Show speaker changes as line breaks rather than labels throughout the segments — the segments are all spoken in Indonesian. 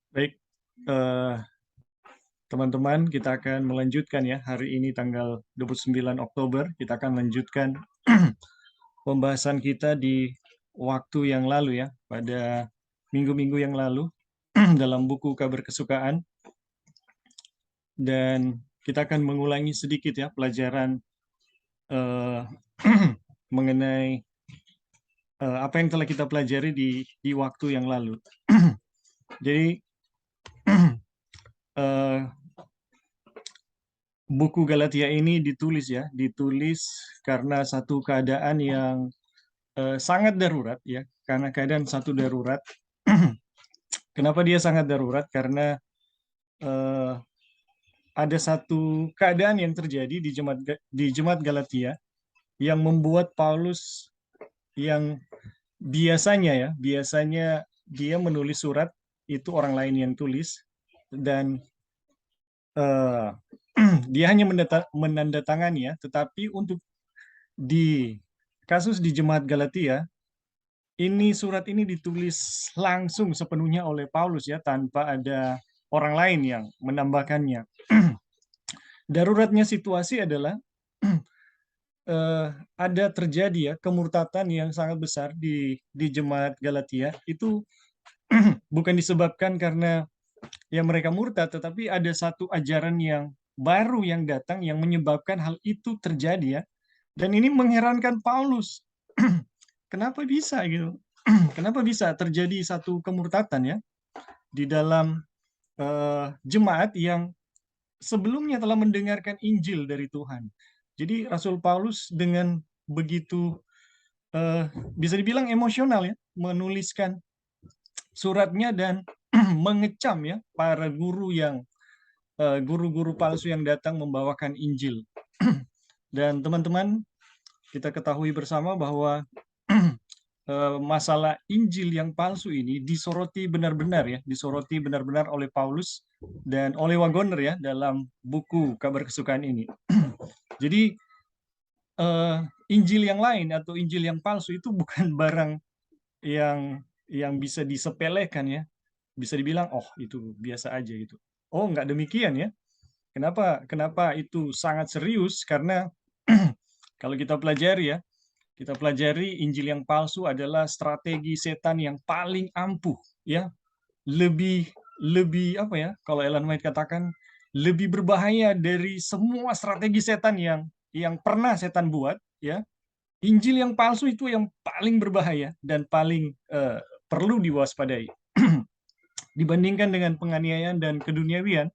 Baik, eh, teman-teman, kita akan melanjutkan ya. Hari ini tanggal 29 Oktober, kita akan melanjutkan pembahasan kita di waktu yang lalu ya, pada minggu-minggu yang lalu dalam buku Kabar Kesukaan. Dan kita akan mengulangi sedikit ya pelajaran eh, mengenai apa yang telah kita pelajari di waktu yang lalu. Jadi eh, buku Galatia ini ditulis karena satu keadaan yang sangat darurat ya, karena keadaan satu darurat. Kenapa dia sangat darurat? Karena eh, ada satu keadaan yang terjadi di jemaat Galatia yang membuat Paulus yang biasanya dia menulis surat itu orang lain yang tulis dan eh, dia hanya menandatangani ya, tetapi untuk di kasus di jemaat Galatia ini surat ini ditulis langsung sepenuhnya oleh Paulus ya, tanpa ada orang lain yang menambahkannya. Daruratnya situasi adalah ada terjadi ya kemurtatan yang sangat besar di jemaat Galatia. Itu bukan disebabkan karena yang mereka murtad, tetapi ada satu ajaran yang baru yang datang yang menyebabkan hal itu terjadi ya. Dan ini mengherankan Paulus. Kenapa bisa gitu? Kenapa bisa terjadi satu kemurtatan ya di dalam jemaat yang sebelumnya telah mendengarkan Injil dari Tuhan. Jadi Rasul Paulus dengan begitu eh, bisa dibilang emosional ya, menuliskan suratnya dan mengecam ya para guru-guru palsu yang datang membawakan Injil. Dan teman-teman, kita ketahui bersama bahwa masalah Injil yang palsu ini disoroti benar-benar ya, disoroti benar-benar oleh Paulus dan oleh Wagoner ya dalam buku Kabar Kesukaan ini. Jadi eh, Injil yang lain atau Injil yang palsu itu bukan barang yang bisa disepelekan ya. Bisa dibilang oh itu biasa aja gitu. Oh nggak demikian ya. Kenapa kenapa itu sangat serius? Karena kalau kita pelajari Injil yang palsu adalah strategi setan yang paling ampuh ya, lebih lebih apa ya, kalau Ellen White katakan lebih berbahaya dari semua strategi setan yang pernah setan buat ya. Injil yang palsu itu yang paling berbahaya dan paling perlu diwaspadai. Dibandingkan dengan penganiayaan dan keduniawian,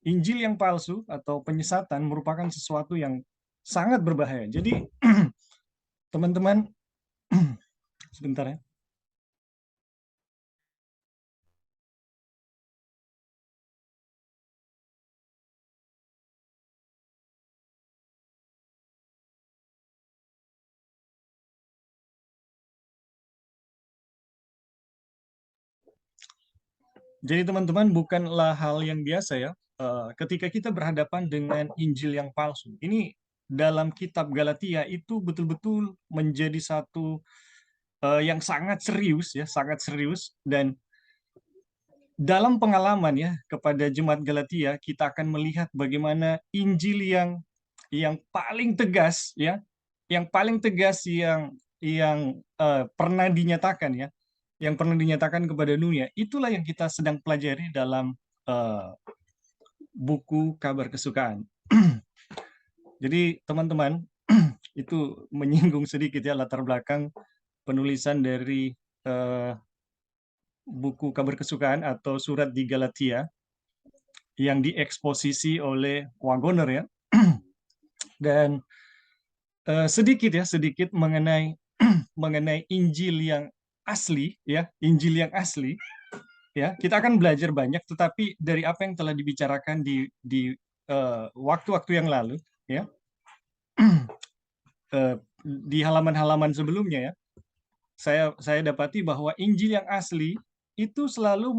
Injil yang palsu atau penyesatan merupakan sesuatu yang sangat berbahaya. Jadi teman-teman, sebentar ya. Jadi teman-teman, bukanlah hal yang biasa ya ketika kita berhadapan dengan Injil yang palsu. Ini dalam kitab Galatia itu betul-betul menjadi satu yang sangat serius ya, sangat serius. Dan dalam pengalaman ya kepada jemaat Galatia, kita akan melihat bagaimana Injil yang paling tegas ya, yang paling tegas yang pernah dinyatakan ya, yang pernah dinyatakan kepada dunia. Itulah yang kita sedang pelajari dalam eh, buku Kabar Kesukaan. Jadi teman-teman, itu menyinggung sedikit ya latar belakang penulisan dari eh, buku Kabar Kesukaan atau surat di Galatia yang dieksposisi oleh Wagoner ya. Dan sedikit mengenai mengenai Injil yang asli ya, Injil yang asli ya. Kita akan belajar banyak, tetapi dari apa yang telah dibicarakan di waktu-waktu yang lalu ya, di halaman-halaman sebelumnya ya, saya dapati bahwa Injil yang asli itu selalu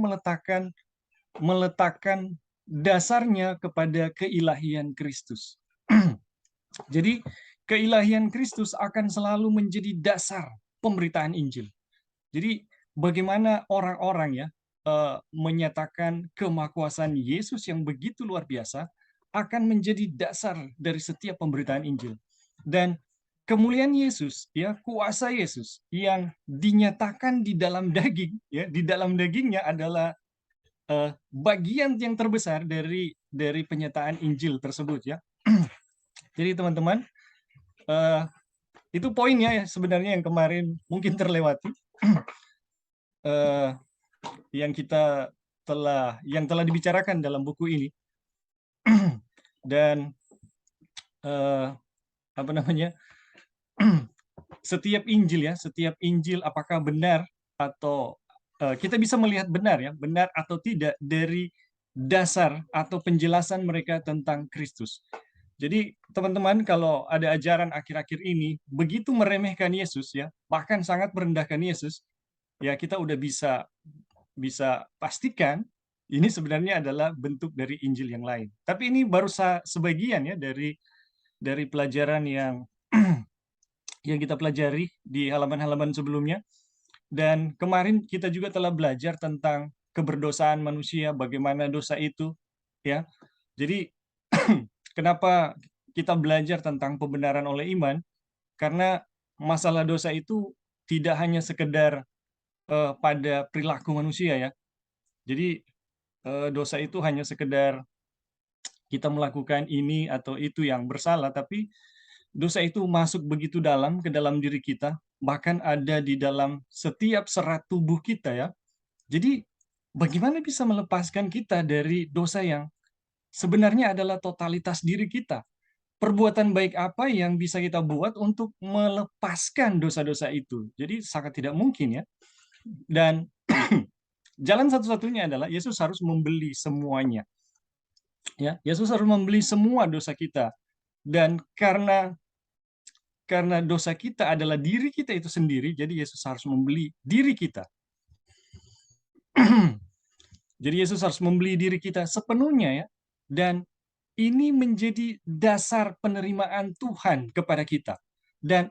meletakkan dasarnya kepada keilahian Kristus. Jadi keilahian Kristus akan selalu menjadi dasar pemberitaan Injil. Jadi bagaimana orang-orang ya menyatakan kemahakuasaan Yesus yang begitu luar biasa akan menjadi dasar dari setiap pemberitaan Injil. Dan kemuliaan Yesus, ya, kuasa Yesus yang dinyatakan di dalam daging, ya, di dalam dagingnya adalah bagian yang terbesar dari penyataan Injil tersebut, ya. Jadi teman-teman, itu poinnya ya sebenarnya yang kemarin mungkin terlewati, yang telah dibicarakan dalam buku ini. Dan apa namanya, setiap Injil apakah benar atau kita bisa melihat benar atau tidak dari dasar atau penjelasan mereka tentang Kristus. Jadi teman-teman, kalau ada ajaran akhir-akhir ini begitu meremehkan Yesus, ya, bahkan sangat merendahkan Yesus, ya, kita udah bisa pastikan ini sebenarnya adalah bentuk dari Injil yang lain. Tapi ini baru sebagian ya dari pelajaran yang yang kita pelajari di halaman-halaman sebelumnya. Dan kemarin kita juga telah belajar tentang keberdosaan manusia, bagaimana dosa itu, ya. Jadi kenapa kita belajar tentang pembenaran oleh iman? Karena masalah dosa itu tidak hanya sekedar pada perilaku manusia, ya. Jadi dosa itu hanya sekedar kita melakukan ini atau itu yang bersalah, tapi dosa itu masuk begitu dalam ke dalam diri kita, bahkan ada di dalam setiap serat tubuh kita, ya. Jadi bagaimana bisa melepaskan kita dari dosa yang sebenarnya adalah totalitas diri kita? Perbuatan baik apa yang bisa kita buat untuk melepaskan dosa-dosa itu? Jadi sangat tidak mungkin, ya. Dan jalan satu-satunya adalah Yesus harus membeli semuanya. Ya, Yesus harus membeli semua dosa kita. Dan karena dosa kita adalah diri kita itu sendiri, jadi Yesus harus membeli diri kita. Jadi Yesus harus membeli diri kita sepenuhnya, ya. Dan ini menjadi dasar penerimaan Tuhan kepada kita. Dan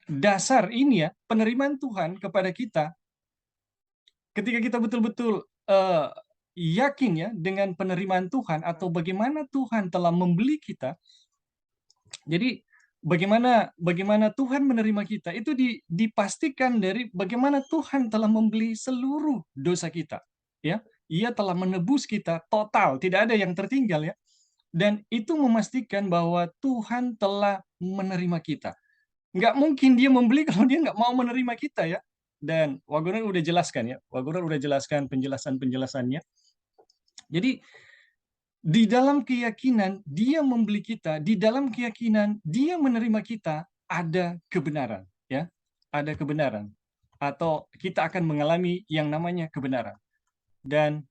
dasar ini, ya, penerimaan Tuhan kepada kita, ketika kita betul-betul yakin, ya, dengan penerimaan Tuhan atau bagaimana Tuhan telah membeli kita. Jadi bagaimana Tuhan menerima kita itu dipastikan dari bagaimana Tuhan telah membeli seluruh dosa kita, ya. Ia telah menebus kita total, tidak ada yang tertinggal, ya. Dan itu memastikan bahwa Tuhan telah menerima kita. Nggak mungkin dia membeli kalau dia nggak mau menerima kita, ya. Dan Wagoner udah jelaskan, ya. Wagoner udah jelaskan penjelasannya. Jadi di dalam keyakinan dia membeli kita, di dalam keyakinan dia menerima kita, ada kebenaran, ya. Ada kebenaran. Atau kita akan mengalami yang namanya kebenaran. Dan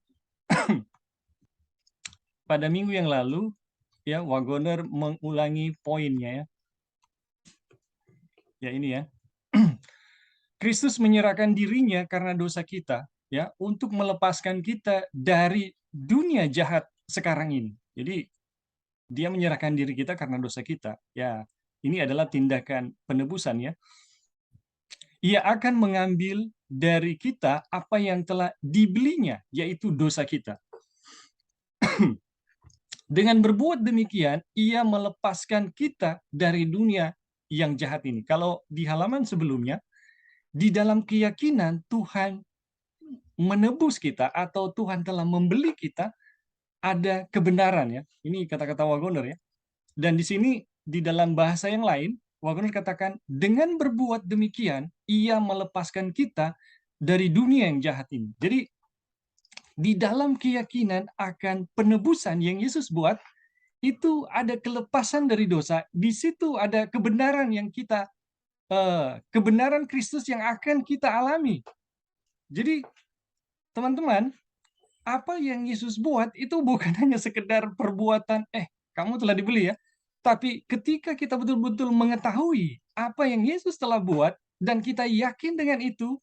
pada minggu yang lalu, ya, Wagoner mengulangi poinnya, ya. Ya, ini, ya. Kristus menyerahkan dirinya karena dosa kita, ya, untuk melepaskan kita dari dunia jahat sekarang ini. Jadi dia menyerahkan diri kita karena dosa kita. Ya, ini adalah tindakan penebusan, ya. Ia akan mengambil dari kita apa yang telah dibelinya, yaitu dosa kita. Dengan berbuat demikian, ia melepaskan kita dari dunia yang jahat ini. Kalau di halaman sebelumnya, di dalam keyakinan Tuhan menebus kita atau Tuhan telah membeli kita, ada kebenaran, ya. Ini kata-kata Wagoner, ya. Dan di sini di dalam bahasa yang lain, Wagoner katakan dengan berbuat demikian ia melepaskan kita dari dunia yang jahat ini. Jadi di dalam keyakinan akan penebusan yang Yesus buat, itu ada kelepasan dari dosa. Di situ ada kebenaran yang kita kebenaran Kristus yang akan kita alami. Jadi teman-teman, apa yang Yesus buat itu bukan hanya sekedar perbuatan, kamu telah dibeli, ya. Tapi ketika kita betul-betul mengetahui apa yang Yesus telah buat, dan kita yakin dengan itu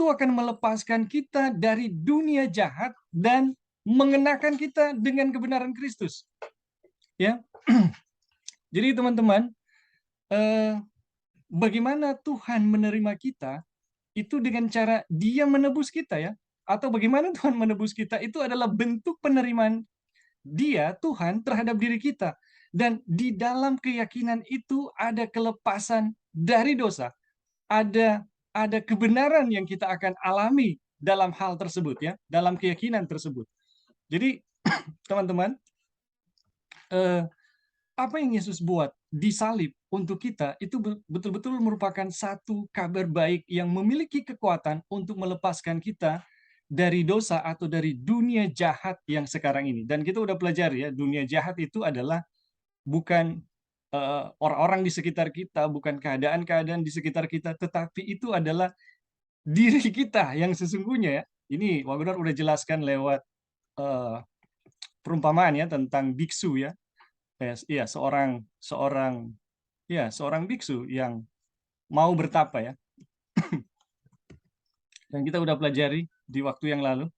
akan melepaskan kita dari dunia jahat dan mengenakan kita dengan kebenaran Kristus. Ya. Jadi teman-teman, bagaimana Tuhan menerima kita, itu dengan cara dia menebus kita, ya. atau bagaimana Tuhan menebus kita itu adalah bentuk penerimaan Dia, Tuhan, terhadap diri kita. Dan di dalam keyakinan itu ada kelepasan dari dosa. Ada kebenaran yang kita akan alami dalam hal tersebut ya, dalam keyakinan tersebut. Jadi teman-teman, apa yang Yesus buat di salib untuk kita itu betul-betul merupakan satu kabar baik yang memiliki kekuatan untuk melepaskan kita dari dosa atau dari dunia jahat yang sekarang ini. Dan kita udah pelajari ya, dunia jahat itu adalah bukan orang-orang di sekitar kita, bukan keadaan-keadaan di sekitar kita, tetapi itu adalah diri kita yang sesungguhnya ya. Ini Wagner udah jelaskan lewat perumpamaan ya tentang biksu ya. Iya, seorang biksu yang mau bertapa ya. Dan kita udah pelajari di waktu yang lalu.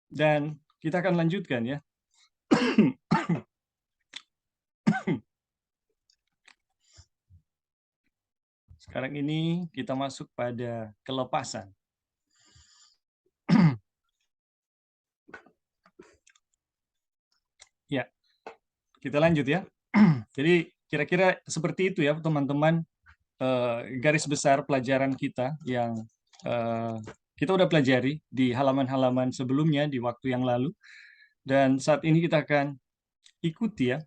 Dan kita akan lanjutkan ya. Sekarang ini kita masuk pada kelepasan. Ya, kita lanjut ya. Jadi kira-kira seperti itu ya teman-teman, garis besar pelajaran kita yang kita udah pelajari di halaman-halaman sebelumnya di waktu yang lalu. Dan saat ini kita akan ikuti ya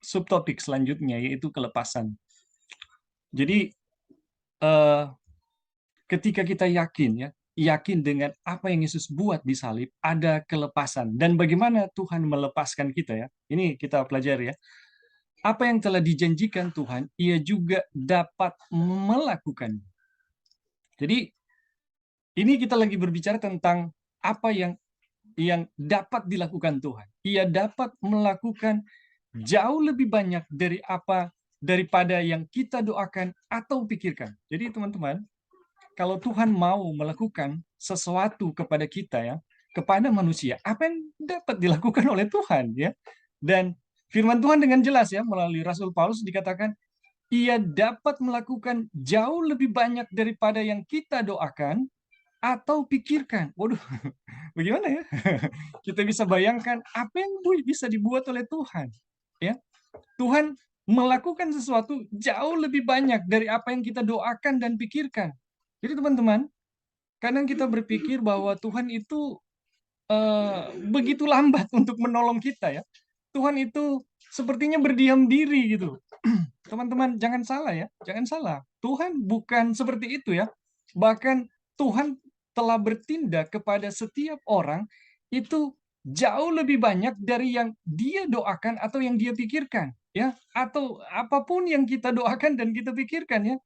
subtopik selanjutnya, yaitu kelepasan. Jadi ketika kita yakin dengan apa yang Yesus buat di salib, ada kelepasan. Dan bagaimana Tuhan melepaskan kita ya. Ini kita pelajari ya. Apa yang telah dijanjikan Tuhan, Ia juga dapat melakukan. Jadi ini kita lagi berbicara tentang apa yang dapat dilakukan Tuhan. Ia dapat melakukan jauh lebih banyak daripada yang kita doakan atau pikirkan. Jadi teman-teman, kalau Tuhan mau melakukan sesuatu kepada kita ya, kepada manusia, apa yang dapat dilakukan oleh Tuhan ya. Dan firman Tuhan dengan jelas ya melalui Rasul Paulus dikatakan ia dapat melakukan jauh lebih banyak daripada yang kita doakan atau pikirkan. Waduh, bagaimana ya? Kita bisa bayangkan apa yang bisa dibuat oleh Tuhan. Ya, Tuhan melakukan sesuatu jauh lebih banyak dari apa yang kita doakan dan pikirkan. Jadi teman-teman, kadang kita berpikir bahwa Tuhan itu begitu lambat untuk menolong kita ya. Tuhan itu sepertinya berdiam diri gitu. Teman-teman, jangan salah ya, jangan salah. Tuhan bukan seperti itu ya. Bahkan Tuhan telah bertindak kepada setiap orang itu jauh lebih banyak dari yang dia doakan atau yang dia pikirkan ya, atau apapun yang kita doakan dan kita pikirkan ya.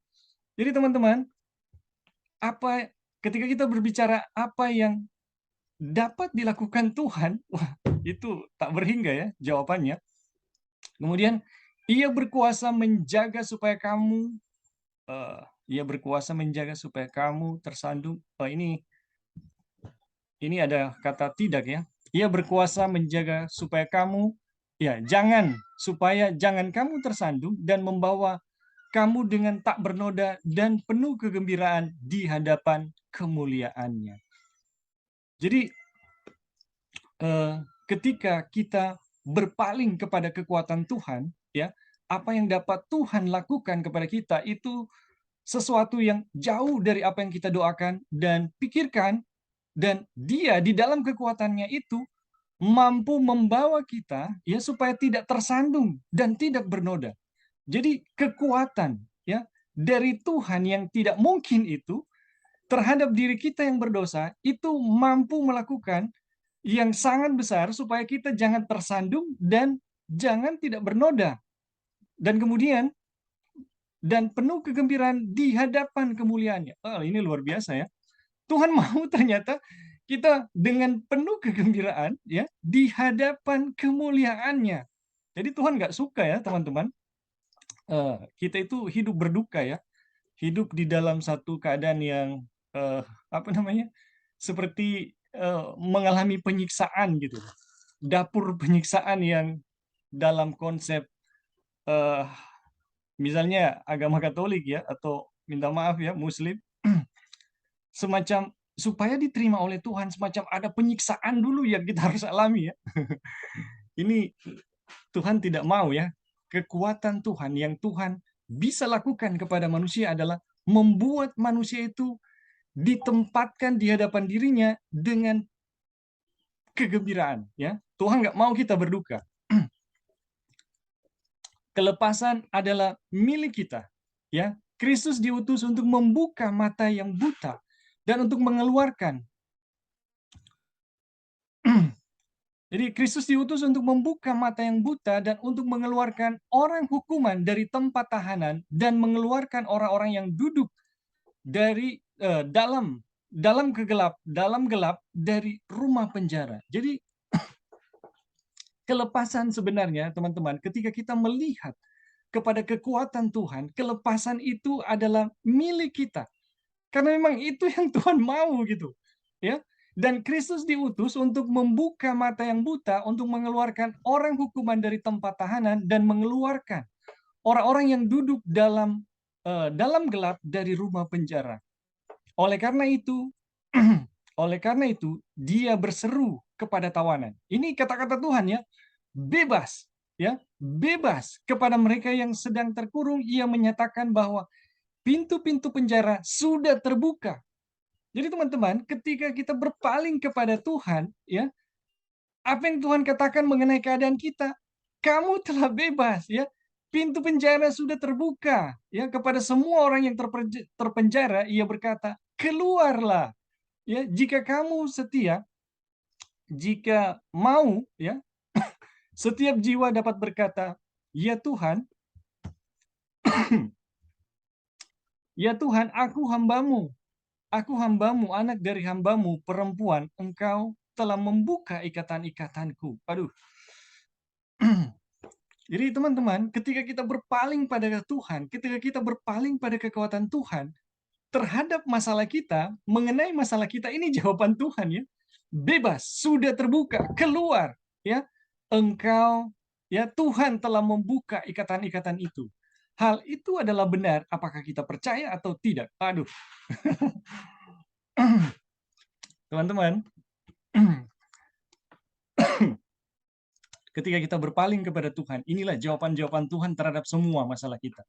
Jadi teman-teman, ketika kita berbicara apa yang dapat dilakukan Tuhan, wah, itu tak berhingga ya jawabannya. Kemudian ia berkuasa menjaga supaya kamu tersandung. Ini ada kata tidak ya. Ia berkuasa menjaga supaya kamu jangan kamu tersandung dan membawa kamu dengan tak bernoda dan penuh kegembiraan di hadapan kemuliaannya. Jadi ketika kita berpaling kepada kekuatan Tuhan, ya, apa yang dapat Tuhan lakukan kepada kita itu sesuatu yang jauh dari apa yang kita doakan dan pikirkan, dan Dia di dalam kekuatannya itu mampu membawa kita ya supaya tidak tersandung dan tidak bernoda. Jadi kekuatan ya dari Tuhan yang tidak mungkin itu terhadap diri kita yang berdosa itu mampu melakukan yang sangat besar supaya kita jangan tersandung dan jangan tidak bernoda. Dan kemudian dan penuh kegembiraan di hadapan kemuliaannya. Oh, ini luar biasa ya. Tuhan mau ternyata kita dengan penuh kegembiraan ya di hadapan kemuliaannya. Jadi Tuhan nggak suka ya teman-teman, kita itu hidup berduka ya, hidup di dalam satu keadaan yang seperti mengalami penyiksaan gitu, dapur penyiksaan yang dalam konsep misalnya agama Katolik ya, atau minta maaf ya Muslim, semacam supaya diterima oleh Tuhan, semacam ada penyiksaan dulu yang kita harus alami ya. Ini Tuhan tidak mau ya. Kekuatan Tuhan yang Tuhan bisa lakukan kepada manusia adalah membuat manusia itu ditempatkan di hadapan dirinya dengan kegembiraan ya. Tuhan nggak mau kita berduka. Kelepasan adalah milik kita ya. Kristus diutus untuk membuka mata yang buta dan untuk mengeluarkan. Jadi Kristus diutus untuk membuka mata yang buta dan untuk mengeluarkan orang hukuman dari tempat tahanan dan mengeluarkan orang-orang yang duduk dari dalam gelap dari rumah penjara. Jadi kelepasan sebenarnya teman-teman ketika kita melihat kepada kekuatan Tuhan, kelepasan itu adalah milik kita. Karena memang itu yang Tuhan mau gitu. Ya. Dan Kristus diutus untuk membuka mata yang buta, untuk mengeluarkan orang hukuman dari tempat tahanan dan mengeluarkan orang-orang yang duduk dalam gelap dari rumah penjara. Oleh karena itu, dia berseru kepada tawanan. Ini kata-kata Tuhan ya, bebas ya, bebas kepada mereka yang sedang terkurung. Ia menyatakan bahwa pintu-pintu penjara sudah terbuka. Jadi teman-teman, ketika kita berpaling kepada Tuhan, ya, apa yang Tuhan katakan mengenai keadaan kita, kamu telah bebas, ya. Pintu penjara sudah terbuka, ya, kepada semua orang yang terpenjara. Ia berkata, keluarlah, ya. Jika kamu setia, jika mau, ya, setiap jiwa dapat berkata, ya Tuhan, ya Tuhan, aku hambamu, anak dari hambamu, perempuan, engkau telah membuka ikatan-ikatanku. Aduh. Jadi teman-teman, ketika kita berpaling pada Tuhan, ketika kita berpaling pada kekuatan Tuhan, terhadap masalah kita, mengenai masalah kita, ini jawaban Tuhan ya. Bebas, sudah terbuka, keluar. Ya, engkau, ya Tuhan telah membuka ikatan-ikatan itu. Hal itu adalah benar, apakah kita percaya atau tidak? Aduh. Teman-teman, ketika kita berpaling kepada Tuhan, inilah jawaban-jawaban Tuhan terhadap semua masalah kita.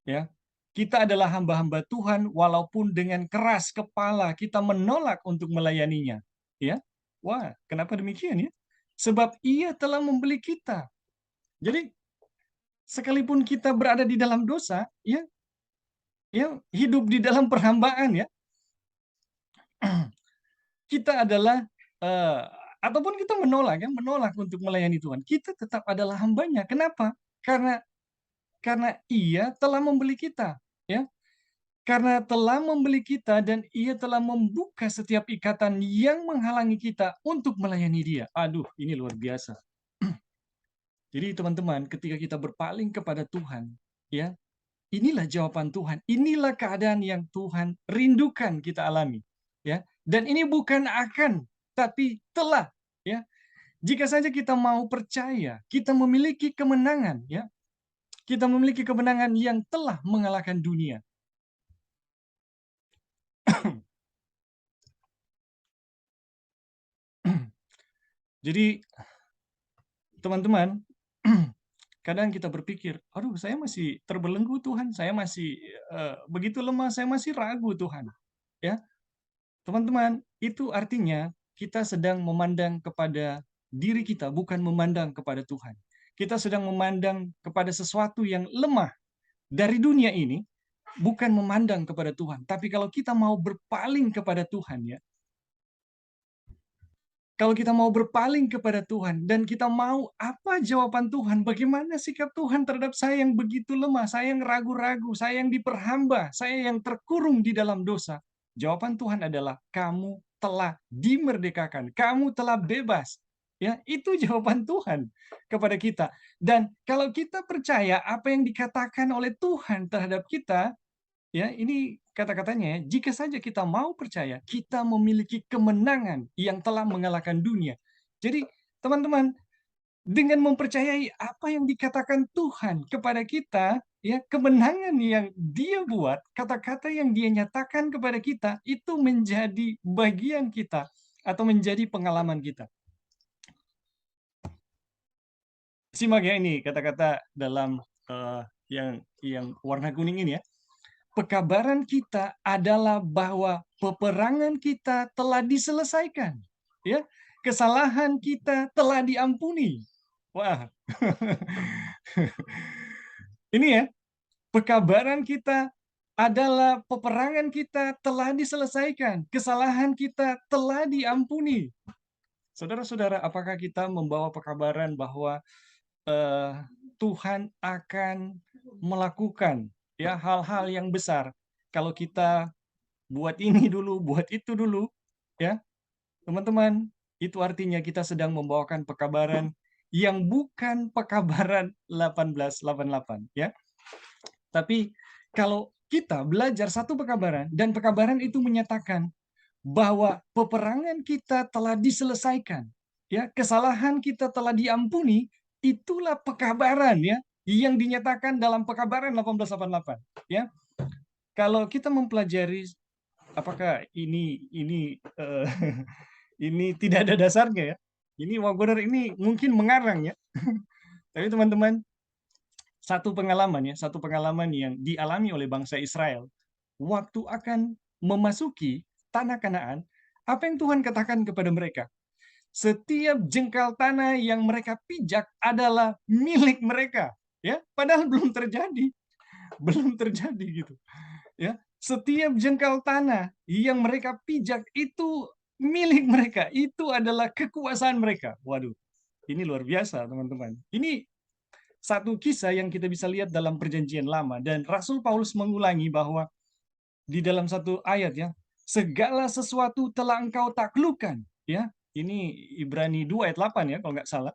Ya, kita adalah hamba-hamba Tuhan walaupun dengan keras kepala kita menolak untuk melayaninya. Ya, wah, kenapa demikian ya? Sebab Ia telah membeli kita. Jadi sekalipun kita berada di dalam dosa, ya, hidup di dalam perhambaan ya, kita adalah ataupun kita menolak untuk melayani Tuhan, kita tetap adalah hambanya. Kenapa? Karena Ia telah membeli kita, ya. Karena telah membeli kita dan Ia telah membuka setiap ikatan yang menghalangi kita untuk melayani Dia. Aduh, ini luar biasa. Jadi teman-teman, ketika kita berpaling kepada Tuhan, ya, inilah jawaban Tuhan. Inilah keadaan yang Tuhan rindukan kita alami, ya. Dan ini bukan akan, tapi telah, ya. Jika saja kita mau percaya, kita memiliki kemenangan, ya. Kita memiliki kemenangan yang telah mengalahkan dunia. Jadi teman-teman, kadang kita berpikir, aduh saya masih terbelenggu Tuhan, saya masih begitu lemah, saya masih ragu Tuhan. Ya, teman-teman, itu artinya kita sedang memandang kepada diri kita, bukan memandang kepada Tuhan. Kita sedang memandang kepada sesuatu yang lemah dari dunia ini, bukan memandang kepada Tuhan. Tapi kalau kita mau berpaling kepada Tuhan, ya, kalau kita mau berpaling kepada Tuhan dan kita mau apa jawaban Tuhan, bagaimana sikap Tuhan terhadap saya yang begitu lemah, saya yang ragu-ragu, saya yang diperhamba, saya yang terkurung di dalam dosa. Jawaban Tuhan adalah kamu telah dimerdekakan, kamu telah bebas. Ya, itu jawaban Tuhan kepada kita. Dan kalau kita percaya apa yang dikatakan oleh Tuhan terhadap kita, ya, ini kata-katanya ya, jika saja kita mau percaya, kita memiliki kemenangan yang telah mengalahkan dunia. Jadi, teman-teman, dengan mempercayai apa yang dikatakan Tuhan kepada kita, ya, kemenangan yang Dia buat, kata-kata yang Dia nyatakan kepada kita itu menjadi bagian kita atau menjadi pengalaman kita. Simak ya ini kata-kata dalam yang warna kuning ini ya. Pekabaran kita adalah bahwa peperangan kita telah diselesaikan, ya. Kesalahan kita telah diampuni. Wah. Ini ya, pekabaran kita adalah peperangan kita telah diselesaikan, kesalahan kita telah diampuni. Saudara-saudara, apakah kita membawa pekabaran bahwa eh, Tuhan akan melakukan ya hal-hal yang besar kalau kita buat ini dulu, buat itu dulu, ya teman-teman, itu artinya kita sedang membawakan pekabaran yang bukan pekabaran 1888, ya. Tapi kalau kita belajar satu pekabaran dan pekabaran itu menyatakan bahwa peperangan kita telah diselesaikan, ya, kesalahan kita telah diampuni, itulah pekabaran ya yang dinyatakan dalam pekabaran 1888, ya. Kalau kita mempelajari apakah ini ini tidak ada dasarnya ya. Ini Wagoner ini mungkin mengarang ya. Tapi teman-teman, satu pengalaman yang dialami oleh bangsa Israel waktu akan memasuki tanah Kanaan, apa yang Tuhan katakan kepada mereka? Setiap jengkal tanah yang mereka pijak adalah milik mereka, ya. Padahal belum terjadi, gitu, ya. Setiap jengkal tanah yang mereka pijak itu milik mereka, itu adalah kekuasaan mereka. Waduh, ini luar biasa, teman-teman. Ini satu kisah yang kita bisa lihat dalam Perjanjian Lama, dan Rasul Paulus mengulangi bahwa di dalam satu ayat ya, segala sesuatu telah engkau taklukkan, ya. Ini Ibrani 2 ayat 8 ya kalau nggak salah.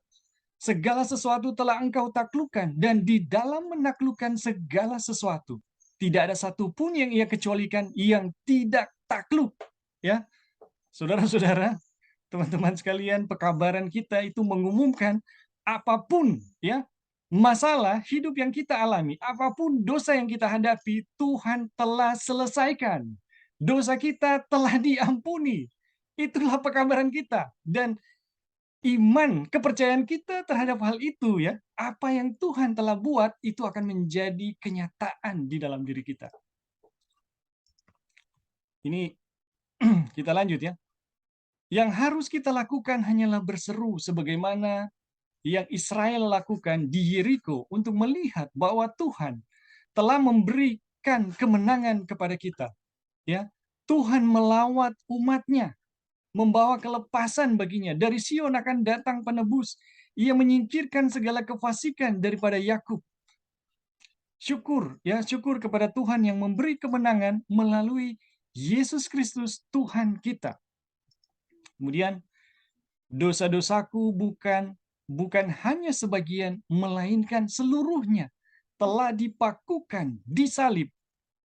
Segala sesuatu telah engkau taklukkan, dan di dalam menaklukkan segala sesuatu tidak ada satupun yang ia kecualikan yang tidak takluk, ya. Saudara-saudara, teman-teman sekalian, pekabaran kita itu mengumumkan apapun ya masalah hidup yang kita alami, apapun dosa yang kita hadapi, Tuhan telah selesaikan. Dosa kita telah diampuni. Itulah pekabaran kita. Dan iman, kepercayaan kita terhadap hal itu ya, apa yang Tuhan telah buat itu akan menjadi kenyataan di dalam diri kita. Ini kita lanjut ya. Yang harus kita lakukan hanyalah berseru sebagaimana yang Israel lakukan di Yeriko untuk melihat bahwa Tuhan telah memberikan kemenangan kepada kita. Ya, Tuhan melawat umatnya, membawa kelepasan baginya. Dari Sion akan datang penebus. Ia menyingkirkan segala kefasikan daripada Yakub. Syukur, ya, syukur kepada Tuhan yang memberi kemenangan melalui Yesus Kristus Tuhan kita. Kemudian dosa-dosaku bukan hanya sebagian, melainkan seluruhnya telah dipakukan di salib,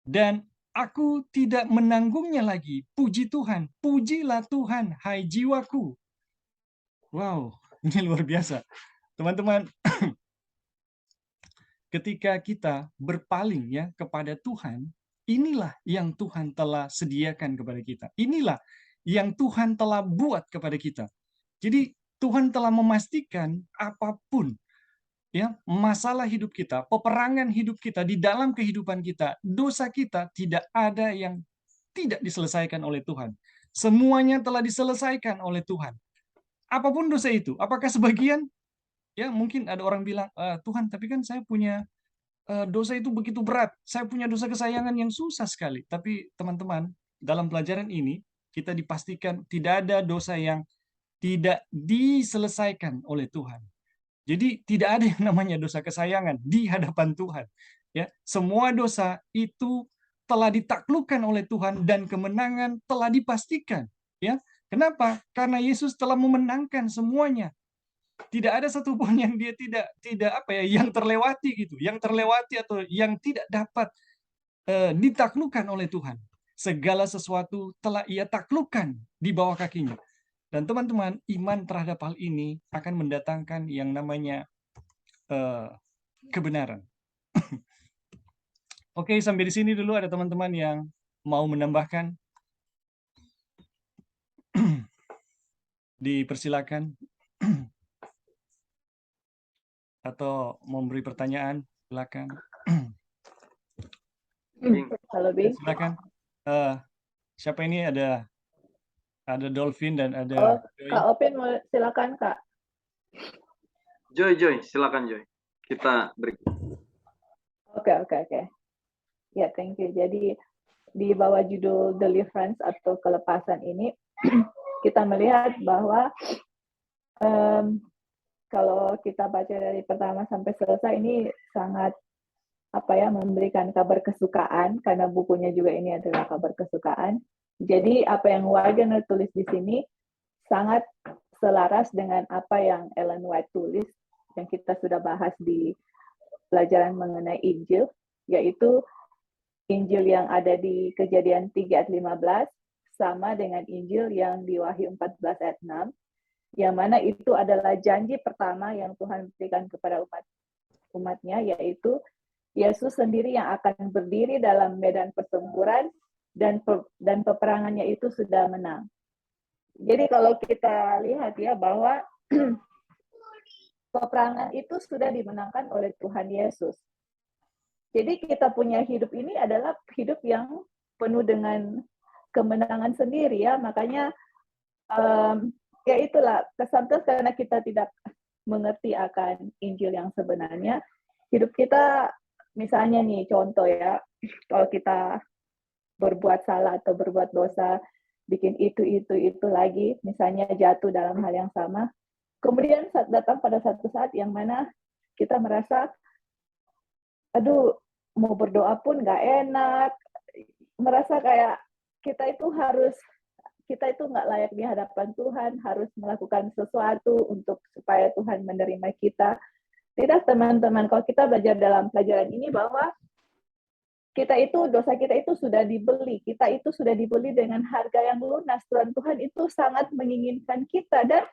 dan aku tidak menanggungnya lagi. Puji Tuhan, pujilah Tuhan, hai jiwaku. Wow, ini luar biasa. Teman-teman, ketika kita berpaling ya kepada Tuhan, inilah yang Tuhan telah sediakan kepada kita. Inilah yang Tuhan telah buat kepada kita. Jadi Tuhan telah memastikan apapun ya masalah hidup kita, peperangan hidup kita, di dalam kehidupan kita, dosa kita tidak ada yang tidak diselesaikan oleh Tuhan. Semuanya telah diselesaikan oleh Tuhan. Apapun dosa itu, apakah sebagian? Ya mungkin ada orang bilang, Tuhan, tapi kan saya punya dosa itu begitu berat. Saya punya dosa kesayangan yang susah sekali. Tapi teman-teman, dalam pelajaran ini kita dipastikan tidak ada dosa yang tidak diselesaikan oleh Tuhan. Jadi tidak ada yang namanya dosa kesayangan di hadapan Tuhan. Ya, semua dosa itu telah ditaklukkan oleh Tuhan dan kemenangan telah dipastikan. Ya, kenapa? Karena Yesus telah memenangkan semuanya. Tidak ada satupun yang dia tidak apa ya, yang terlewati gitu, yang terlewati atau yang tidak dapat ditaklukkan oleh Tuhan. Segala sesuatu telah ia taklukkan di bawah kakinya. Dan teman-teman, iman terhadap hal ini akan mendatangkan yang namanya kebenaran. Oke, sampai di sini dulu. Ada teman-teman yang mau menambahkan? Dipersilakan. Atau memberi pertanyaan, silakan.
Halo, Bing.
Silakan. Siapa ini? Ada Dolphin dan ada
Oh,
Joy.
Kak Opin, silakan, Kak.
Joy, silakan Joy. Kita beri.
Oke. Ya, thank you. Jadi di bawah judul deliverance atau kelepasan ini, kita melihat bahwa kalau kita baca dari pertama sampai selesai ini sangat memberikan kabar kesukaan, karena bukunya juga ini adalah kabar kesukaan. Jadi apa yang Wagner tulis di sini sangat selaras dengan apa yang Ellen White tulis yang kita sudah bahas di pelajaran mengenai Injil, yaitu Injil yang ada di Kejadian 3 ayat 15 sama dengan Injil yang di Wahyu 14 ayat 6, yang mana itu adalah janji pertama yang Tuhan berikan kepada umatnya, yaitu Yesus sendiri yang akan berdiri dalam medan pertempuran dan peperangannya itu sudah menang. Jadi kalau kita lihat ya bahwa peperangan itu sudah dimenangkan oleh Tuhan Yesus. Jadi kita punya hidup ini adalah hidup yang penuh dengan kemenangan sendiri ya. Makanya ya itulah, sometimes karena kita tidak mengerti akan Injil yang sebenarnya, hidup kita misalnya nih contoh ya, kalau kita berbuat salah atau berbuat dosa, bikin itu lagi, misalnya jatuh dalam hal yang sama, kemudian datang pada satu saat yang mana kita merasa, aduh, mau berdoa pun nggak enak, merasa kayak kita itu nggak layak di hadapan Tuhan, harus melakukan sesuatu untuk supaya Tuhan menerima kita. Tidak, teman-teman, kalau kita belajar dalam pelajaran ini bahwa dosa kita itu sudah dibeli, kita itu sudah dibeli dengan harga yang lunas. Tuhan itu sangat menginginkan kita, dan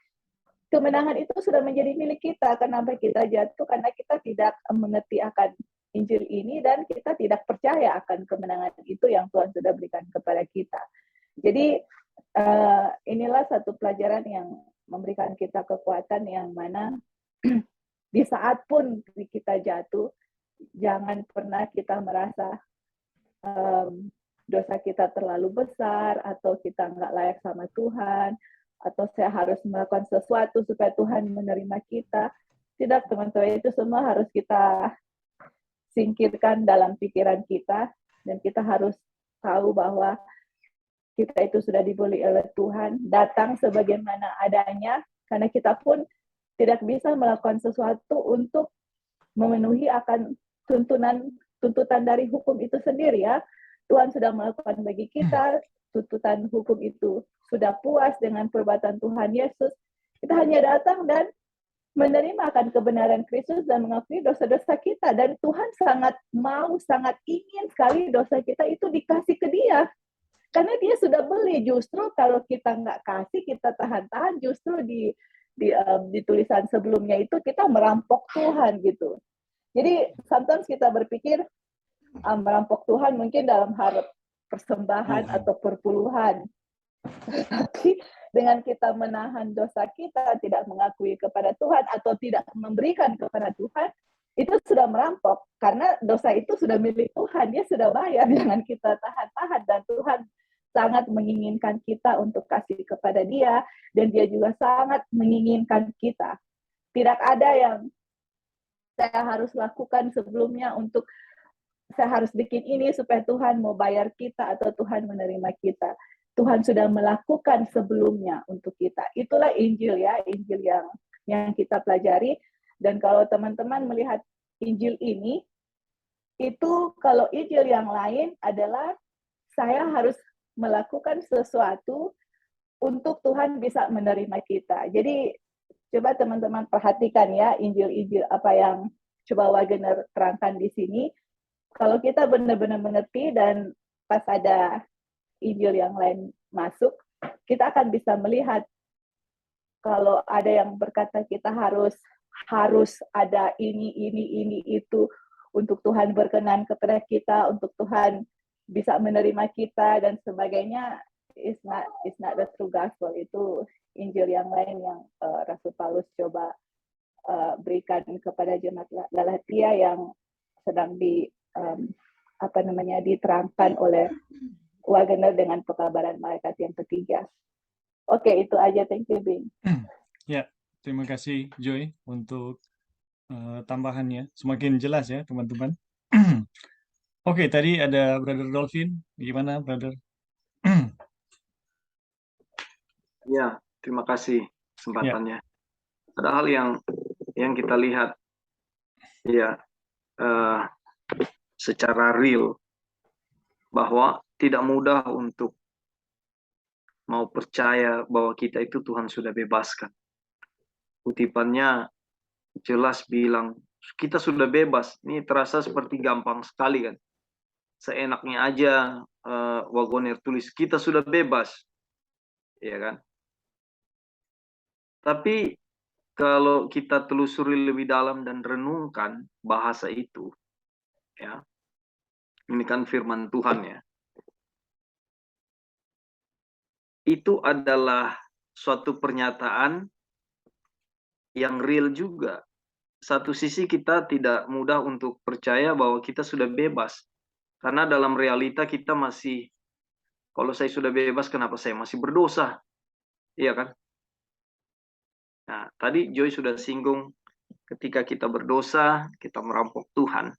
kemenangan itu sudah menjadi milik kita. Kenapa kita jatuh? Karena kita tidak mengerti akan Injil ini dan kita tidak percaya akan kemenangan itu yang Tuhan sudah berikan kepada kita. Jadi inilah satu pelajaran yang memberikan kita kekuatan, yang mana di saat pun kita jatuh, jangan pernah kita merasa dosa kita terlalu besar, atau kita nggak layak sama Tuhan, atau saya harus melakukan sesuatu supaya Tuhan menerima kita. Tidak, teman-teman, itu semua harus kita singkirkan dalam pikiran kita, dan kita harus tahu bahwa kita itu sudah dibeli oleh Tuhan, datang sebagaimana adanya, karena kita pun tidak bisa melakukan sesuatu untuk memenuhi akan tuntutan dari hukum itu sendiri ya. Tuhan sudah melakukan bagi kita, tuntutan hukum itu sudah puas dengan perbuatan Tuhan Yesus. Kita hanya datang dan menerima akan kebenaran Kristus dan mengakui dosa-dosa kita, dan Tuhan sangat ingin sekali dosa kita itu dikasih ke Dia. Karena Dia sudah beli. Justru kalau kita nggak kasih, kita tahan-tahan, justru di tulisan sebelumnya itu kita merampok Tuhan gitu. Jadi sometimes kita berpikir merampok Tuhan mungkin dalam hal persembahan atau perpuluhan. Tapi dengan kita menahan dosa kita, tidak mengakui kepada Tuhan atau tidak memberikan kepada Tuhan, itu sudah merampok. Karena dosa itu sudah milik Tuhan, Dia sudah bayar, jangan kita tahan-tahan. Dan Tuhan sangat menginginkan kita untuk kasih kepada Dia, dan Dia juga sangat menginginkan kita. Tidak ada yang saya harus lakukan sebelumnya untuk saya harus bikin ini supaya Tuhan mau bayar kita atau Tuhan menerima kita. Tuhan sudah melakukan sebelumnya untuk kita. Itulah Injil ya, Injil yang kita pelajari. Dan kalau teman-teman melihat Injil ini, itu kalau Injil yang lain adalah saya harus melakukan sesuatu untuk Tuhan bisa menerima kita. Jadi coba teman-teman perhatikan ya Injil-Injil apa yang coba Wagner terangkan di sini. Kalau kita benar-benar mengerti dan pas ada Injil yang lain masuk, kita akan bisa melihat Kalau ada yang berkata kita harus ada ini itu untuk Tuhan berkenan kepada kita, untuk Tuhan bisa menerima kita dan sebagainya, it's not the true gospel. Itu Injil yang lain yang Rasul Paulus coba berikan kepada jemaat Galatia yang sedang diterangkan oleh Wagner dengan pekabaran malaikat yang ketiga. Oke, itu aja. Thank you, Bing.
Ya, terima kasih Joy untuk tambahannya. Semakin jelas ya, teman-teman. Oke, tadi ada Brother Dolphin. Gimana, Brother?
Ya, terima kasih kesempatannya. Ada hal yang kita lihat ya secara real bahwa tidak mudah untuk mau percaya bahwa kita itu Tuhan sudah bebaskan. Kutipannya jelas bilang kita sudah bebas. Ini terasa seperti gampang sekali kan. Seenaknya aja Wagoner tulis kita sudah bebas. Ya kan? Tapi kalau kita telusuri lebih dalam dan renungkan bahasa itu, ya, ini kan firman Tuhan ya, itu adalah suatu pernyataan yang real juga. Satu sisi kita tidak mudah untuk percaya bahwa kita sudah bebas, karena dalam realita kita masih, kalau saya sudah bebas, kenapa saya masih berdosa? Iya kan? Nah, tadi Joy sudah singgung, ketika kita berdosa, kita merampok Tuhan.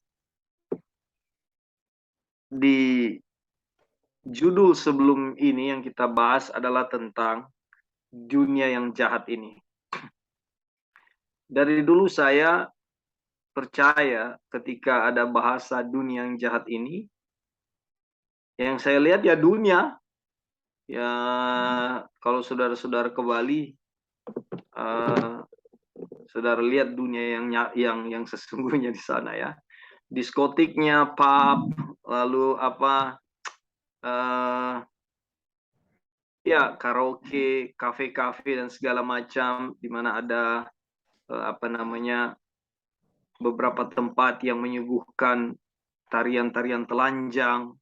Di judul sebelum ini yang kita bahas adalah tentang dunia yang jahat ini. Dari dulu saya percaya ketika ada bahasa dunia yang jahat ini, yang saya lihat ya dunia. Ya kalau saudara-saudara ke Bali, saudara lihat dunia yang sesungguhnya di sana ya. Diskotiknya, pub, lalu apa, ya karaoke, kafe-kafe dan segala macam, di mana ada beberapa tempat yang menyuguhkan tarian-tarian telanjang,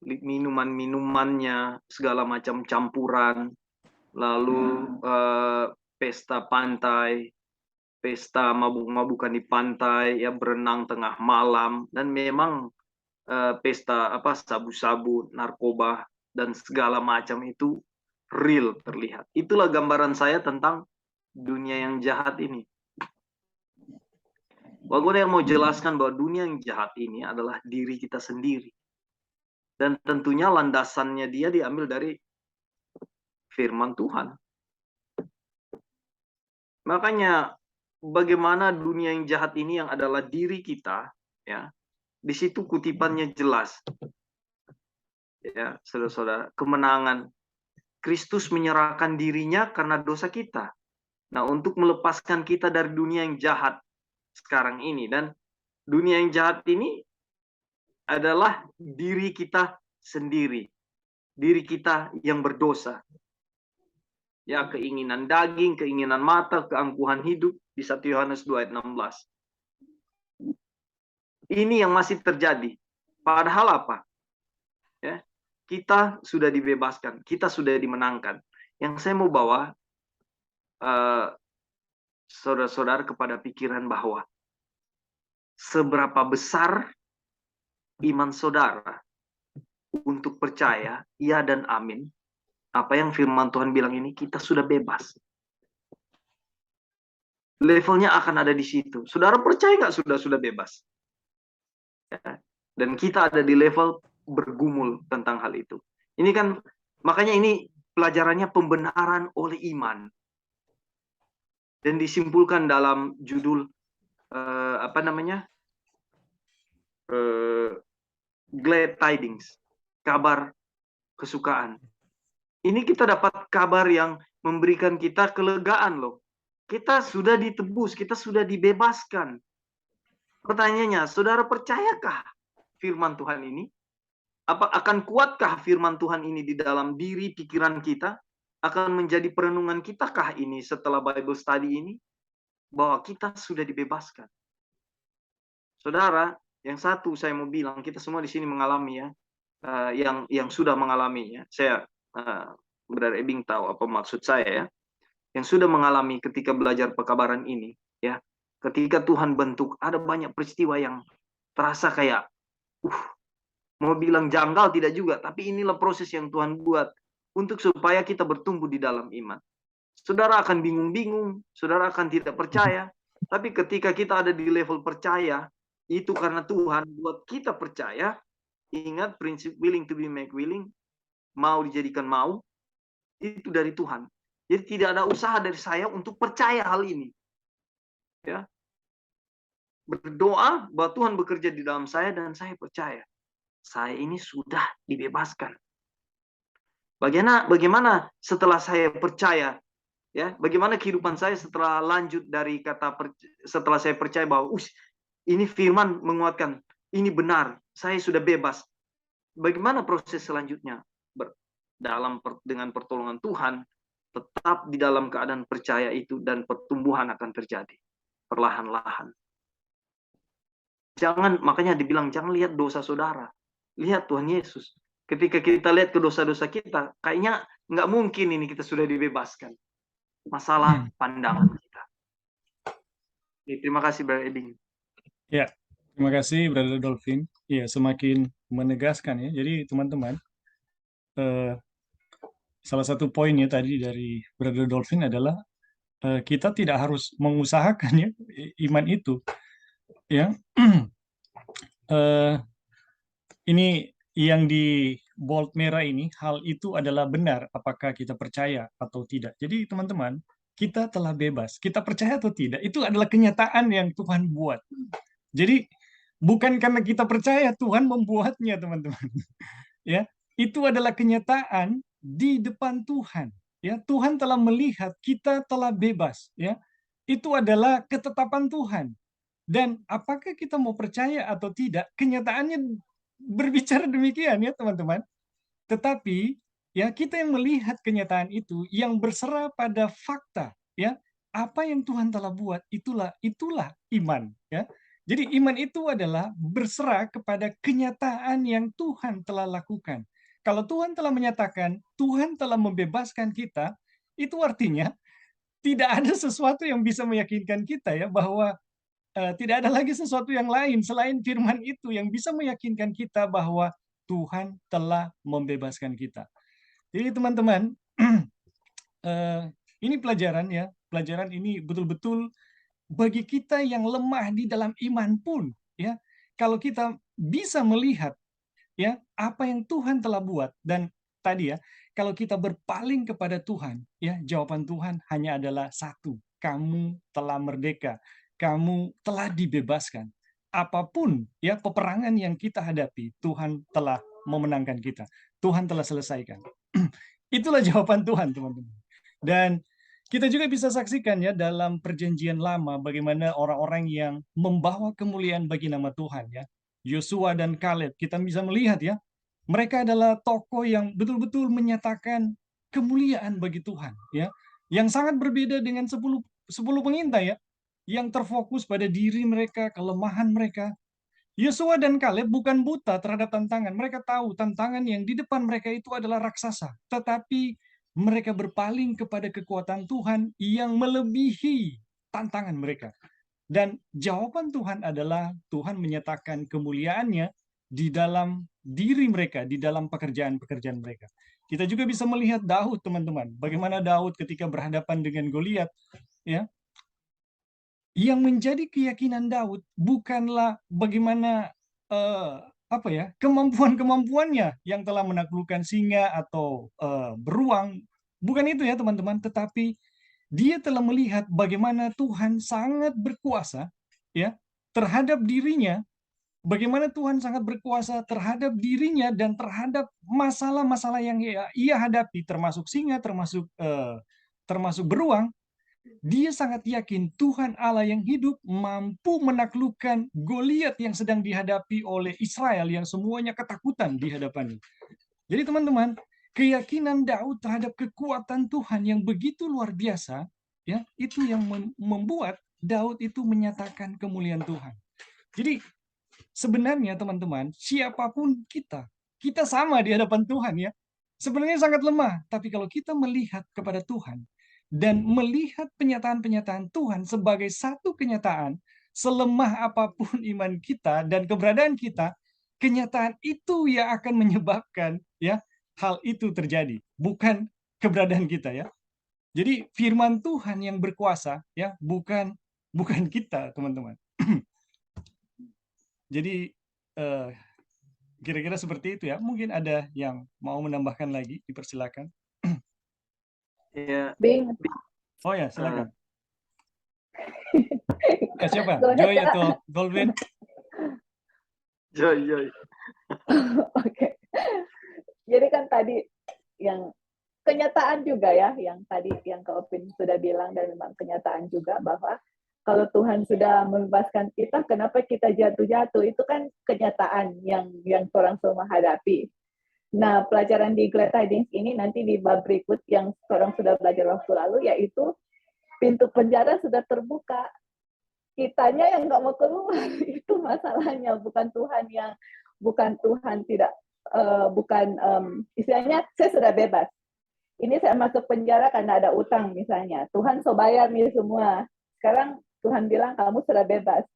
minuman-minumannya, segala macam campuran, lalu pesta pantai, pesta mabuk-mabukan di pantai, ya berenang tengah malam, dan memang pesta sabu-sabu, narkoba, dan segala macam itu real terlihat. Itulah gambaran saya tentang dunia yang jahat ini. Wagoner mau jelaskan bahwa dunia yang jahat ini adalah diri kita sendiri. Dan tentunya landasannya dia diambil dari firman Tuhan. Makanya bagaimana dunia yang jahat ini yang adalah diri kita, ya. Di situ kutipannya jelas. Ya, saudara-saudara, kemenangan Kristus menyerahkan dirinya karena dosa kita. Nah, untuk melepaskan kita dari dunia yang jahat sekarang ini, dan dunia yang jahat ini adalah diri kita sendiri, diri kita yang berdosa. Ya, keinginan daging, keinginan mata, keangkuhan hidup di 1 Yohanes 2 ayat 16. Ini yang masih terjadi. Padahal apa? Ya, kita sudah dibebaskan, kita sudah dimenangkan. Yang saya mau bawa saudara-saudara kepada pikiran bahwa seberapa besar iman saudara untuk percaya, ya dan amin, apa yang firman Tuhan bilang ini, kita sudah bebas. Levelnya akan ada di situ. Saudara percaya nggak sudah bebas? Ya. Dan kita ada di level bergumul tentang hal itu. Ini kan, makanya ini pelajarannya pembenaran oleh iman. Dan disimpulkan dalam judul glad tidings, kabar kesukaan. Ini kita dapat kabar yang memberikan kita kelegaan loh. Kita sudah ditebus, kita sudah dibebaskan. Pertanyaannya, saudara percayakah firman Tuhan ini? Apa akan kuatkah firman Tuhan ini di dalam diri pikiran kita? akan menjadi perenungan kitakah ini setelah Bible study ini? Bahwa kita sudah dibebaskan. Saudara, yang satu saya mau bilang, kita semua di sini mengalami ya, yang sudah mengalaminya. Saya Brother Ebing tahu apa maksud saya ya. Yang sudah mengalami ketika belajar pekabaran ini, ya, ketika Tuhan bentuk, ada banyak peristiwa yang terasa kayak, mau bilang janggal tidak juga, tapi inilah proses yang Tuhan buat untuk supaya kita bertumbuh di dalam iman. Saudara akan bingung-bingung, saudara akan tidak percaya, tapi ketika kita ada di level percaya, itu karena Tuhan buat kita percaya. Ingat prinsip willing to be make willing, mau dijadikan mau, itu dari Tuhan. Jadi tidak ada usaha dari saya untuk percaya hal ini. Ya. Berdoa bahwa Tuhan bekerja di dalam saya dan saya percaya. Saya ini sudah dibebaskan. Bagaimana setelah saya percaya? Ya, bagaimana kehidupan saya setelah lanjut dari setelah saya percaya bahwa ini firman menguatkan, ini benar, saya sudah bebas. Bagaimana proses selanjutnya? Dengan pertolongan Tuhan, tetap di dalam keadaan percaya itu dan pertumbuhan akan terjadi perlahan-lahan. Makanya dibilang jangan lihat dosa saudara, lihat Tuhan Yesus. Ketika kita lihat ke dosa-dosa kita, kayaknya nggak mungkin ini kita sudah dibebaskan. Masalah pandangan kita. Terima kasih Brother Ebing.
Ya, terima kasih Brother Dolphin. Ya, semakin menegaskan ya. Jadi teman-teman, salah satu poinnya tadi dari Brother Dolphin adalah kita tidak harus mengusahakan ya iman itu. Ya, ini yang di bold merah ini, hal itu adalah benar apakah kita percaya atau tidak. Jadi teman-teman, kita telah bebas. Kita percaya atau tidak, itu adalah kenyataan yang Tuhan buat. Jadi bukan karena kita percaya Tuhan membuatnya, teman-teman. Ya, itu adalah kenyataan di depan Tuhan. Ya, Tuhan telah melihat kita telah bebas. Ya, itu adalah ketetapan Tuhan. Dan apakah kita mau percaya atau tidak, kenyataannya berbicara demikian ya teman-teman. Tetapi ya kita yang melihat kenyataan itu, yang berserah pada fakta ya, apa yang Tuhan telah buat, itulah iman ya. Jadi iman itu adalah berserah kepada kenyataan yang Tuhan telah lakukan. Kalau Tuhan telah menyatakan, Tuhan telah membebaskan kita, itu artinya tidak ada sesuatu yang bisa meyakinkan kita ya bahwa tidak ada lagi sesuatu yang lain selain firman itu yang bisa meyakinkan kita bahwa Tuhan telah membebaskan kita. Jadi teman-teman, ini pelajaran ya, pelajaran ini betul-betul bagi kita yang lemah di dalam iman pun, ya, kalau kita bisa melihat ya apa yang Tuhan telah buat, dan tadi ya, kalau kita berpaling kepada Tuhan, ya jawaban Tuhan hanya adalah satu, kamu telah merdeka. Kamu telah dibebaskan. Apapun ya peperangan yang kita hadapi, Tuhan telah memenangkan kita. Tuhan telah selesaikan. Itulah jawaban Tuhan, teman-teman. Dan kita juga bisa saksikan ya dalam perjanjian lama bagaimana orang-orang yang membawa kemuliaan bagi nama Tuhan ya. Yosua dan Kaleb, kita bisa melihat ya, mereka adalah tokoh yang betul-betul menyatakan kemuliaan bagi Tuhan ya. Yang sangat berbeda dengan 10 pengintai ya, yang terfokus pada diri mereka, kelemahan mereka. Yosua dan Kaleb bukan buta terhadap tantangan. Mereka tahu tantangan yang di depan mereka itu adalah raksasa. Tetapi mereka berpaling kepada kekuatan Tuhan yang melebihi tantangan mereka. Dan jawaban Tuhan adalah Tuhan menyatakan kemuliaannya di dalam diri mereka, di dalam pekerjaan-pekerjaan mereka. Kita juga bisa melihat Daud, teman-teman. Bagaimana Daud ketika berhadapan dengan Goliat, ya, yang menjadi keyakinan Daud bukanlah bagaimana kemampuannya yang telah menaklukkan singa atau beruang, bukan itu ya teman-teman, tetapi dia telah melihat bagaimana Tuhan sangat berkuasa ya terhadap dirinya, bagaimana Tuhan sangat berkuasa terhadap dirinya dan terhadap masalah-masalah yang ia hadapi, termasuk singa, termasuk beruang. Dia sangat yakin Tuhan Allah yang hidup mampu menaklukkan Goliat yang sedang dihadapi oleh Israel yang semuanya ketakutan di hadapannya. Jadi teman-teman, Keyakinan Daud terhadap kekuatan Tuhan yang begitu luar biasa, ya, itu yang membuat Daud itu menyatakan kemuliaan Tuhan. Jadi sebenarnya teman-teman, siapapun kita sama di hadapan Tuhan ya. Sebenarnya sangat lemah, tapi kalau kita melihat kepada Tuhan dan melihat penyataan-penyataan Tuhan sebagai satu kenyataan, selemah apapun iman kita dan keberadaan kita, kenyataan itu yang akan menyebabkan ya hal itu terjadi, bukan keberadaan kita ya. Jadi firman Tuhan yang berkuasa ya, bukan kita, teman-teman. Jadi kira-kira seperti itu ya. Mungkin ada yang mau menambahkan lagi, dipersilakan.
Ya,
Bing,
Oh ya, silakan. Ya, siapa?
Go ahead,
Joy
Kak.
atau Golvin?
Joy.
Oke. Jadi kan tadi yang kenyataan juga ya, yang tadi yang Kak Opin sudah bilang, dan memang kenyataan juga bahwa kalau Tuhan sudah membebaskan kita, kenapa kita jatuh-jatuh? Itu kan kenyataan yang orang semua hadapi. Nah, pelajaran di Glad Tidings ini nanti di bab berikut yang orang sudah belajar waktu lalu, yaitu pintu penjara sudah terbuka. Kitanya yang nggak mau keluar, itu masalahnya. Bukan Tuhan tidak, istilahnya saya sudah bebas. Ini saya masuk penjara karena ada utang misalnya. Tuhan so bayar nih semua. Sekarang Tuhan bilang kamu sudah bebas.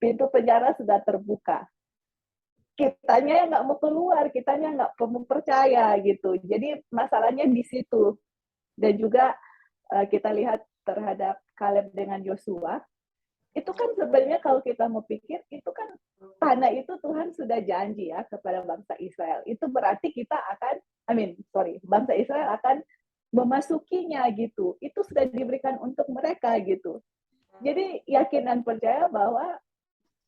Pintu penjara sudah terbuka. Kitanya yang nggak mau keluar, kitanya nggak mau percaya gitu. Jadi masalahnya di situ. Dan juga kita lihat terhadap Kaleb dengan Yosua, itu kan sebenarnya kalau kita mau pikir, itu kan tanah itu Tuhan sudah janji ya kepada bangsa Israel. Itu berarti kita akan, bangsa Israel akan memasukinya gitu. Itu sudah diberikan untuk mereka gitu. Jadi yakin dan percaya bahwa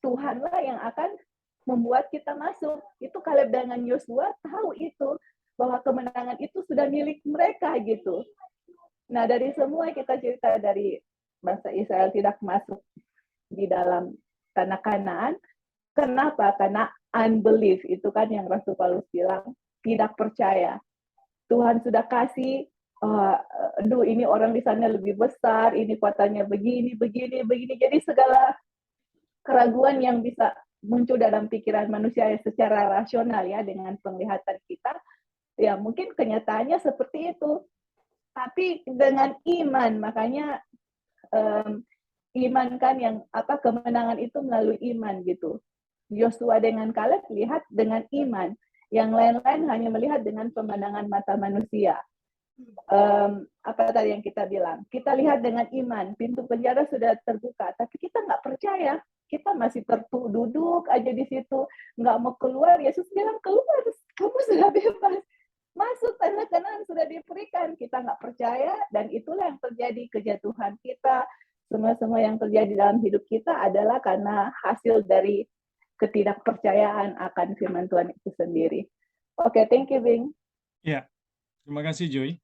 Tuhanlah yang akan membuat kita masuk. Itu Kaleb dengan Yosua tahu itu, bahwa kemenangan itu sudah milik mereka gitu. Nah, dari semua kita cerita dari bangsa Israel tidak masuk di dalam tanah Kanaan. Kenapa? Karena unbelief, itu kan yang Rasul Paulus bilang, tidak percaya. Tuhan sudah kasih, ini orang di sana lebih besar, ini kotanya begini. Jadi segala keraguan yang bisa muncul dalam pikiran manusia secara rasional ya, dengan penglihatan kita, ya mungkin kenyataannya seperti itu. Tapi dengan iman, makanya iman kan yang kemenangan itu melalui iman gitu. Yosua dengan Kaleb lihat dengan iman, yang lain-lain hanya melihat dengan pemandangan mata manusia. Apa tadi yang kita bilang? Kita lihat dengan iman, pintu penjara sudah terbuka, tapi kita nggak percaya. Kita masih duduk aja di situ, nggak mau keluar. Yesus bilang keluar, kamu sudah bebas. Masuk, tanah Kanaan sudah diberikan. Kita nggak percaya, dan itulah yang terjadi, kejatuhan kita. Semua yang terjadi dalam hidup kita adalah karena hasil dari ketidakpercayaan akan firman Tuhan itu sendiri. Oke, thank you, Bing.
Ya, terima kasih Joy.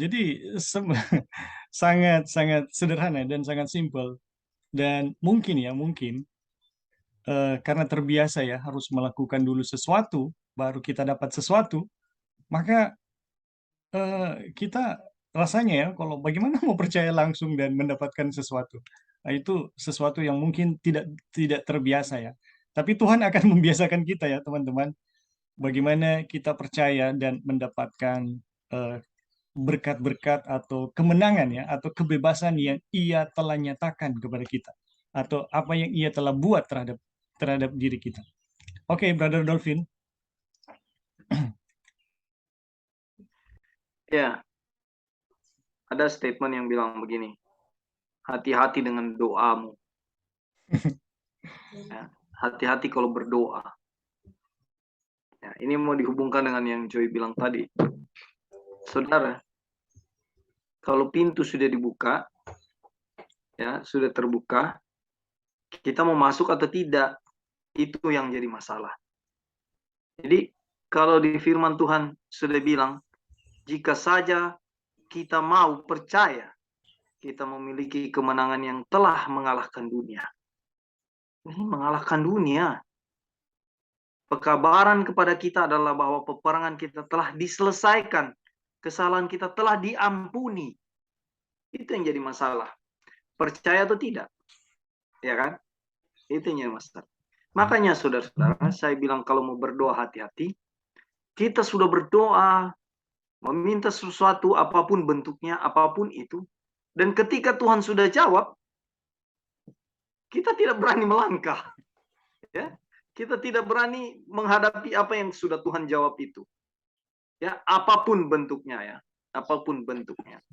Jadi sangat sederhana dan sangat simpel, dan mungkin karena terbiasa ya harus melakukan dulu sesuatu baru kita dapat sesuatu, maka kita rasanya ya kalau bagaimana mau percaya langsung dan mendapatkan sesuatu. Nah, itu sesuatu yang mungkin tidak terbiasa ya. Tapi Tuhan akan membiasakan kita ya teman-teman, bagaimana kita percaya dan mendapatkan berkat-berkat atau kemenangan ya, atau kebebasan yang Ia telah nyatakan kepada kita, atau apa yang Ia telah buat terhadap diri kita. Oke, Brother Dolphin.
Ya, ada statement yang bilang begini, hati-hati dengan doamu. Ya, hati-hati kalau berdoa. Ya, ini mau dihubungkan dengan yang Joy bilang tadi. Saudara, kalau pintu sudah dibuka, ya sudah terbuka, kita mau masuk atau tidak, itu yang jadi masalah. Jadi kalau di firman Tuhan sudah bilang, jika saja kita mau percaya, kita memiliki kemenangan yang telah mengalahkan dunia. Ini mengalahkan dunia. Pekabaran kepada kita adalah bahwa peperangan kita telah diselesaikan. Kesalahan kita telah diampuni. Itu yang jadi masalah. Percaya atau tidak? Ya kan? Itu yang jadi masalah. Makanya saudara-saudara, saya bilang kalau mau berdoa hati-hati. Kita sudah berdoa, meminta sesuatu apapun bentuknya, apapun itu. Dan ketika Tuhan sudah jawab, kita tidak berani melangkah. Ya, kita tidak berani menghadapi apa yang sudah Tuhan jawab itu. Ya, apapun bentuknya ya, apapun bentuknya.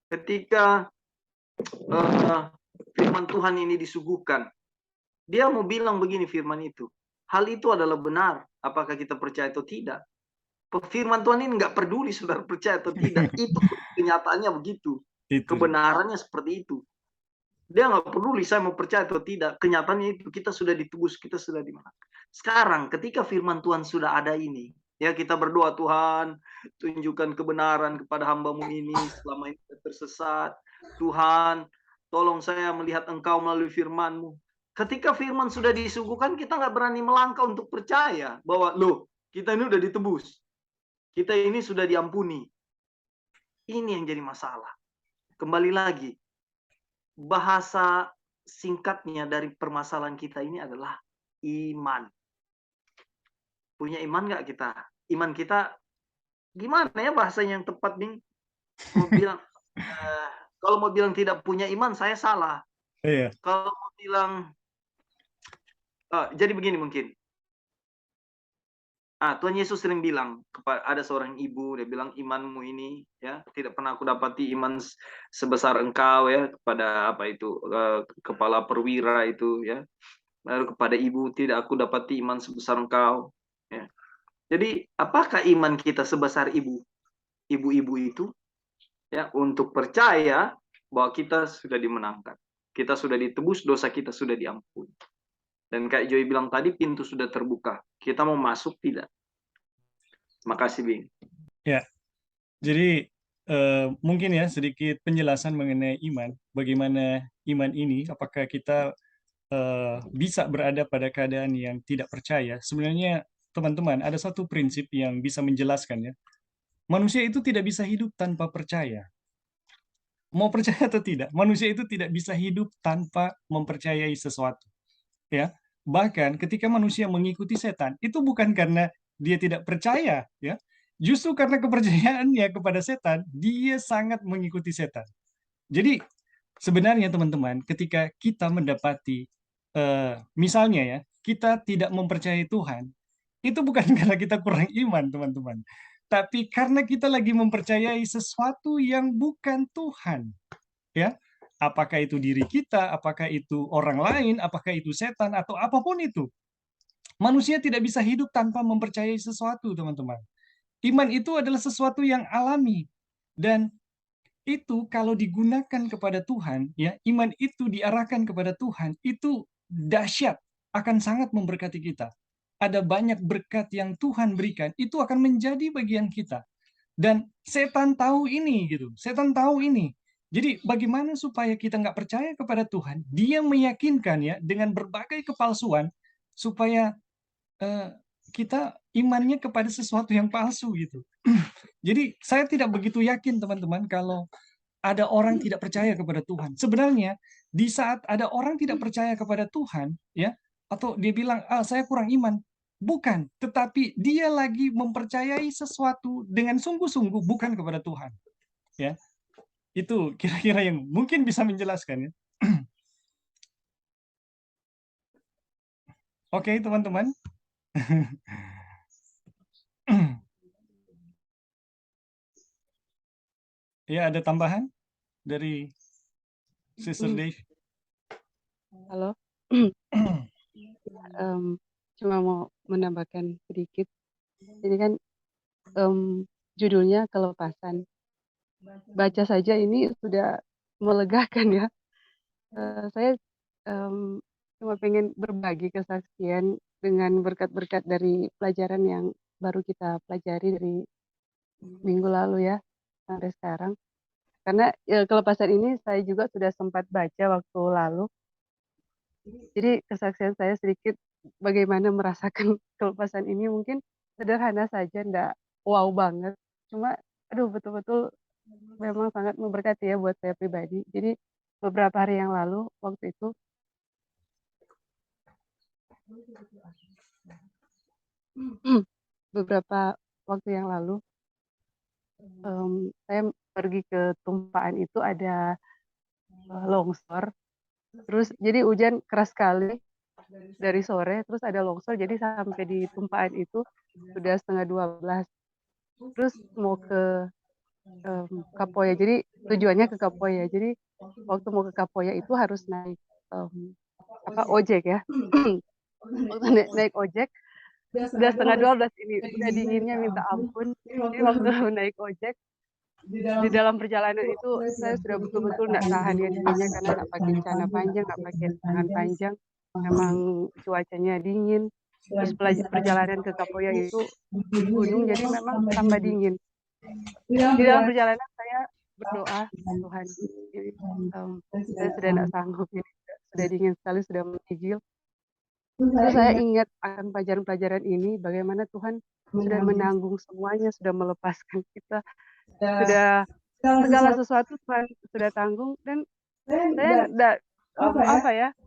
Ketika firman Tuhan ini disuguhkan, dia mau bilang begini firman itu. Hal itu adalah benar. Apakah kita percaya atau tidak? Firman Tuhan ini nggak peduli saudara percaya atau tidak. Itu kenyataannya begitu. Kebenarannya seperti itu. Dia nggak peduli saya mau percaya atau tidak. Kenyataannya itu kita sudah ditebus, kita sudah dimenangkan. Sekarang ketika firman Tuhan sudah ada ini, ya kita berdoa Tuhan, tunjukkan kebenaran kepada hamba-Mu ini selama ini tersesat. Tuhan, tolong saya melihat Engkau melalui firman-Mu. Ketika firman sudah disuguhkan, kita nggak berani melangkah untuk percaya bahwa loh, kita ini udah ditebus. Kita ini sudah diampuni. Ini yang jadi masalah. Kembali lagi, bahasa singkatnya dari permasalahan kita ini adalah iman. Punya iman nggak kita? Iman kita gimana ya bahasanya yang tepat, Bing? Mau bilang, kalau mau bilang tidak punya iman, saya salah.
Iya.
Kalau mau bilang, jadi begini mungkin. Tuhan Yesus sering bilang kepada ada seorang ibu, dia bilang imanmu ini ya tidak pernah aku dapati iman sebesar engkau ya kepada apa itu kepala perwira itu ya. Lalu kepada ibu tidak aku dapati iman sebesar engkau ya. Jadi apakah iman kita sebesar ibu-ibu itu ya untuk percaya bahwa kita sudah dimenangkan. Kita sudah ditebus, dosa kita sudah diampuni. Dan kayak Joy bilang tadi, pintu sudah terbuka. Kita mau masuk tidak? Makasih, Bing.
Ya, jadi mungkin ya sedikit penjelasan mengenai iman. Bagaimana iman ini, apakah kita bisa berada pada keadaan yang tidak percaya? Sebenarnya, teman-teman, ada satu prinsip yang bisa menjelaskannya. Manusia itu tidak bisa hidup tanpa percaya. Mau percaya atau tidak, manusia itu tidak bisa hidup tanpa mempercayai sesuatu. Ya, bahkan ketika manusia mengikuti setan, itu bukan karena dia tidak percaya, ya. Justru karena kepercayaannya kepada setan, dia sangat mengikuti setan. Jadi sebenarnya teman-teman, ketika kita mendapati, misalnya ya, kita tidak mempercayai Tuhan, itu bukan karena kita kurang iman, teman-teman. Tapi karena kita lagi mempercayai sesuatu yang bukan Tuhan. Ya, apakah itu diri kita, apakah itu orang lain, apakah itu setan, atau apapun itu. Manusia tidak bisa hidup tanpa mempercayai sesuatu, teman-teman. Iman itu adalah sesuatu yang alami. Dan itu kalau digunakan kepada Tuhan, ya, iman itu diarahkan kepada Tuhan, itu dahsyat, akan sangat memberkati kita. Ada banyak berkat yang Tuhan berikan, itu akan menjadi bagian kita. Dan setan tahu ini, gitu. Setan tahu ini. Jadi bagaimana supaya kita nggak percaya kepada Tuhan? Dia meyakinkan ya dengan berbagai kepalsuan supaya kita imannya kepada sesuatu yang palsu gitu. Jadi saya tidak begitu yakin teman-teman kalau ada orang tidak percaya kepada Tuhan. Sebenarnya di saat ada orang tidak percaya kepada Tuhan, ya, atau dia bilang, saya kurang iman. Bukan, tetapi dia lagi mempercayai sesuatu dengan sungguh-sungguh bukan kepada Tuhan. Ya, itu kira-kira yang mungkin bisa menjelaskan ya. Oke, teman-teman. Ya, ada tambahan dari Sister Dave?
Halo. Cuma mau menambahkan sedikit. Ini kan judulnya kelepasan. Baca saja ini sudah melegakan ya. Saya cuma pengen berbagi kesaksian dengan berkat-berkat dari pelajaran yang baru kita pelajari dari minggu lalu ya sampai sekarang. Karena kelepasan ini saya juga sudah sempat baca waktu lalu. Jadi kesaksian saya sedikit bagaimana merasakan kelepasan ini mungkin sederhana saja, ndak wow banget. Cuma, aduh betul-betul memang sangat memberkati ya buat saya pribadi. Jadi beberapa hari yang lalu waktu itu beberapa waktu yang lalu saya pergi ke tumpaan itu ada longsor. Terus jadi hujan keras sekali dari sore, terus ada longsor, jadi sampai di tumpaan itu sudah setengah 12. Terus mau ke Kapoya, jadi tujuannya ke Kapoya. Jadi waktu mau ke Kapoya itu harus naik ojek ya. Waktu naik ojek udah setengah 12 ini, udah dinginnya minta ampun. Jadi waktu naik ojek di dalam perjalanan itu saya sudah betul-betul nggak tahan ya dinginnya, karena nggak pakai celana panjang, nggak pakai tangan panjang, memang cuacanya dingin. Terus perjalanan ke Kapoya itu gunung, jadi memang tambah dingin. Di dalam perjalanan saya berdoa, Tuhan, ini, saya sudah tidak sanggup, ini sudah dingin sekali, sudah menggigil. Terus saya ingat akan pelajaran-pelajaran ini, bagaimana Tuhan sudah menanggung semuanya, sudah melepaskan kita, sudah segala sesuatu Tuhan sudah tanggung, dan saya tidak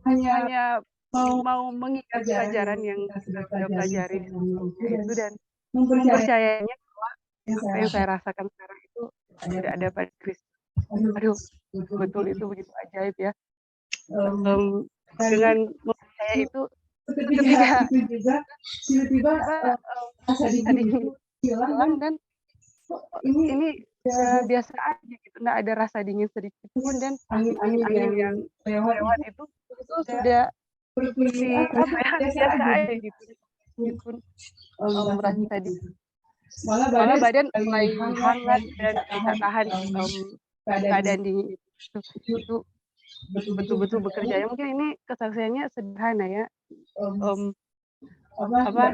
hanya mau mengingat pelajaran yang kita sudah pelajari di sebelumnya itu, dan mempercayainya bahwa apa yang saya rasakan sekarang itu tidak ada pada Kristus. Aduh, betul itu begitu ajaib ya. Dengan mempercayai itu, ketika tiba-tiba tadi hilang, dan ini biasa aja gitu, nggak ada rasa dingin sedikit pun, dan angin yang lewat itu sudah seperti biasa aja gitu, meskipun merasa dingin. Malah badan mulai hangat dan bisa tahan keadaan dingin itu betul-betul bekerja. Ya mungkin ini kesaksiannya sederhana ya,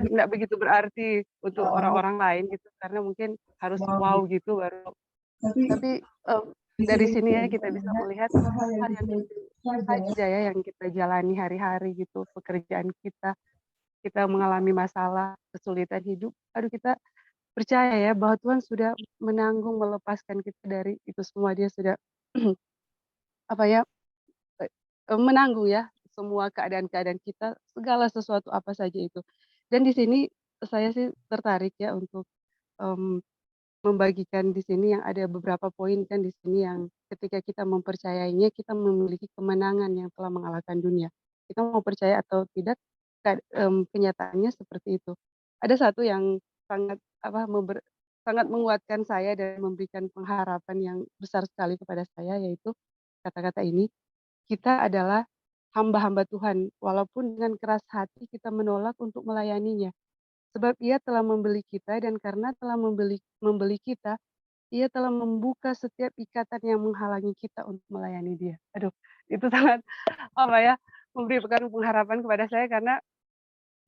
nggak begitu berarti untuk orang-orang lain gitu, karena mungkin harus wow gitu baru. Tapi dari sini ya kita bisa melihat hal yang saja ya yang kita jalani hari-hari gitu, pekerjaan kita mengalami masalah, kesulitan hidup. Aduh, kita percaya ya bahwa Tuhan sudah menanggung, melepaskan kita dari itu semua. Dia sudah menanggung ya semua keadaan-keadaan kita, segala sesuatu apa saja itu. Dan di sini saya sih tertarik ya untuk membagikan di sini yang ada beberapa poin kan di sini, yang ketika kita mempercayainya, kita memiliki kemenangan yang telah mengalahkan dunia. Kita mau percaya atau tidak, kenyataannya seperti itu. Ada satu yang sangat sangat menguatkan saya dan memberikan pengharapan yang besar sekali kepada saya, yaitu kata-kata ini, kita adalah hamba-hamba Tuhan, walaupun dengan keras hati kita menolak untuk melayaninya. Sebab Ia telah membeli kita, dan karena telah membeli kita, Ia telah membuka setiap ikatan yang menghalangi kita untuk melayani Dia. Aduh, itu sangat memberikan pengharapan kepada saya, karena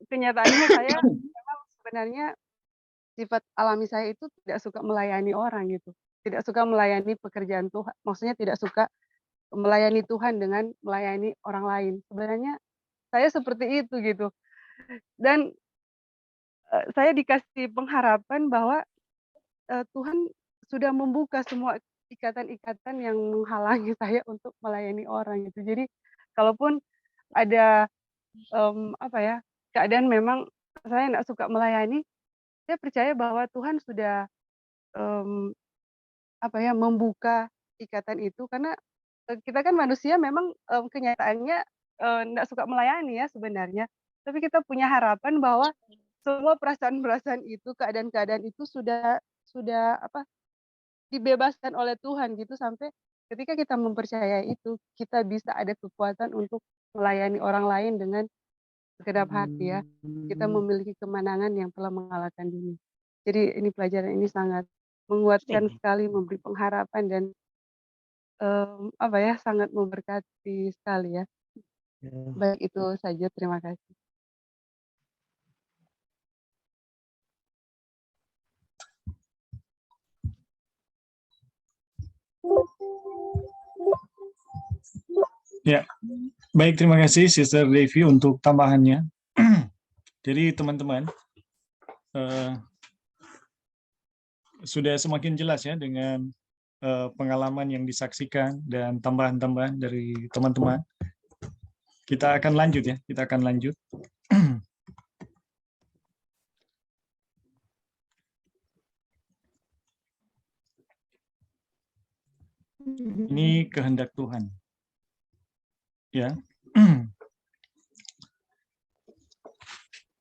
kenyataannya saya memang sebenarnya sifat alami saya itu tidak suka melayani orang gitu. Tidak suka melayani pekerjaan Tuhan, maksudnya tidak suka melayani Tuhan dengan melayani orang lain. Sebenarnya saya seperti itu gitu. Dan saya dikasih pengharapan bahwa Tuhan sudah membuka semua ikatan-ikatan yang menghalangi saya untuk melayani orang gitu. Jadi kalaupun ada keadaan memang saya nggak suka melayani, saya percaya bahwa Tuhan sudah membuka ikatan itu, karena kita kan manusia memang kenyataannya nggak suka melayani ya sebenarnya, tapi kita punya harapan bahwa semua perasaan-perasaan itu, keadaan-keadaan itu sudah dibebaskan oleh Tuhan gitu, sampai ketika kita mempercayai itu, kita bisa ada kekuatan untuk melayani orang lain dengan segenap hati ya. Kita memiliki kemenangan yang telah mengalahkan dunia. Jadi ini pelajaran ini sangat menguatkan sekali, memberi pengharapan, dan sangat memberkati sekali ya. Baik, itu saja, terima kasih.
Ya, baik, terima kasih Sister Devi untuk tambahannya. Jadi teman-teman, sudah semakin jelas ya dengan pengalaman yang disaksikan dan tambahan-tambahan dari teman-teman. Kita akan lanjut ya, kita akan lanjut. Ini kehendak Tuhan. Ya.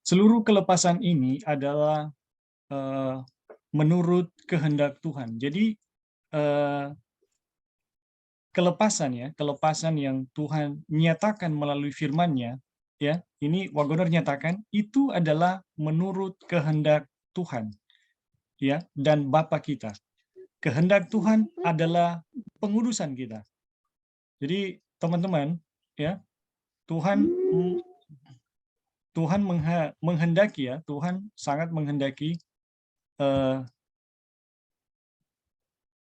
Seluruh kelepasan ini adalah menurut kehendak Tuhan. Jadi kelepasan yang Tuhan nyatakan melalui firman-Nya, ya, ini Wagoner nyatakan itu adalah menurut kehendak Tuhan, ya, dan Bapa kita. Kehendak Tuhan adalah pengudusan kita. Jadi teman-teman, ya, Tuhan menghendaki ya, Tuhan sangat menghendaki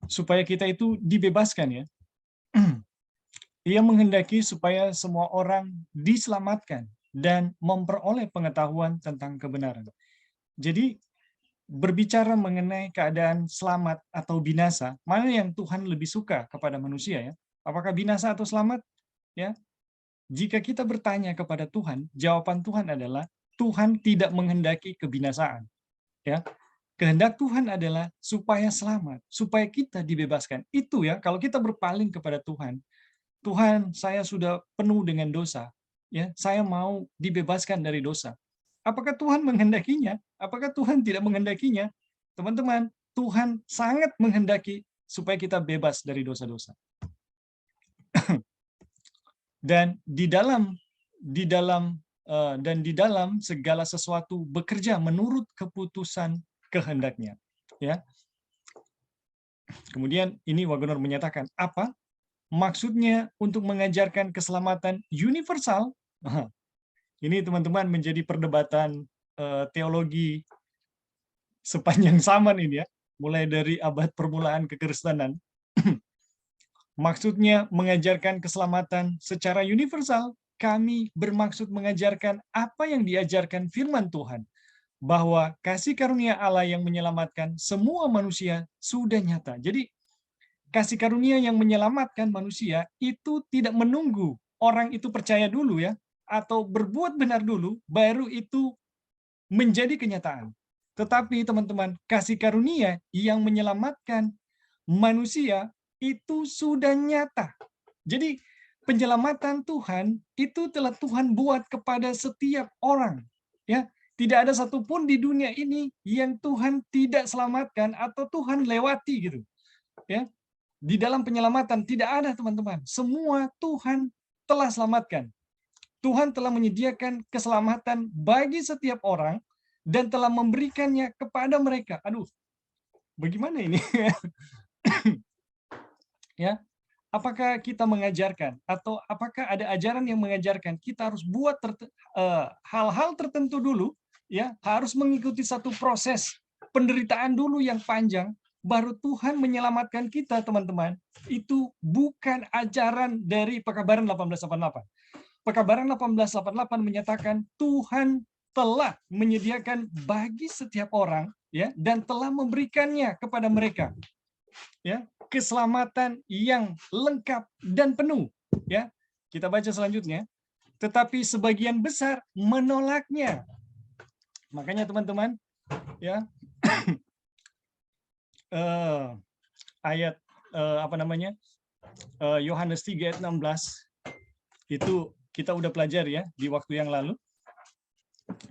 supaya kita itu dibebaskan ya. Ia menghendaki supaya semua orang diselamatkan dan memperoleh pengetahuan tentang kebenaran. Jadi berbicara mengenai keadaan selamat atau binasa, mana yang Tuhan lebih suka kepada manusia ya? Apakah binasa atau selamat? Ya. Jika kita bertanya kepada Tuhan, jawaban Tuhan adalah Tuhan tidak menghendaki kebinasaan. Ya. Kehendak Tuhan adalah supaya selamat, supaya kita dibebaskan. Itu ya, kalau kita berpaling kepada Tuhan, Tuhan, saya sudah penuh dengan dosa. Ya, saya mau dibebaskan dari dosa. Apakah Tuhan menghendakinya? Apakah Tuhan tidak menghendakinya? Teman-teman, Tuhan sangat menghendaki supaya kita bebas dari dosa-dosa. Dan di dalam segala sesuatu bekerja menurut keputusan kehendaknya. Ya. Kemudian ini Wagoner menyatakan apa? Maksudnya untuk mengajarkan keselamatan universal. Ini teman-teman menjadi perdebatan teologi sepanjang zaman ini ya, mulai dari abad permulaan kekristenan. Maksudnya mengajarkan keselamatan secara universal. Kami bermaksud mengajarkan apa yang diajarkan firman Tuhan, bahwa kasih karunia Allah yang menyelamatkan semua manusia sudah nyata. Jadi kasih karunia yang menyelamatkan manusia itu tidak menunggu orang itu percaya dulu ya, atau berbuat benar dulu, baru itu menjadi kenyataan. Tetapi teman-teman, kasih karunia yang menyelamatkan manusia itu sudah nyata. Jadi penyelamatan Tuhan itu telah Tuhan buat kepada setiap orang. Ya, tidak ada satupun di dunia ini yang Tuhan tidak selamatkan atau Tuhan lewati gitu. Ya, di dalam penyelamatan tidak ada teman-teman. Semua Tuhan telah selamatkan. Tuhan telah menyediakan keselamatan bagi setiap orang dan telah memberikannya kepada mereka. Aduh, bagaimana ini? Ya, apakah kita mengajarkan atau apakah ada ajaran yang mengajarkan kita harus buat hal-hal tertentu dulu, ya, harus mengikuti satu proses penderitaan dulu yang panjang, baru Tuhan menyelamatkan kita, teman-teman. Itu bukan ajaran dari Pekabaran 1888. Pekabaran 1888 menyatakan Tuhan telah menyediakan bagi setiap orang, ya, dan telah memberikannya kepada mereka, ya, keselamatan yang lengkap dan penuh, ya. Kita baca selanjutnya. Tetapi sebagian besar menolaknya. Makanya teman-teman, ya, ayat Yohanes 3 ayat 16 itu kita udah pelajari ya di waktu yang lalu.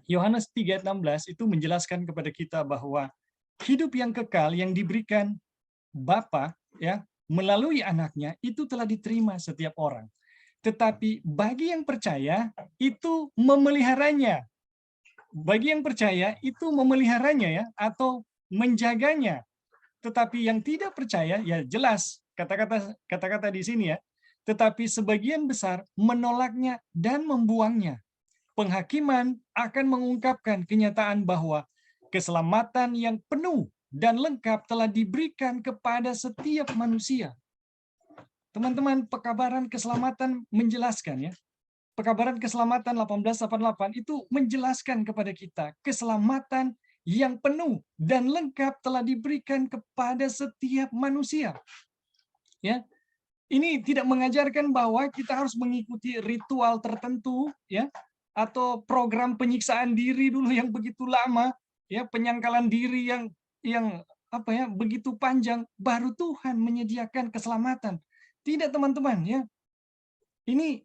Yohanes 3 ayat 16 itu menjelaskan kepada kita bahwa hidup yang kekal yang diberikan Bapa ya melalui anaknya itu telah diterima setiap orang. Tetapi bagi yang percaya itu memeliharanya. Bagi yang percaya itu memeliharanya ya atau menjaganya. Tetapi yang tidak percaya ya jelas kata-kata di sini ya. Tetapi sebagian besar menolaknya dan membuangnya. Penghakiman akan mengungkapkan kenyataan bahwa keselamatan yang penuh dan lengkap telah diberikan kepada setiap manusia. Teman-teman, pekabaran keselamatan menjelaskan ya, Pekabaran keselamatan 1888 itu menjelaskan kepada kita keselamatan yang penuh dan lengkap telah diberikan kepada setiap manusia. Ya, ini tidak mengajarkan bahwa kita harus mengikuti ritual tertentu, ya, atau program penyiksaan diri dulu yang begitu lama, ya, penyangkalan diri yang apa ya begitu panjang, baru Tuhan menyediakan keselamatan. Tidak, teman-teman, ya. Ini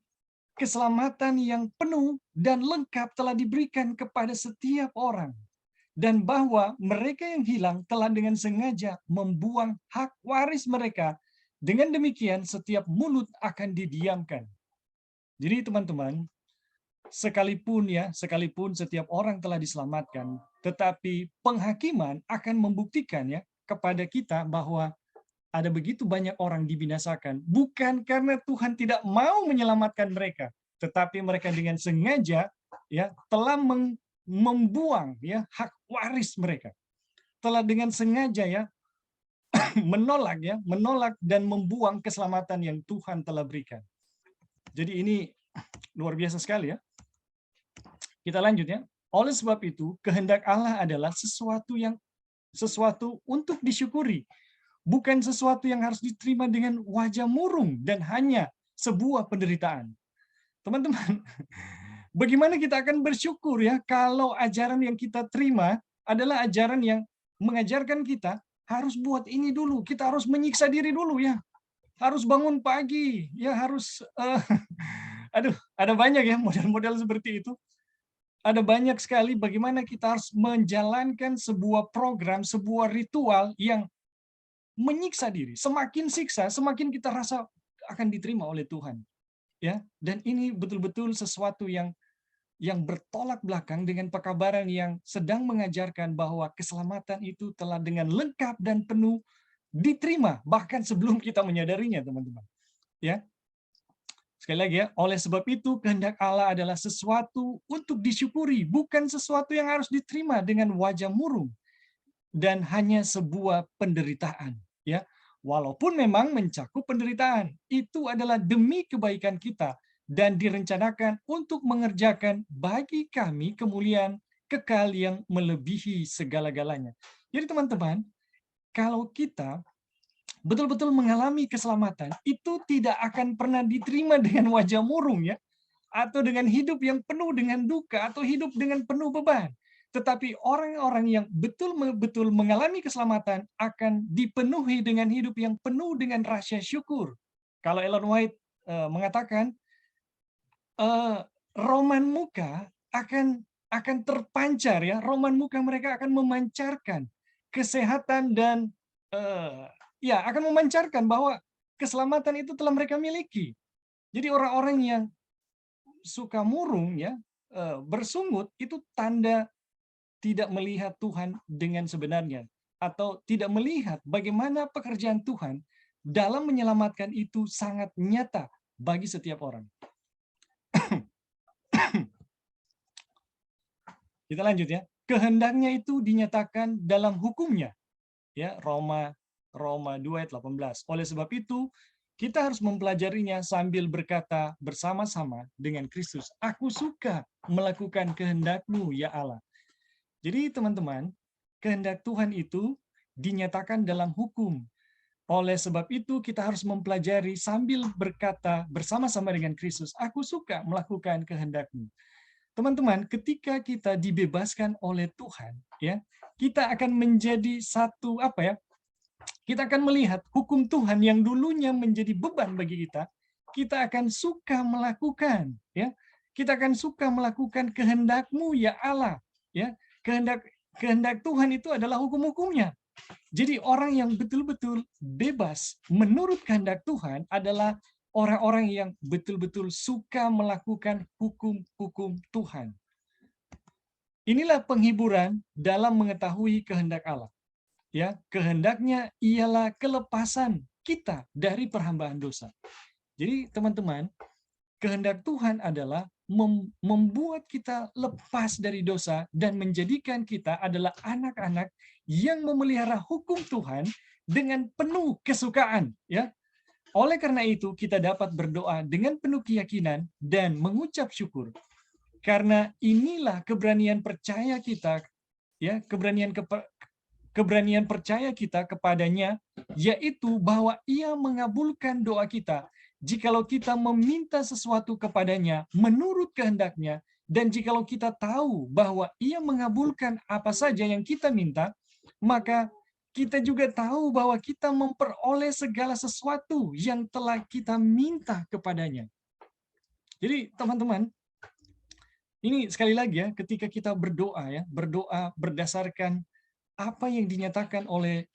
keselamatan yang penuh dan lengkap telah diberikan kepada setiap orang. Dan bahwa mereka yang hilang telah dengan sengaja membuang hak waris mereka. Dengan demikian setiap mulut akan didiamkan. Jadi teman-teman, sekalipun setiap orang telah diselamatkan, tetapi penghakiman akan membuktikan ya kepada kita bahwa ada begitu banyak orang dibinasakan, bukan karena Tuhan tidak mau menyelamatkan mereka, tetapi mereka dengan sengaja ya telah membuang ya hak waris mereka. Telah dengan sengaja ya menolak dan membuang keselamatan yang Tuhan telah berikan. Jadi ini luar biasa sekali ya. Kita lanjut ya. Oleh sebab itu, kehendak Allah adalah sesuatu untuk disyukuri, bukan sesuatu yang harus diterima dengan wajah murung dan hanya sebuah penderitaan. Teman-teman, bagaimana kita akan bersyukur ya kalau ajaran yang kita terima adalah ajaran yang mengajarkan kita harus buat ini dulu, kita harus menyiksa diri dulu ya. Harus bangun pagi, ya harus ada banyak ya model-model seperti itu. Ada banyak sekali bagaimana kita harus menjalankan sebuah program, sebuah ritual yang menyiksa diri. Semakin siksa, semakin kita rasa akan diterima oleh Tuhan. Ya, dan ini betul-betul sesuatu yang bertolak belakang dengan pekabaran yang sedang mengajarkan bahwa keselamatan itu telah dengan lengkap dan penuh diterima bahkan sebelum kita menyadarinya, teman-teman. Ya. Sekali lagi ya, oleh sebab itu kehendak Allah adalah sesuatu untuk disyukuri, bukan sesuatu yang harus diterima dengan wajah murung dan hanya sebuah penderitaan, ya. Walaupun memang mencakup penderitaan, itu adalah demi kebaikan kita dan direncanakan untuk mengerjakan bagi kami kemuliaan kekal yang melebihi segala-galanya. Jadi teman-teman, kalau kita betul-betul mengalami keselamatan, itu tidak akan pernah diterima dengan wajah murung ya, atau dengan hidup yang penuh dengan duka, atau hidup dengan penuh beban. Tetapi orang-orang yang betul-betul mengalami keselamatan akan dipenuhi dengan hidup yang penuh dengan rasa syukur. Kalau Ellen White mengatakan, roman muka akan terpancar ya, roman muka mereka akan memancarkan kesehatan dan ya akan memancarkan bahwa keselamatan itu telah mereka miliki. Jadi orang-orang yang suka murung ya, bersungut itu tanda tidak melihat Tuhan dengan sebenarnya, atau tidak melihat bagaimana pekerjaan Tuhan dalam menyelamatkan itu sangat nyata bagi setiap orang. Kita lanjut ya. Kehendaknya itu dinyatakan dalam hukumnya. Ya, Roma 2 ayat 18. Oleh sebab itu, kita harus mempelajarinya sambil berkata bersama-sama dengan Kristus, "Aku suka melakukan kehendak-Mu, ya Allah." Jadi teman-teman, kehendak Tuhan itu dinyatakan dalam hukum. Oleh sebab itu kita harus mempelajari sambil berkata bersama-sama dengan Kristus, "Aku suka melakukan kehendak-Mu." Teman-teman, ketika kita dibebaskan oleh Tuhan, ya, kita akan menjadi satu kita akan melihat hukum Tuhan yang dulunya menjadi beban bagi kita akan suka melakukan, ya. Kita akan suka melakukan kehendak-Mu, ya Allah, ya. Kehendak Tuhan itu adalah hukum-hukumnya. Jadi orang yang betul-betul bebas menurut kehendak Tuhan adalah orang-orang yang betul-betul suka melakukan hukum-hukum Tuhan. Inilah penghiburan dalam mengetahui kehendak Allah. Ya, kehendaknya ialah kelepasan kita dari perhambaan dosa. Jadi teman-teman, kehendak Tuhan adalah membuat kita lepas dari dosa dan menjadikan kita adalah anak-anak yang memelihara hukum Tuhan dengan penuh kesukaan, ya. Oleh karena itu, kita dapat berdoa dengan penuh keyakinan dan mengucap syukur. Karena inilah keberanian percaya kita, ya, keberanian percaya kita kepadanya, yaitu bahwa Ia mengabulkan doa kita jikalau kita meminta sesuatu kepadanya menurut kehendaknya, dan jikalau kita tahu bahwa Ia mengabulkan apa saja yang kita minta, maka kita juga tahu bahwa kita memperoleh segala sesuatu yang telah kita minta kepadanya. Jadi teman-teman, ini sekali lagi ya, ketika kita berdoa ya, berdoa berdasarkan apa yang dinyatakan oleh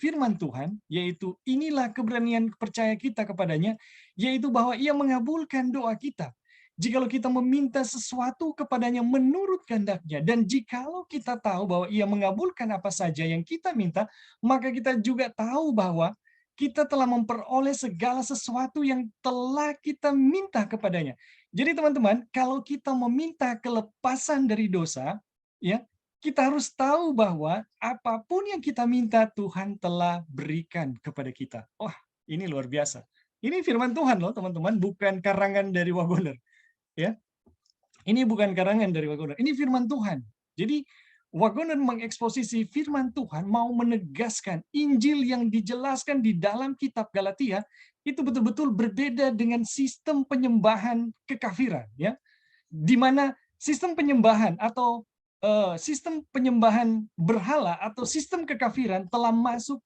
firman Tuhan, yaitu inilah keberanian percaya kita kepadanya, yaitu bahwa Ia mengabulkan doa kita. Jikalau kita meminta sesuatu kepadanya menurut kehendaknya, dan jikalau kita tahu bahwa Ia mengabulkan apa saja yang kita minta, maka kita juga tahu bahwa kita telah memperoleh segala sesuatu yang telah kita minta kepadanya. Jadi teman-teman, kalau kita meminta kelepasan dari dosa, ya, kita harus tahu bahwa apapun yang kita minta Tuhan telah berikan kepada kita. Wah, ini luar biasa. Ini firman Tuhan loh, teman-teman, bukan karangan dari Wagoner. Ya, ini bukan karangan dari Wagoner, ini firman Tuhan. Jadi Wagoner mengeksposisi firman Tuhan, mau menegaskan Injil yang dijelaskan di dalam kitab Galatia itu betul-betul berbeda dengan sistem penyembahan kekafiran, ya, di mana sistem penyembahan atau sistem penyembahan berhala atau sistem kekafiran telah masuk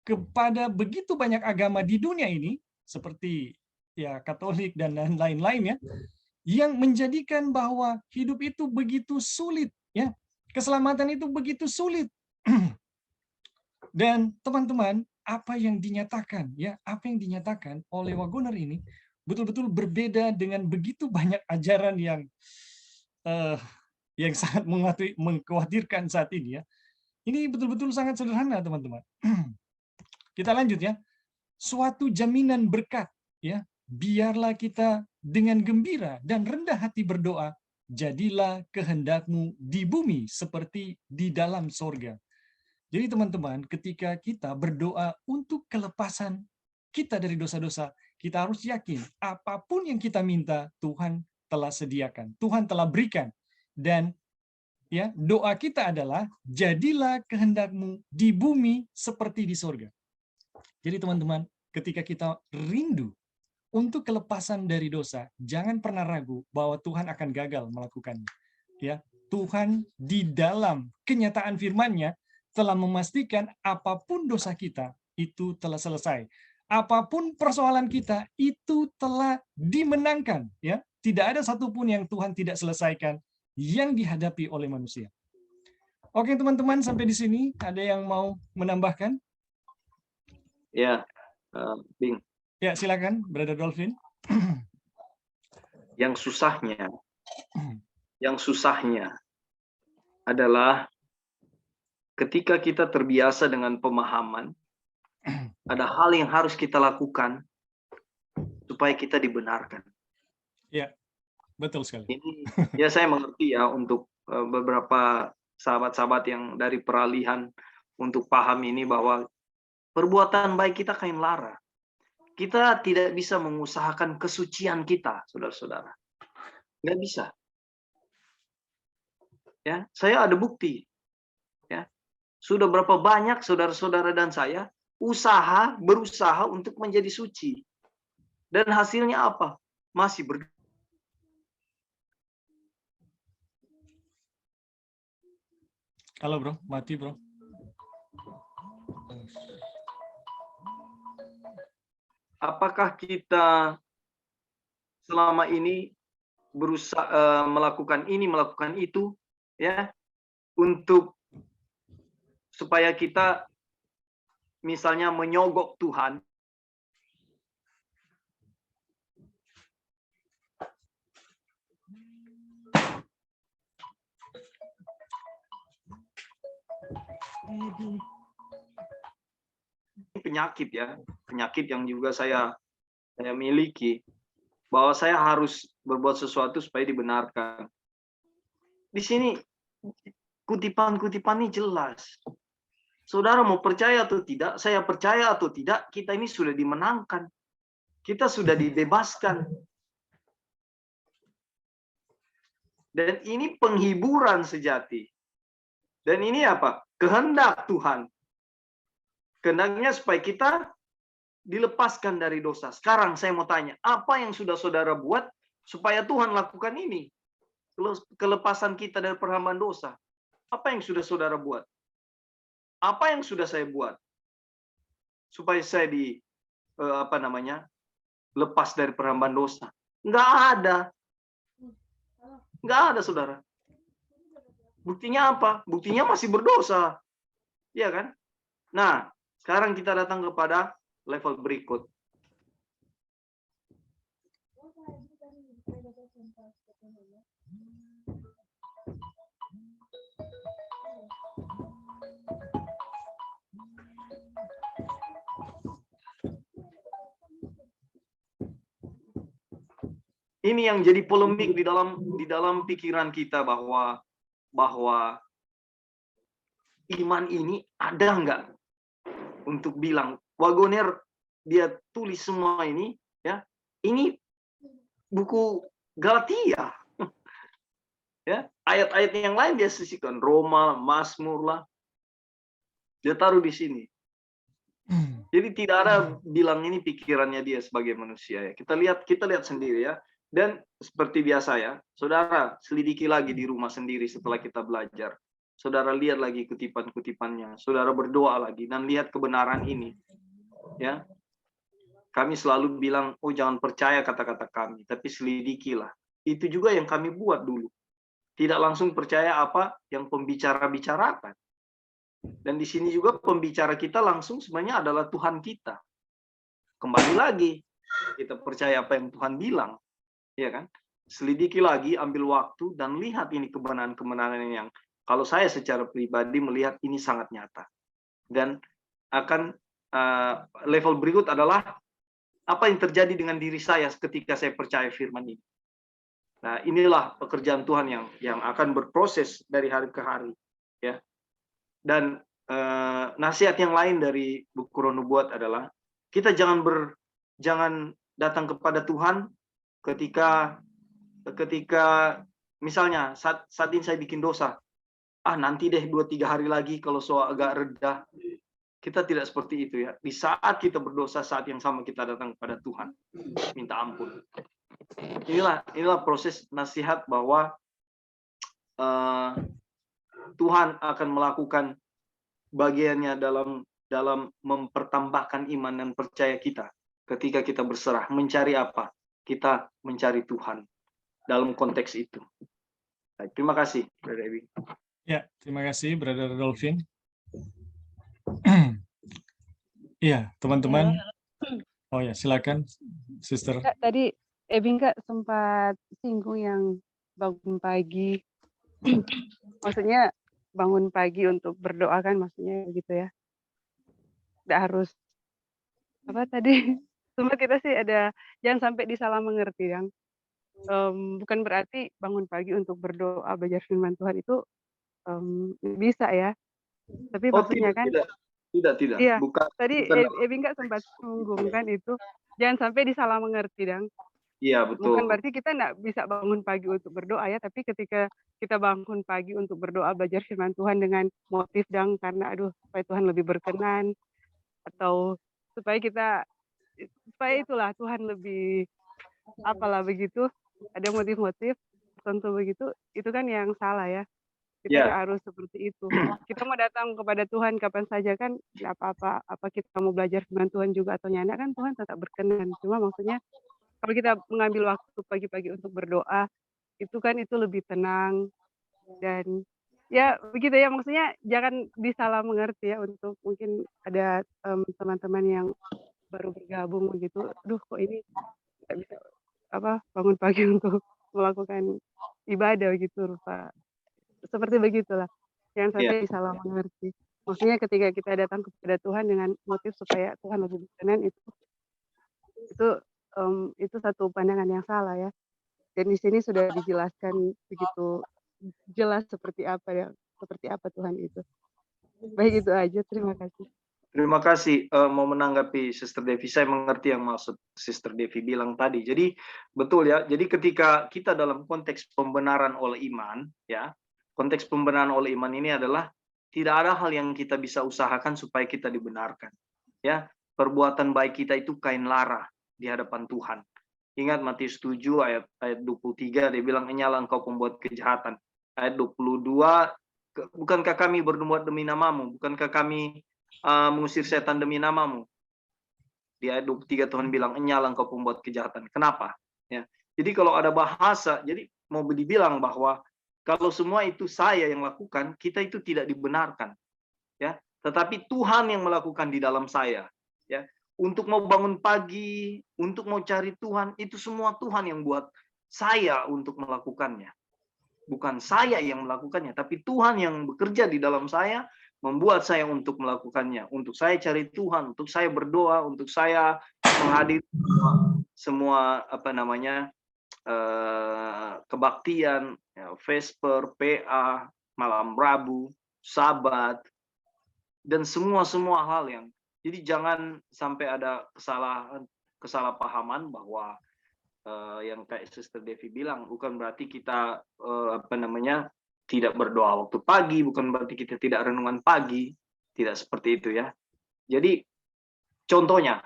kepada begitu banyak agama di dunia ini, seperti ya Katolik dan lain-lain ya, yang menjadikan bahwa hidup itu begitu sulit, ya, keselamatan itu begitu sulit. Dan teman-teman, apa yang dinyatakan oleh Wagoner ini betul-betul berbeda dengan begitu banyak ajaran yang sangat mengkhawatirkan saat ini, ya. Ini betul-betul sangat sederhana, teman-teman. Kita lanjut ya. Suatu jaminan berkat, ya. Biarlah kita dengan gembira dan rendah hati berdoa, jadilah kehendakmu di bumi seperti di dalam sorga. Jadi teman-teman, ketika kita berdoa untuk kelepasan kita dari dosa-dosa, kita harus yakin apapun yang kita minta Tuhan telah sediakan, Tuhan telah berikan. Dan ya, doa kita adalah jadilah kehendakmu di bumi seperti di sorga. Jadi teman-teman, ketika kita rindu untuk kelepasan dari dosa, jangan pernah ragu bahwa Tuhan akan gagal melakukannya. Ya, Tuhan di dalam kenyataan firman-Nya telah memastikan apapun dosa kita itu telah selesai. Apapun persoalan kita itu telah dimenangkan, ya. Tidak ada satupun yang Tuhan tidak selesaikan yang dihadapi oleh manusia. Oke, teman-teman, sampai di sini ada yang mau menambahkan?
Ya, Bing.
Ya, silakan, Brother Dolphin.
Yang susahnya adalah ketika kita terbiasa dengan pemahaman, ada hal yang harus kita lakukan supaya kita dibenarkan.
Ya, betul sekali.
Ini ya saya mengerti ya untuk beberapa sahabat-sahabat yang dari peralihan untuk paham ini bahwa perbuatan baik kita kain lara. Kita tidak bisa mengusahakan kesucian kita, saudara-saudara. Nggak bisa. Ya, saya ada bukti. Ya, sudah berapa banyak saudara-saudara dan saya berusaha untuk menjadi suci. Dan hasilnya apa? Masih
Halo bro, mati bro.
Apakah kita selama ini berusaha melakukan ini, melakukan itu, ya, untuk supaya kita misalnya menyogok Tuhan? Penyakit ya, penyakit yang juga saya miliki, bahwa saya harus berbuat sesuatu supaya dibenarkan. Di sini kutipan-kutipan ini jelas. Saudara mau percaya atau tidak, saya percaya atau tidak, kita ini sudah dimenangkan. Kita sudah dibebaskan. Dan ini penghiburan sejati. Dan ini apa? Kehendak Tuhan. Kehendaknya supaya kita dilepaskan dari dosa. Sekarang saya mau tanya, apa yang sudah saudara buat supaya Tuhan lakukan ini? Kelepasan kita dari perhambaan dosa. Apa yang sudah saudara buat? Apa yang sudah saya buat supaya saya lepas dari perhambaan dosa? Nggak ada. Nggak ada, saudara. Buktinya apa? Buktinya masih berdosa. Iya kan? Nah, sekarang kita datang kepada level berikut. Ini yang jadi polemik di dalam pikiran kita bahwa iman ini ada nggak untuk bilang. Wagoner dia tulis semua ini, ya. Ini buku Galatia. Ya, ayat-ayat yang lain dia sisihkan, Roma, Mazmur lah. Dia taruh di sini. Jadi tidak ada bilang ini pikirannya dia sebagai manusia, ya. Kita lihat sendiri, ya. Dan seperti biasa, ya, saudara selidiki lagi di rumah sendiri setelah kita belajar. Saudara lihat lagi kutipan-kutipannya. Saudara berdoa lagi dan lihat kebenaran ini. Ya, kami selalu bilang, oh jangan percaya kata-kata kami, tapi selidikilah. Itu juga yang kami buat dulu. Tidak langsung percaya apa yang pembicara bicarakan. Dan di sini juga pembicara kita langsung sebenarnya adalah Tuhan kita. Kembali lagi, kita percaya apa yang Tuhan bilang. Ya kan? Selidiki lagi, ambil waktu, dan lihat ini kebenaran-kebenaran yang kalau saya secara pribadi melihat ini sangat nyata. Dan akan level berikut adalah apa yang terjadi dengan diri saya ketika saya percaya firman ini. Nah, inilah pekerjaan Tuhan yang akan berproses dari hari ke hari, ya. Dan nasihat yang lain dari buku Roh Nubuat adalah kita jangan datang kepada Tuhan ketika misalnya saat ini saya bikin dosa, nanti deh 2-3 hari lagi kalau soal agak reda. Kita tidak seperti itu, ya. Di saat kita berdosa, saat yang sama kita datang kepada Tuhan, minta ampun. Inilah proses nasihat bahwa Tuhan akan melakukan bagiannya dalam mempertambahkan iman dan percaya kita ketika kita berserah. Mencari apa? Kita mencari Tuhan dalam konteks itu. Baik, terima kasih, Brother Ebi.
Ya, terima kasih, Brother Dolphin. Iya, teman-teman. Oh ya, silakan, Sister.
Kak, tadi Ebing Kak sempat singgung yang bangun pagi. Maksudnya bangun pagi untuk berdoa kan, maksudnya gitu ya. Tidak harus apa tadi? Cuma kita sih ada, jangan sampai disalah mengerti, yang bukan berarti bangun pagi untuk berdoa belajar firman Tuhan itu bisa ya. Tapi maksudnya kan
tidak.
iya,
Bukan.
tadi Ebing Kak sempat singgung kan itu, jangan sampai disalah mengerti, Dang.
Iya, betul.
Bukan berarti kita nggak bisa bangun pagi untuk berdoa ya, tapi ketika kita bangun pagi untuk berdoa belajar firman Tuhan dengan motif Dang, karena supaya Tuhan lebih berkenan, atau supaya itulah Tuhan lebih apalah begitu, ada motif-motif tentu begitu, itu kan yang salah ya. Kita nggak harus seperti itu. Kita mau datang kepada Tuhan kapan saja kan nggak apa-apa. Apa kita mau belajar firman Tuhan juga atau nyanyi kan Tuhan tetap berkenan. Cuma maksudnya kalau kita mengambil waktu pagi-pagi untuk berdoa, itu kan itu lebih tenang. Dan ya begitu ya, maksudnya jangan disalah mengerti ya, untuk mungkin ada teman-teman yang baru bergabung begitu. Aduh, kok ini nggak bisa bangun pagi untuk melakukan ibadah gitu, rupa seperti begitulah. Jangan sampai disalah mengerti. Maksudnya ketika kita datang kepada Tuhan dengan motif supaya Tuhan lebih berkenan, itu satu pandangan yang salah ya. Dan di sini sudah dijelaskan begitu jelas seperti apa Tuhan itu. Baik, itu aja. Terima kasih.
Terima kasih. Mau menanggapi Sister Devi, saya mengerti yang maksud Sister Devi bilang tadi. Jadi betul ya. Jadi ketika kita dalam konteks pembenaran oleh iman, ya, konteks pembenaran oleh iman ini adalah tidak ada hal yang kita bisa usahakan supaya kita dibenarkan. Ya, perbuatan baik kita itu kain lara di hadapan Tuhan. Ingat Matius 7 ayat 23, dia bilang, "Enyala engkau pembuat kejahatan." Ayat 22, bukankah kami berbuat demi namamu? Bukankah kami mengusir setan demi namamu? Di ayat 23 Tuhan bilang, "Enyala engkau pembuat kejahatan." Kenapa? Ya. Jadi kalau ada bahasa, jadi mau dibilang bahwa kalau semua itu saya yang lakukan, kita itu tidak dibenarkan. Ya, tetapi Tuhan yang melakukan di dalam saya. Ya, untuk mau bangun pagi, untuk mau cari Tuhan, itu semua Tuhan yang buat saya untuk melakukannya. Bukan saya yang melakukannya, tapi Tuhan yang bekerja di dalam saya, membuat saya untuk melakukannya. Untuk saya cari Tuhan, untuk saya berdoa, untuk saya menghadiri semua kebaktian, ya, Vesper, PA, malam Rabu, Sabat, dan semua hal yang. Jadi jangan sampai ada kesalahpahaman bahwa yang kayak Sister Devi bilang, bukan berarti kita tidak berdoa waktu pagi, bukan berarti kita tidak renungan pagi, tidak seperti itu ya. Jadi contohnya,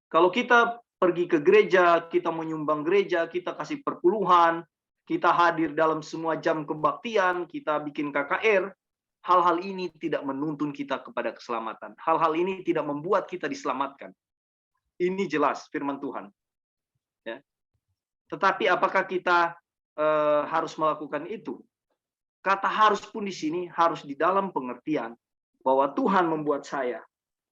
kalau kita pergi ke gereja, kita menyumbang gereja, kita kasih perpuluhan, kita hadir dalam semua jam kebaktian, kita bikin KKR, hal-hal ini tidak menuntun kita kepada keselamatan. Hal-hal ini tidak membuat kita diselamatkan. Ini jelas firman Tuhan. Ya. Tetapi apakah kita harus melakukan itu? Kata harus pun di sini harus di dalam pengertian bahwa Tuhan membuat saya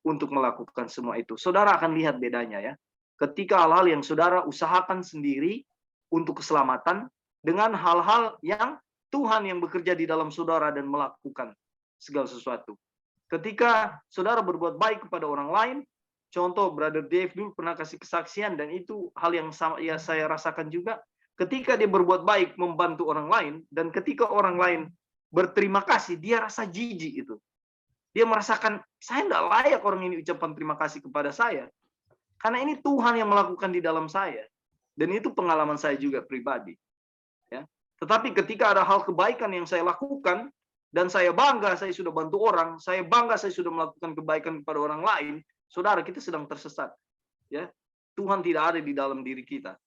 untuk melakukan semua itu. Saudara akan lihat bedanya ya. Ketika hal-hal yang saudara usahakan sendiri untuk keselamatan dengan hal-hal yang Tuhan yang bekerja di dalam saudara dan melakukan segala sesuatu. Ketika saudara berbuat baik kepada orang lain, contoh Brother Dave dulu pernah kasih kesaksian, dan itu hal yang sama ya saya rasakan juga. Ketika dia berbuat baik membantu orang lain, dan ketika orang lain berterima kasih, dia rasa jijik itu. Dia merasakan, saya tidak layak orang ini ucapan terima kasih kepada saya. Karena ini Tuhan yang melakukan di dalam saya. Dan itu pengalaman saya juga pribadi. Ya. Tetapi ketika ada hal kebaikan yang saya lakukan, dan saya bangga saya sudah bantu orang, saya bangga saya sudah melakukan kebaikan kepada orang lain, saudara, kita sedang tersesat. Ya. Tuhan tidak ada di dalam diri kita.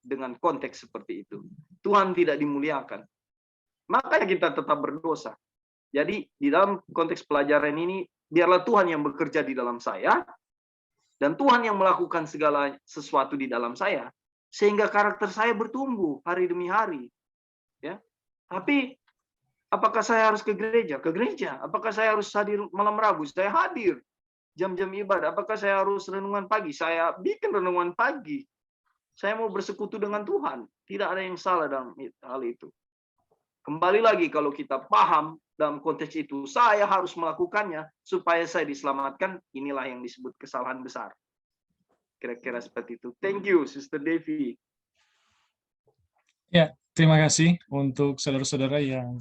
Dengan konteks seperti itu. Tuhan tidak dimuliakan. Makanya kita tetap berdosa. Jadi di dalam konteks pelajaran ini, biarlah Tuhan yang bekerja di dalam saya, dan Tuhan yang melakukan segala sesuatu di dalam saya, sehingga karakter saya bertumbuh hari demi hari. Ya. Tapi apakah saya harus ke gereja? Ke gereja. Apakah saya harus hadir malam Rabu? Saya hadir. Jam-jam ibadah. Apakah saya harus renungan pagi? Saya bikin renungan pagi. Saya mau bersekutu dengan Tuhan. Tidak ada yang salah dalam hal itu. Kembali lagi, kalau kita paham dalam konteks itu, saya harus melakukannya supaya saya diselamatkan. Inilah yang disebut kesalahan besar. Kira-kira seperti itu. Thank you, Sister Devi.
Ya, terima kasih untuk saudara-saudara yang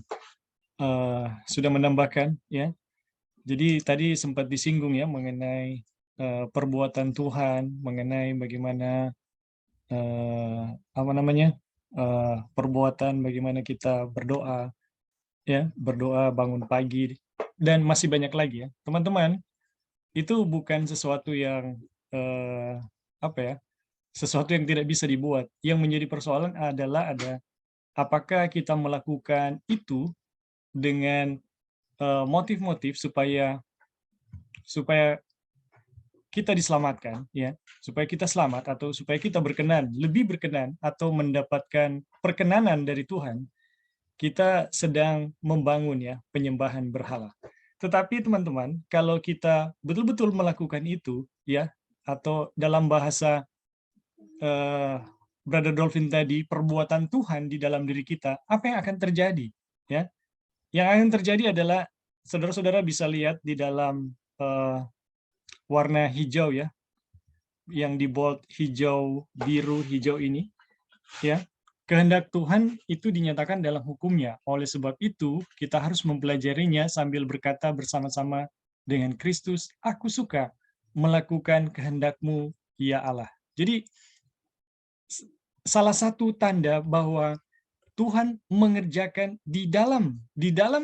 sudah menambahkan. Ya, jadi tadi sempat disinggung ya mengenai perbuatan Tuhan, mengenai bagaimana perbuatan bagaimana kita berdoa, ya, berdoa bangun pagi, dan masih banyak lagi ya, teman-teman. Itu bukan sesuatu yang sesuatu yang tidak bisa dibuat. Yang menjadi persoalan adalah apakah kita melakukan itu dengan motif-motif supaya kita diselamatkan, ya, supaya kita selamat, atau supaya kita lebih berkenan atau mendapatkan perkenanan dari Tuhan. Kita sedang membangun ya penyembahan berhala. Tetapi teman-teman, kalau kita betul-betul melakukan itu, ya, atau dalam bahasa Brother Dolphin tadi, perbuatan Tuhan di dalam diri kita, apa yang akan terjadi? Ya, yang akan terjadi adalah saudara-saudara bisa lihat di dalam warna hijau ya, yang di bold hijau, biru, hijau ini, ya. Kehendak Tuhan itu dinyatakan dalam hukumnya. Oleh sebab itu, kita harus mempelajarinya sambil berkata bersama-sama dengan Kristus, aku suka melakukan kehendak-Mu, ya Allah. Jadi, salah satu tanda bahwa Tuhan mengerjakan di dalam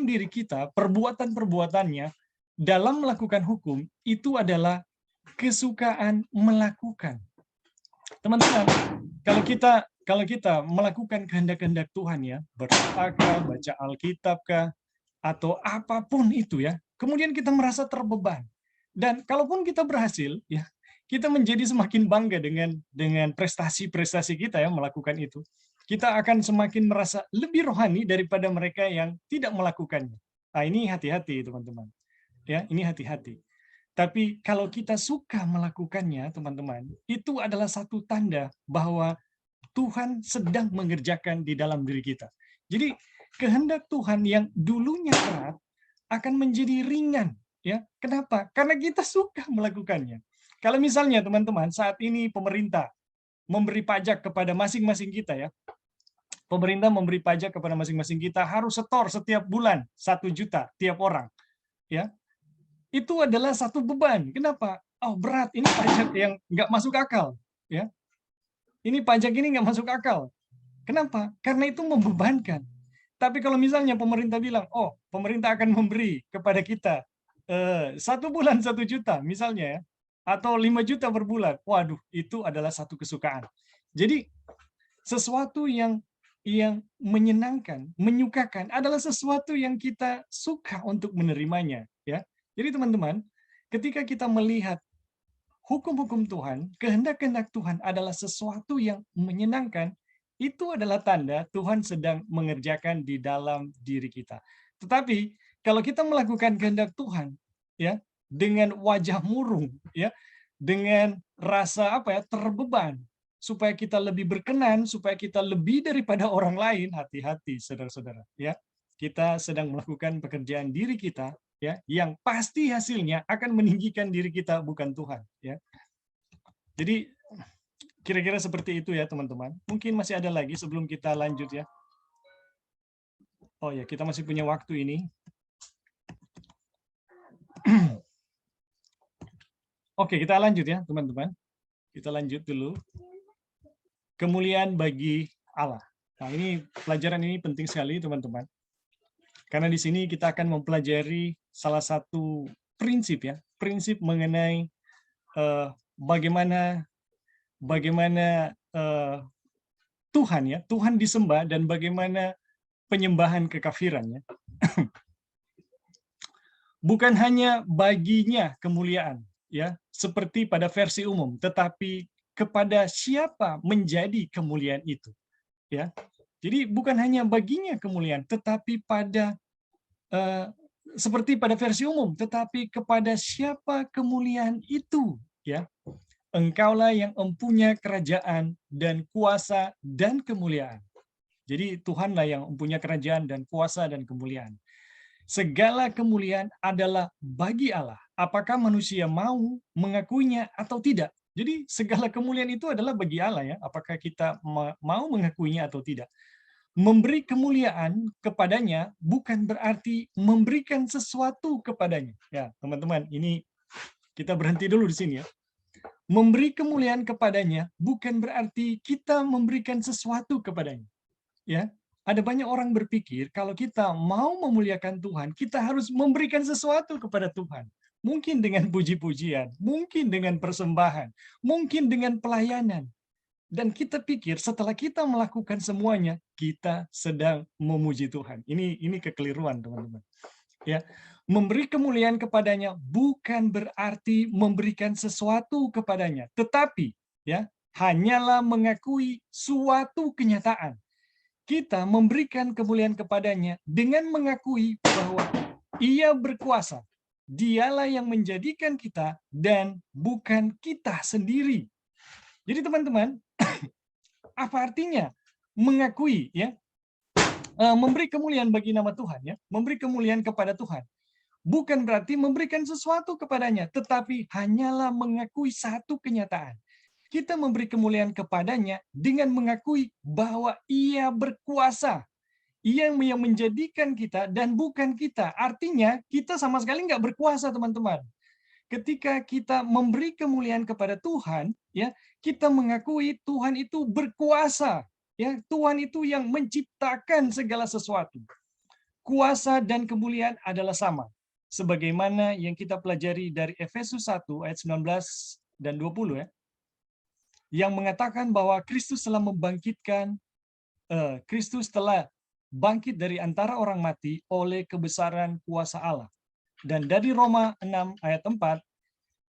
diri kita perbuatan-perbuatannya dalam melakukan hukum itu adalah kesukaan melakukan. Teman-teman, kalau kita melakukan kehendak-kehendak Tuhan ya, berdoa kah, baca Alkitab kah, atau apapun itu ya, kemudian kita merasa terbeban. Dan kalaupun kita berhasil ya, kita menjadi semakin bangga dengan prestasi-prestasi kita ya melakukan itu. Kita akan semakin merasa lebih rohani daripada mereka yang tidak melakukannya. Nah, ini hati-hati teman-teman. Ya, ini hati-hati. Tapi kalau kita suka melakukannya, teman-teman, itu adalah satu tanda bahwa Tuhan sedang mengerjakan di dalam diri kita. Jadi, kehendak Tuhan yang dulunya berat akan menjadi ringan. Ya, kenapa? Karena kita suka melakukannya. Kalau misalnya, teman-teman, saat ini pemerintah memberi pajak kepada masing-masing kita ya, pemerintah memberi pajak kepada masing-masing kita harus setor setiap bulan 1 juta tiap orang. Ya, itu adalah satu beban. Kenapa? Oh, berat. Ini pajak yang nggak masuk akal. Ya, ini pajak ini nggak masuk akal. Kenapa? Karena itu membebankan. Tapi kalau misalnya pemerintah bilang, oh, pemerintah akan memberi kepada kita 1 bulan 1 juta, misalnya ya, atau 5 juta per bulan. Waduh, itu adalah satu kesukaan. Jadi, sesuatu yang menyenangkan, menyukakan adalah sesuatu yang kita suka untuk menerimanya. Ya. Jadi teman-teman, ketika kita melihat hukum-hukum Tuhan, kehendak-kehendak Tuhan adalah sesuatu yang menyenangkan, itu adalah tanda Tuhan sedang mengerjakan di dalam diri kita. Tetapi kalau kita melakukan kehendak Tuhan, ya, dengan wajah murung, ya, dengan rasa terbeban, supaya kita lebih berkenan, supaya kita lebih daripada orang lain, hati-hati, saudara-saudara. Ya, kita sedang melakukan pekerjaan diri kita, ya, yang pasti hasilnya akan meninggikan diri kita, bukan Tuhan. Ya, jadi kira-kira seperti itu ya teman-teman. Mungkin masih ada lagi sebelum kita lanjut ya. Oh ya, kita masih punya waktu ini. Oke, kita lanjut ya teman-teman. Kita lanjut dulu. Kemuliaan bagi Allah. Nah, ini pelajaran ini penting sekali teman-teman. Karena di sini kita akan mempelajari salah satu prinsip ya, prinsip mengenai bagaimana Tuhan ya, Tuhan disembah dan bagaimana penyembahan kekafiran ya. Bukan hanya baginya kemuliaan ya, seperti pada versi umum, tetapi kepada siapa menjadi kemuliaan itu ya. Jadi bukan hanya baginya kemuliaan, tetapi pada seperti pada versi umum, tetapi kepada siapa kemuliaan itu ya. Engkaulah yang mempunyai kerajaan dan kuasa dan kemuliaan. Jadi Tuhanlah yang mempunyai kerajaan dan kuasa dan kemuliaan. Segala kemuliaan adalah bagi Allah. Apakah manusia mau mengakuinya atau tidak? Jadi segala kemuliaan itu adalah bagi Allah ya. Apakah kita mau mengakuinya atau tidak? Memberi kemuliaan kepadanya bukan berarti memberikan sesuatu kepadanya. Ya, teman-teman, ini kita berhenti dulu di sini ya. Memberi kemuliaan kepadanya bukan berarti kita memberikan sesuatu kepadanya. Ya, ada banyak orang berpikir kalau kita mau memuliakan Tuhan, kita harus memberikan sesuatu kepada Tuhan. Mungkin dengan puji-pujian, mungkin dengan persembahan, mungkin dengan pelayanan. Dan kita pikir setelah kita melakukan semuanya, kita sedang memuji Tuhan. Ini kekeliruan, teman-teman. Ya, memberi kemuliaan kepadanya bukan berarti memberikan sesuatu kepadanya, tetapi ya, hanyalah mengakui suatu kenyataan. Kita memberikan kemuliaan kepadanya dengan mengakui bahwa Ia berkuasa. Dialah yang menjadikan kita dan bukan kita sendiri. Jadi teman-teman, apa artinya mengakui ya? Memberi kemuliaan bagi nama Tuhan ya, memberi kemuliaan kepada Tuhan. Bukan berarti memberikan sesuatu kepadanya, tetapi hanyalah mengakui satu kenyataan. Kita memberi kemuliaan kepadanya dengan mengakui bahwa Ia berkuasa. Ia yang menjadikan kita dan bukan kita. Artinya kita sama sekali nggak berkuasa, teman-teman. Ketika kita memberi kemuliaan kepada Tuhan, ya, kita mengakui Tuhan itu berkuasa. Ya, Tuhan itu yang menciptakan segala sesuatu. Kuasa dan kemuliaan adalah sama. Sebagaimana yang kita pelajari dari Efesus 1 ayat 19 dan 20 ya. Yang mengatakan bahwa Kristus telah bangkit dari antara orang mati oleh kebesaran kuasa Allah. Dan dari Roma 6 ayat 4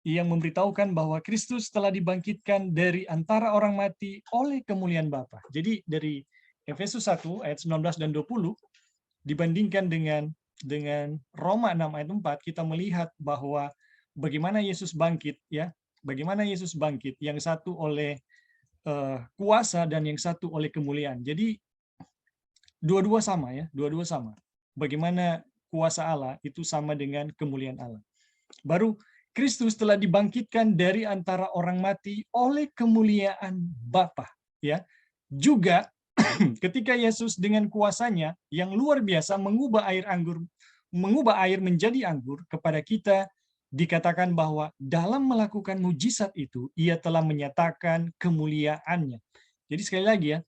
yang memberitahukan bahwa Kristus telah dibangkitkan dari antara orang mati oleh kemuliaan Bapa. Jadi dari Efesus 1 ayat 19 dan 20 dibandingkan dengan Roma 6 ayat 4, kita melihat bahwa bagaimana Yesus bangkit, ya. Bagaimana Yesus bangkit, yang satu oleh kuasa dan yang satu oleh kemuliaan. Jadi dua-dua sama ya, dua-dua sama. Bagaimana kuasa Allah itu sama dengan kemuliaan Allah. Baru Kristus telah dibangkitkan dari antara orang mati oleh kemuliaan Bapa, ya. Juga ketika Yesus dengan kuasanya yang luar biasa mengubah air menjadi anggur kepada kita, dikatakan bahwa dalam melakukan mujizat itu ia telah menyatakan kemuliaannya. Jadi sekali lagi ya,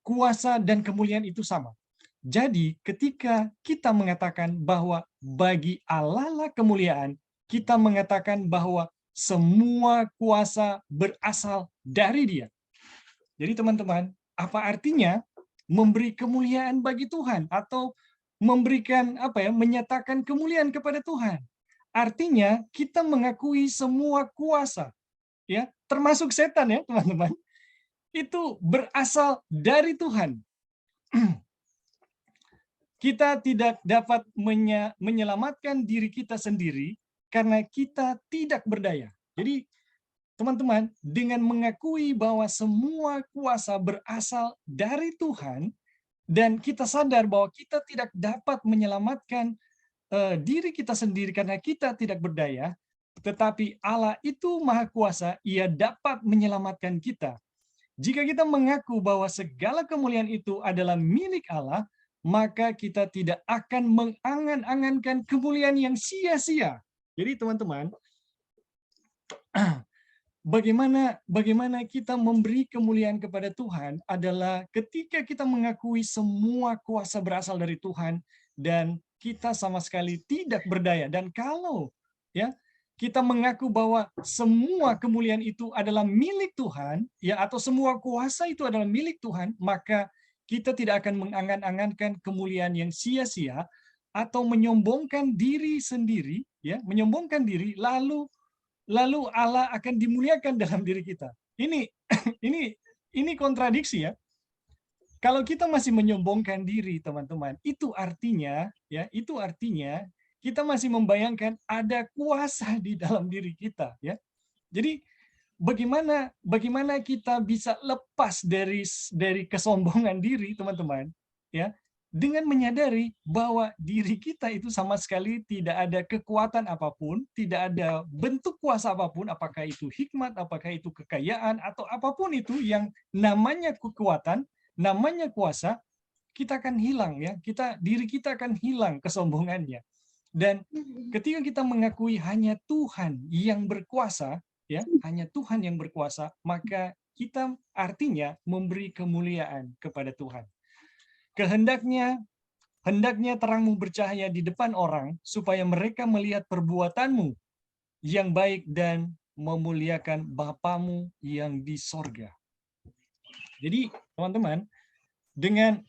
kuasa dan kemuliaan itu sama. Jadi ketika kita mengatakan bahwa bagi Allah lah kemuliaan, kita mengatakan bahwa semua kuasa berasal dari Dia. Jadi teman-teman, apa artinya memberi kemuliaan bagi Tuhan atau memberikan menyatakan kemuliaan kepada Tuhan? Artinya kita mengakui semua kuasa, ya, termasuk setan ya, teman-teman. Itu berasal dari Tuhan. Kita tidak dapat menyelamatkan diri kita sendiri karena kita tidak berdaya. Jadi, teman-teman, dengan mengakui bahwa semua kuasa berasal dari Tuhan, dan kita sadar bahwa kita tidak dapat menyelamatkan diri kita sendiri karena kita tidak berdaya, tetapi Allah itu Maha Kuasa, Ia dapat menyelamatkan kita. Jika kita mengaku bahwa segala kemuliaan itu adalah milik Allah, maka kita tidak akan mengangan-angankan kemuliaan yang sia-sia. Jadi teman-teman, bagaimana kita memberi kemuliaan kepada Tuhan adalah ketika kita mengakui semua kuasa berasal dari Tuhan dan kita sama sekali tidak berdaya. Dan kalau ya kita mengaku bahwa semua kemuliaan itu adalah milik Tuhan, ya, atau semua kuasa itu adalah milik Tuhan, maka kita tidak akan mengangan-angankan kemuliaan yang sia-sia atau menyombongkan diri sendiri, ya, menyombongkan diri lalu Allah akan dimuliakan dalam diri kita. Ini kontradiksi ya. Kalau kita masih menyombongkan diri, teman-teman, itu artinya kita masih membayangkan ada kuasa di dalam diri kita, ya. Jadi bagaimana kita bisa lepas dari kesombongan diri, teman-teman, ya, dengan menyadari bahwa diri kita itu sama sekali tidak ada kekuatan apapun, tidak ada bentuk kuasa apapun, apakah itu hikmat, apakah itu kekayaan, atau apapun itu yang namanya kekuatan, namanya kuasa, kita akan hilang ya. Diri kita akan hilang kesombongannya. Dan ketika kita mengakui hanya Tuhan yang berkuasa, ya, hanya Tuhan yang berkuasa, maka kita artinya memberi kemuliaan kepada Tuhan. Hendaknya terangmu bercahaya di depan orang supaya mereka melihat perbuatanmu yang baik dan memuliakan Bapamu yang di sorga. Jadi teman-teman, dengan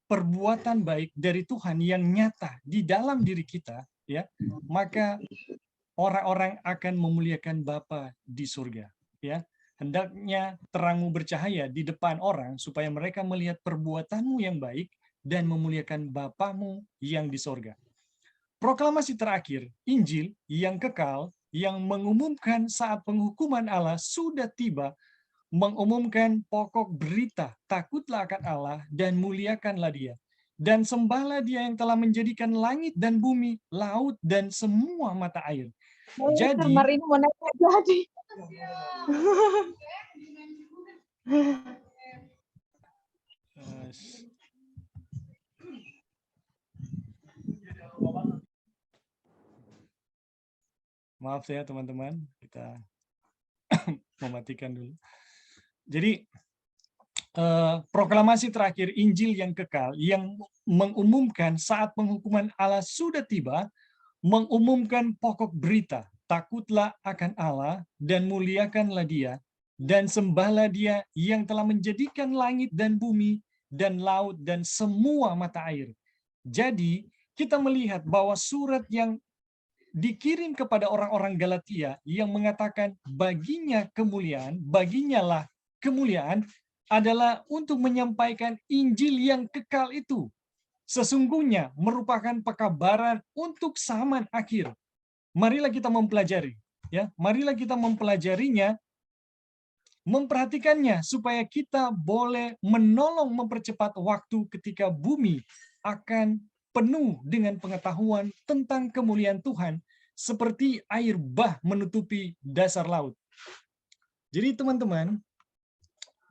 perbuatan baik dari Tuhan yang nyata di dalam diri kita, ya, maka orang-orang akan memuliakan Bapa di surga, ya. Hendaknya terangmu bercahaya di depan orang supaya mereka melihat perbuatanmu yang baik dan memuliakan Bapamu yang di sorga. Proklamasi terakhir, Injil yang kekal, yang mengumumkan saat penghukuman Allah sudah tiba, mengumumkan pokok berita, takutlah akan Allah dan muliakanlah Dia. Dan sembahlah Dia yang telah menjadikan langit dan bumi, laut dan semua mata air. Jadi,
ini mau naik jadi.
maaf ya teman-teman, kita mematikan dulu. Jadi proklamasi terakhir Injil yang kekal yang mengumumkan saat penghukuman Allah sudah tiba, mengumumkan pokok berita, takutlah akan Allah dan muliakanlah Dia, dan sembahlah Dia yang telah menjadikan langit dan bumi dan laut dan semua mata air. Jadi, kita melihat bahwa surat yang dikirim kepada orang-orang Galatia yang mengatakan baginya lah kemuliaan adalah untuk menyampaikan Injil yang kekal itu. Sesungguhnya merupakan pekabaran untuk zaman akhir. Marilah kita mempelajari, ya. Marilah kita mempelajarinya, memperhatikannya supaya kita boleh menolong mempercepat waktu ketika bumi akan penuh dengan pengetahuan tentang kemuliaan Tuhan seperti air bah menutupi dasar laut. Jadi teman-teman,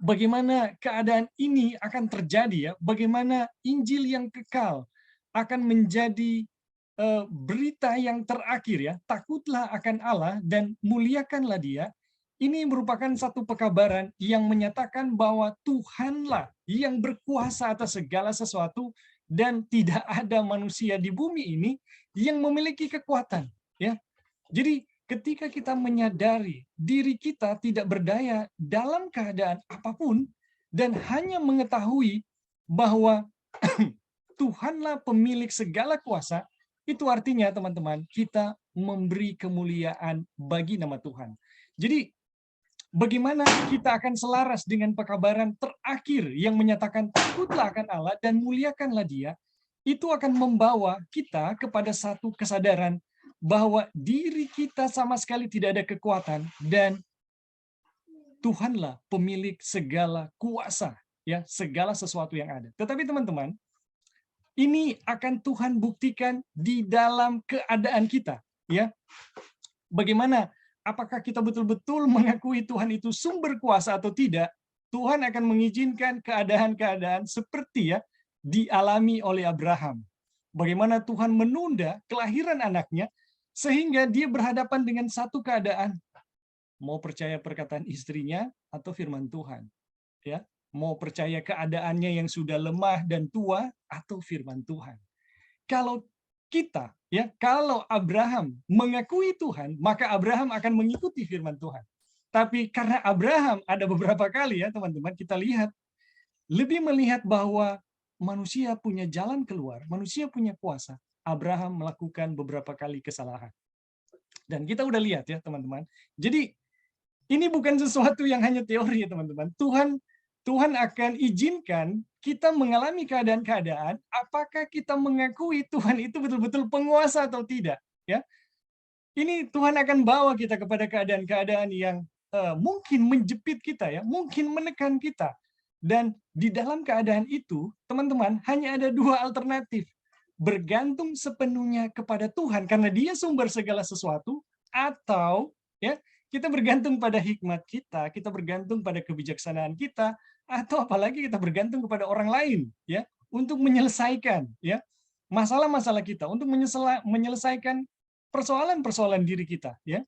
bagaimana keadaan ini akan terjadi ya? Bagaimana Injil yang kekal akan menjadi berita yang terakhir ya, takutlah akan Allah dan muliakanlah Dia. Ini merupakan satu pekabaran yang menyatakan bahwa Tuhanlah yang berkuasa atas segala sesuatu dan tidak ada manusia di bumi ini yang memiliki kekuatan. Ya, jadi ketika kita menyadari diri kita tidak berdaya dalam keadaan apapun dan hanya mengetahui bahwa Tuhanlah pemilik segala kuasa, itu artinya teman-teman kita memberi kemuliaan bagi nama Tuhan. Jadi bagaimana kita akan selaras dengan pekabaran terakhir yang menyatakan takutlah akan Allah dan muliakanlah Dia, itu akan membawa kita kepada satu kesadaran bahwa diri kita sama sekali tidak ada kekuatan dan Tuhanlah pemilik segala kuasa, ya, segala sesuatu yang ada. Tetapi teman-teman, ini akan Tuhan buktikan di dalam keadaan kita, ya. Bagaimana? Apakah kita betul-betul mengakui Tuhan itu sumber kuasa atau tidak? Tuhan akan mengizinkan keadaan-keadaan seperti ya dialami oleh Abraham. Bagaimana Tuhan menunda kelahiran anaknya sehingga dia berhadapan dengan satu keadaan, mau percaya perkataan istrinya atau firman Tuhan, ya, mau percaya keadaannya yang sudah lemah dan tua atau firman Tuhan. Kalau kita, ya, kalau Abraham mengakui Tuhan, maka Abraham akan mengikuti firman Tuhan. Tapi karena Abraham ada beberapa kali ya teman-teman kita lihat lebih melihat bahwa manusia punya jalan keluar, manusia punya kuasa. Abraham melakukan beberapa kali kesalahan. Dan kita udah lihat ya teman-teman. Jadi ini bukan sesuatu yang hanya teori ya teman-teman. Tuhan akan izinkan kita mengalami keadaan-keadaan, apakah kita mengakui Tuhan itu betul-betul penguasa atau tidak, ya. Ini Tuhan akan bawa kita kepada keadaan-keadaan yang mungkin menjepit kita ya, mungkin menekan kita. Dan di dalam keadaan itu, teman-teman, hanya ada dua alternatif. Bergantung sepenuhnya kepada Tuhan karena Dia sumber segala sesuatu, atau ya kita bergantung pada hikmat kita bergantung pada kebijaksanaan kita, atau apalagi kita bergantung kepada orang lain ya untuk menyelesaikan ya masalah-masalah kita, untuk menyelesaikan persoalan-persoalan diri kita ya.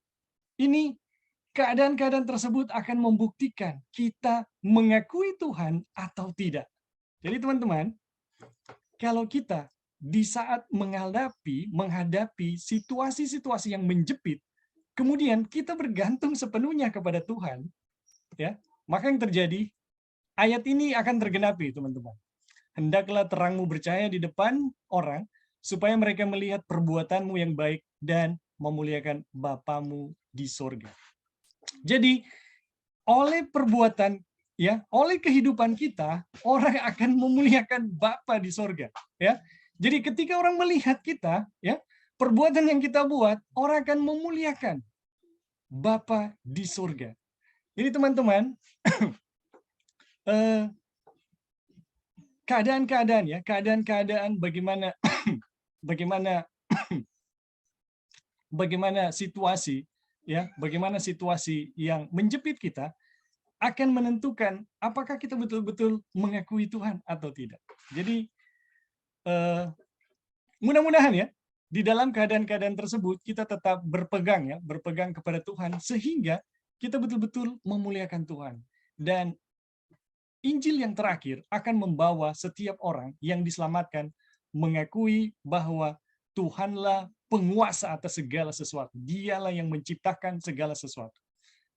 Ini keadaan-keadaan tersebut akan membuktikan kita mengakui Tuhan atau tidak. Jadi teman-teman, kalau kita di saat menghadapi situasi-situasi yang menjepit, kemudian kita bergantung sepenuhnya kepada Tuhan, ya, maka yang terjadi, ayat ini akan tergenapi, teman-teman. Hendaklah terangmu bercahaya di depan orang, supaya mereka melihat perbuatanmu yang baik dan memuliakan Bapamu di sorga. Jadi, oleh perbuatan, ya, oleh kehidupan kita, orang akan memuliakan Bapa di sorga. Ya, jadi ketika orang melihat kita, ya, perbuatan yang kita buat, orang akan memuliakan Bapa di sorga. Jadi teman-teman, keadaan-keadaan ya, keadaan-keadaan bagaimana bagaimana situasi yang menjepit kita akan menentukan apakah kita betul-betul mengakui Tuhan atau tidak. Jadi mudah-mudahan ya di dalam keadaan-keadaan tersebut kita tetap berpegang kepada Tuhan sehingga kita betul-betul memuliakan Tuhan. Dan Injil yang terakhir akan membawa setiap orang yang diselamatkan mengakui bahwa Tuhanlah penguasa atas segala sesuatu. Dialah yang menciptakan segala sesuatu.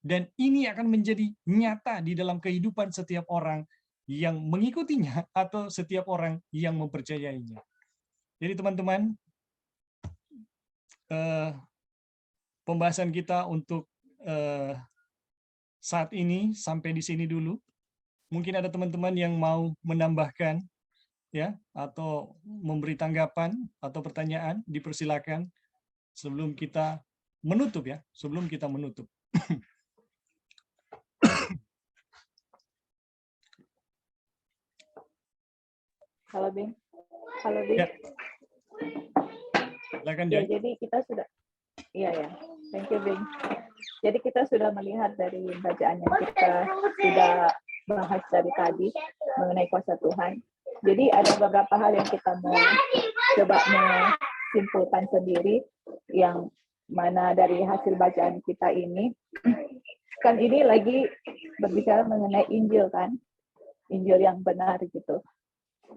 Dan ini akan menjadi nyata di dalam kehidupan setiap orang yang mengikutinya atau setiap orang yang mempercayainya. Jadi teman-teman, pembahasan kita untuk saat ini sampai di sini dulu. Mungkin ada teman-teman yang mau menambahkan ya atau memberi tanggapan atau pertanyaan, dipersilakan sebelum kita menutup ya,
Halo Bing.
Ya. Silakan,
Ya,
Joy.
jadi kita sudah, ya, thank you Bing. Jadi kita sudah melihat dari bacaan yang kita sudah bahas dari tadi mengenai kuasa Tuhan. Jadi ada beberapa hal yang kita mau coba menyimpulkan sendiri, yang mana dari hasil bacaan kita ini, kan ini lagi berbicara mengenai Injil kan, Injil yang benar gitu.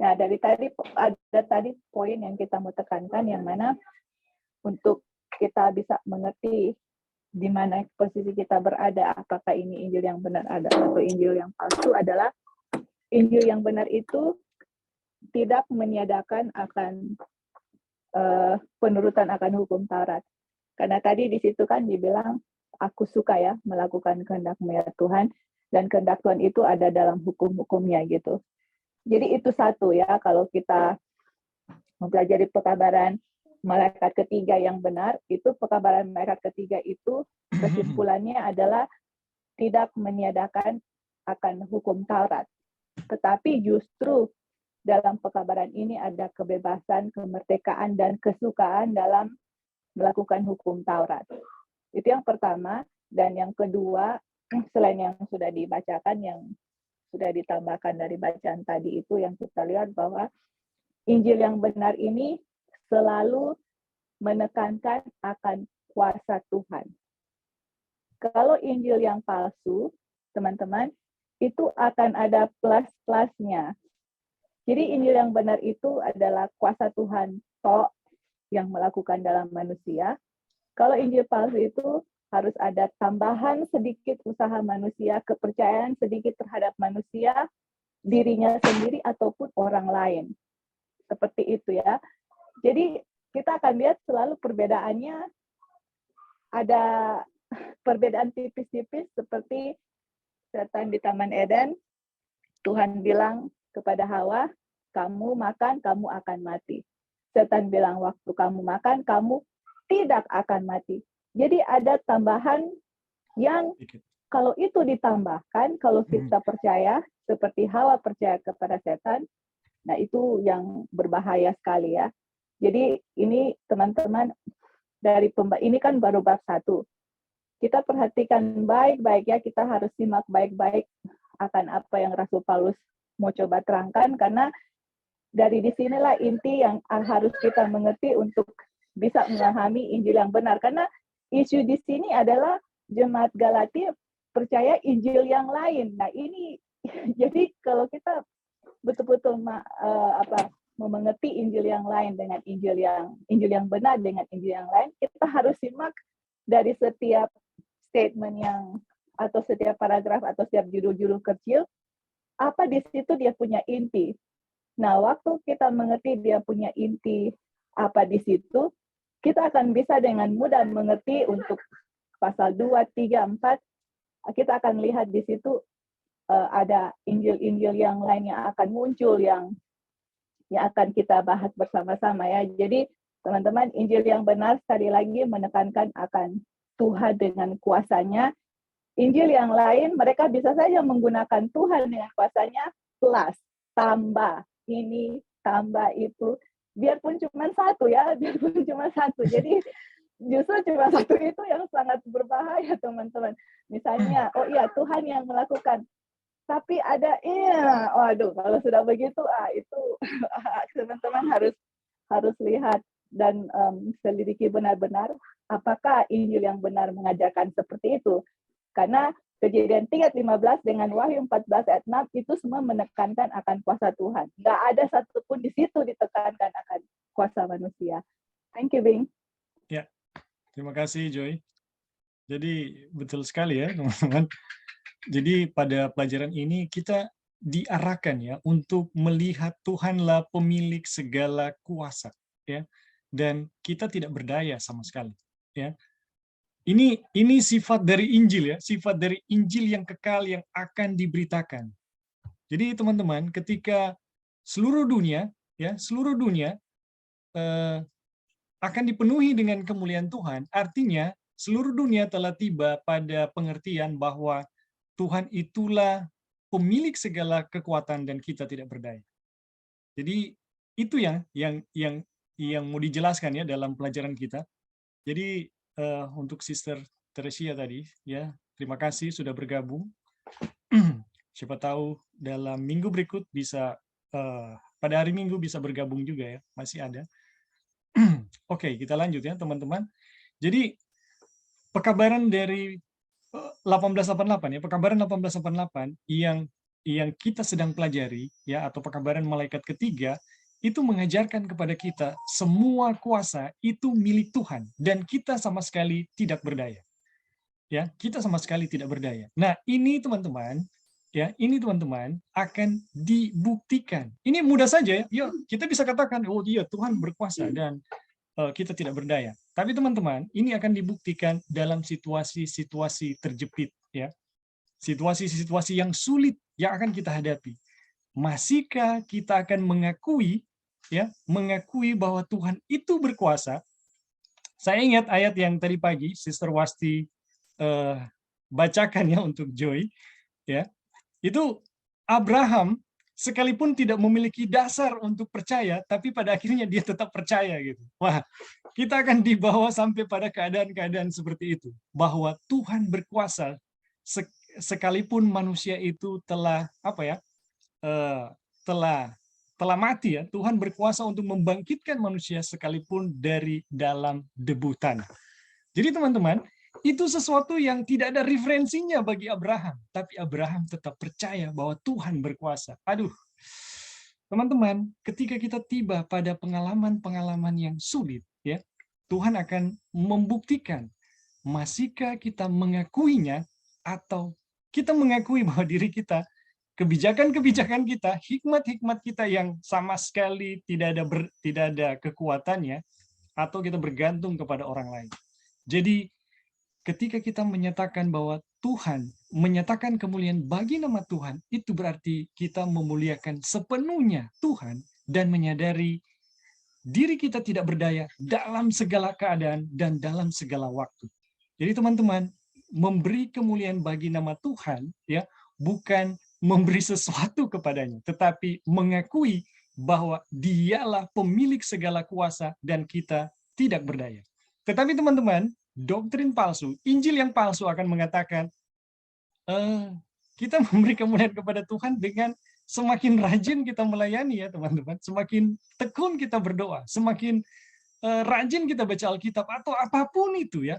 Nah dari tadi ada tadi poin yang kita mau tekankan, yang mana untuk kita bisa mengerti di mana posisi kita berada, apakah ini Injil yang benar atau Injil yang palsu, adalah Injil yang benar itu tidak meniadakan akan penurutan akan hukum Taurat. Karena tadi di situ kan dibilang, aku suka ya melakukan kehendak-Mu ya Tuhan, dan kehendak Tuhan itu ada dalam hukum-hukumnya gitu. Jadi itu satu ya, kalau kita mempelajari pekabaran malaikat ketiga yang benar, itu pekabaran malaikat ketiga itu kesimpulannya adalah tidak meniadakan akan hukum Taurat. Tetapi justru dalam pekabaran ini ada kebebasan, kemerdekaan, dan kesukaan dalam melakukan hukum Taurat. Itu yang pertama. Dan yang kedua, selain yang sudah dibacakan, yang sudah ditambahkan dari bacaan tadi itu, yang kita lihat bahwa Injil yang benar ini selalu menekankan akan kuasa Tuhan. Kalau Injil yang palsu, teman-teman, itu akan ada plus-plusnya. Jadi Injil yang benar itu adalah kuasa Tuhan tok yang melakukan dalam manusia. Kalau Injil palsu itu harus ada tambahan sedikit usaha manusia, kepercayaan sedikit terhadap manusia, dirinya sendiri ataupun orang lain. Seperti itu ya. Jadi kita akan lihat selalu perbedaannya, ada perbedaan tipis-tipis, seperti setan di Taman Eden. Tuhan bilang kepada Hawa, kamu makan, kamu akan mati. Setan bilang, waktu kamu makan, kamu tidak akan mati. Jadi ada tambahan yang kalau itu ditambahkan, kalau kita percaya, seperti Hawa percaya kepada setan, nah itu yang berbahaya sekali ya. Jadi ini teman-teman, ini kan baru bab 1. Kita perhatikan baik-baik ya, kita harus simak baik-baik akan apa yang Rasul Paulus mau coba terangkan, karena dari disinilah inti yang harus kita mengerti untuk bisa memahami Injil yang benar. Karena isu di sini adalah jemaat Galatia percaya Injil yang lain. Nah ini, jadi kalau kita betul-betul mengerti Injil yang lain dengan Injil yang benar dengan Injil yang lain, kita harus simak dari setiap statement yang, atau setiap paragraf atau setiap judul-judul kecil, apa di situ dia punya inti. Nah, waktu kita mengerti dia punya inti apa di situ, kita akan bisa dengan mudah mengerti untuk pasal 2, 3, 4, kita akan lihat di situ ada Injil-Injil yang lain yang akan muncul, yang akan kita bahas bersama-sama ya. Jadi teman-teman, Injil yang benar sekali lagi menekankan akan Tuhan dengan kuasanya. Injil yang lain, mereka bisa saja menggunakan Tuhan dengan kuasanya, plus, tambah, ini, tambah itu. Biarpun cuma satu ya, biarpun cuma satu. Jadi justru cuma satu itu yang sangat berbahaya, teman-teman. Misalnya, oh iya Tuhan yang melakukan, tapi ada waduh, kalau sudah begitu itu teman-teman harus lihat dan selidiki benar-benar apakah Injil yang benar mengajarkan seperti itu. Karena Kejadian 3:15 dengan Wahyu 14 ayat 6 itu semua menekankan akan kuasa Tuhan. Nggak ada satupun di situ ditekankan akan kuasa manusia. Thank you, Bing.
Ya, terima kasih Joy. Jadi betul sekali ya teman-teman. Jadi pada pelajaran ini kita diarahkan ya untuk melihat Tuhanlah pemilik segala kuasa ya, dan kita tidak berdaya sama sekali ya. Ini sifat dari Injil ya, sifat dari Injil yang kekal yang akan diberitakan. Jadi teman-teman, ketika seluruh dunia akan dipenuhi dengan kemuliaan Tuhan, artinya seluruh dunia telah tiba pada pengertian bahwa Tuhan itulah pemilik segala kekuatan dan kita tidak berdaya. Jadi itu yang mau dijelaskan ya dalam pelajaran kita. Jadi untuk Sister Teresia tadi ya, terima kasih sudah bergabung. Siapa tahu dalam minggu berikut bisa pada hari Minggu bisa bergabung juga ya, masih ada. Oke, kita lanjut ya teman-teman. Jadi pekabaran dari 1888 ya, pekabaran 1888 yang kita sedang pelajari ya, atau pekabaran malaikat ketiga itu mengajarkan kepada kita semua kuasa itu milik Tuhan dan kita sama sekali tidak berdaya. Ya, kita sama sekali tidak berdaya. Nah, ini teman-teman akan dibuktikan. Ini mudah saja ya. Kita bisa katakan oh iya Tuhan berkuasa dan kita tidak berdaya. Tapi teman-teman, ini akan dibuktikan dalam situasi-situasi terjepit ya. Situasi-situasi yang sulit yang akan kita hadapi. Masihkah kita akan mengakui bahwa Tuhan itu berkuasa? Saya ingat ayat yang tadi pagi Sister Wasti bacakan ya untuk Joy ya. Itu Abraham sekalipun tidak memiliki dasar untuk percaya, tapi pada akhirnya dia tetap percaya gitu. Wah, kita akan dibawa sampai pada keadaan-keadaan seperti itu, bahwa Tuhan berkuasa sekalipun manusia itu telah telah mati ya. Tuhan berkuasa untuk membangkitkan manusia sekalipun dari dalam debu tanah. Jadi teman-teman, itu sesuatu yang tidak ada referensinya bagi Abraham, tapi Abraham tetap percaya bahwa Tuhan berkuasa. Aduh, teman-teman, ketika kita tiba pada pengalaman-pengalaman yang sulit, ya, Tuhan akan membuktikan masihkah kita mengakuinya atau kita mengakui bahwa diri kita, kebijakan-kebijakan kita, hikmat-hikmat kita yang sama sekali tidak ada kekuatannya, atau kita bergantung kepada orang lain. Jadi ketika kita menyatakan bahwa Tuhan menyatakan kemuliaan bagi nama Tuhan, itu berarti kita memuliakan sepenuhnya Tuhan dan menyadari diri kita tidak berdaya dalam segala keadaan dan dalam segala waktu. Jadi teman-teman, memberi kemuliaan bagi nama Tuhan ya, bukan memberi sesuatu kepadanya, tetapi mengakui bahwa Dialah pemilik segala kuasa dan kita tidak berdaya. Tetapi teman-teman, doktrin palsu, Injil yang palsu akan mengatakan kita memberi kemuliaan kepada Tuhan dengan semakin rajin kita melayani ya teman-teman, semakin tekun kita berdoa, semakin rajin kita baca Alkitab atau apapun itu ya.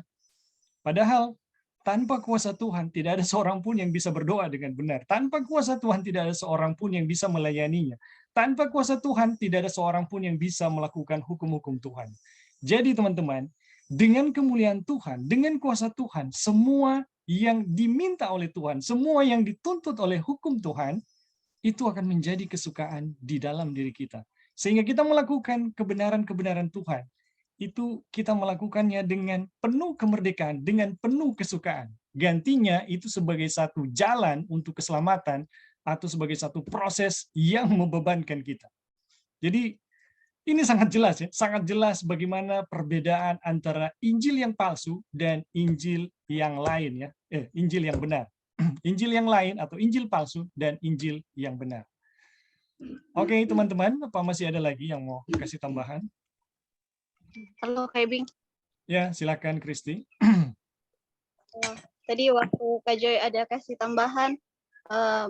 Padahal tanpa kuasa Tuhan tidak ada seorang pun yang bisa berdoa dengan benar. Tanpa kuasa Tuhan tidak ada seorang pun yang bisa melayaninya. Tanpa kuasa Tuhan tidak ada seorang pun yang bisa melakukan hukum-hukum Tuhan. Jadi teman-teman, dengan kemuliaan Tuhan, dengan kuasa Tuhan, semua yang diminta oleh Tuhan, semua yang dituntut oleh hukum Tuhan, itu akan menjadi kesukaan di dalam diri kita. Sehingga kita melakukan kebenaran-kebenaran Tuhan. Itu kita melakukannya dengan penuh kemerdekaan, dengan penuh kesukaan. Gantinya itu sebagai satu jalan untuk keselamatan atau sebagai satu proses yang membebankan kita. Jadi ini sangat jelas ya, sangat jelas bagaimana perbedaan antara Injil yang palsu dan Injil yang lain ya, Injil yang benar. Injil yang lain atau Injil palsu dan Injil yang benar. Oke, teman-teman, apa masih ada lagi yang mau kasih tambahan?
Halo, Kak Bing.
Ya, silakan Kristi.
Tadi waktu Kak Joy ada kasih tambahan,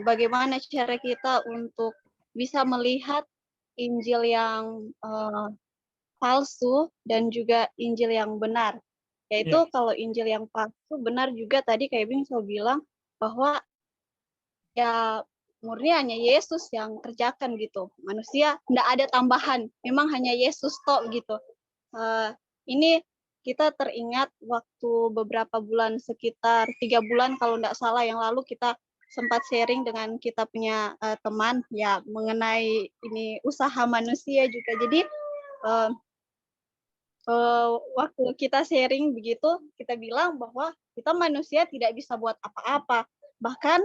bagaimana cara kita untuk bisa melihat Injil yang palsu dan juga Injil yang benar. Yaitu kalau Injil yang palsu benar juga tadi kayak Bing selalu bilang bahwa ya murni hanya Yesus yang kerjakan gitu. Manusia tidak ada tambahan, memang hanya Yesus tok gitu. Ini kita teringat waktu beberapa bulan, sekitar 3 bulan kalau tidak salah yang lalu, kita sempat sharing dengan kita punya teman ya mengenai ini usaha manusia juga. Jadi waktu kita sharing begitu, kita bilang bahwa kita manusia tidak bisa buat apa-apa. Bahkan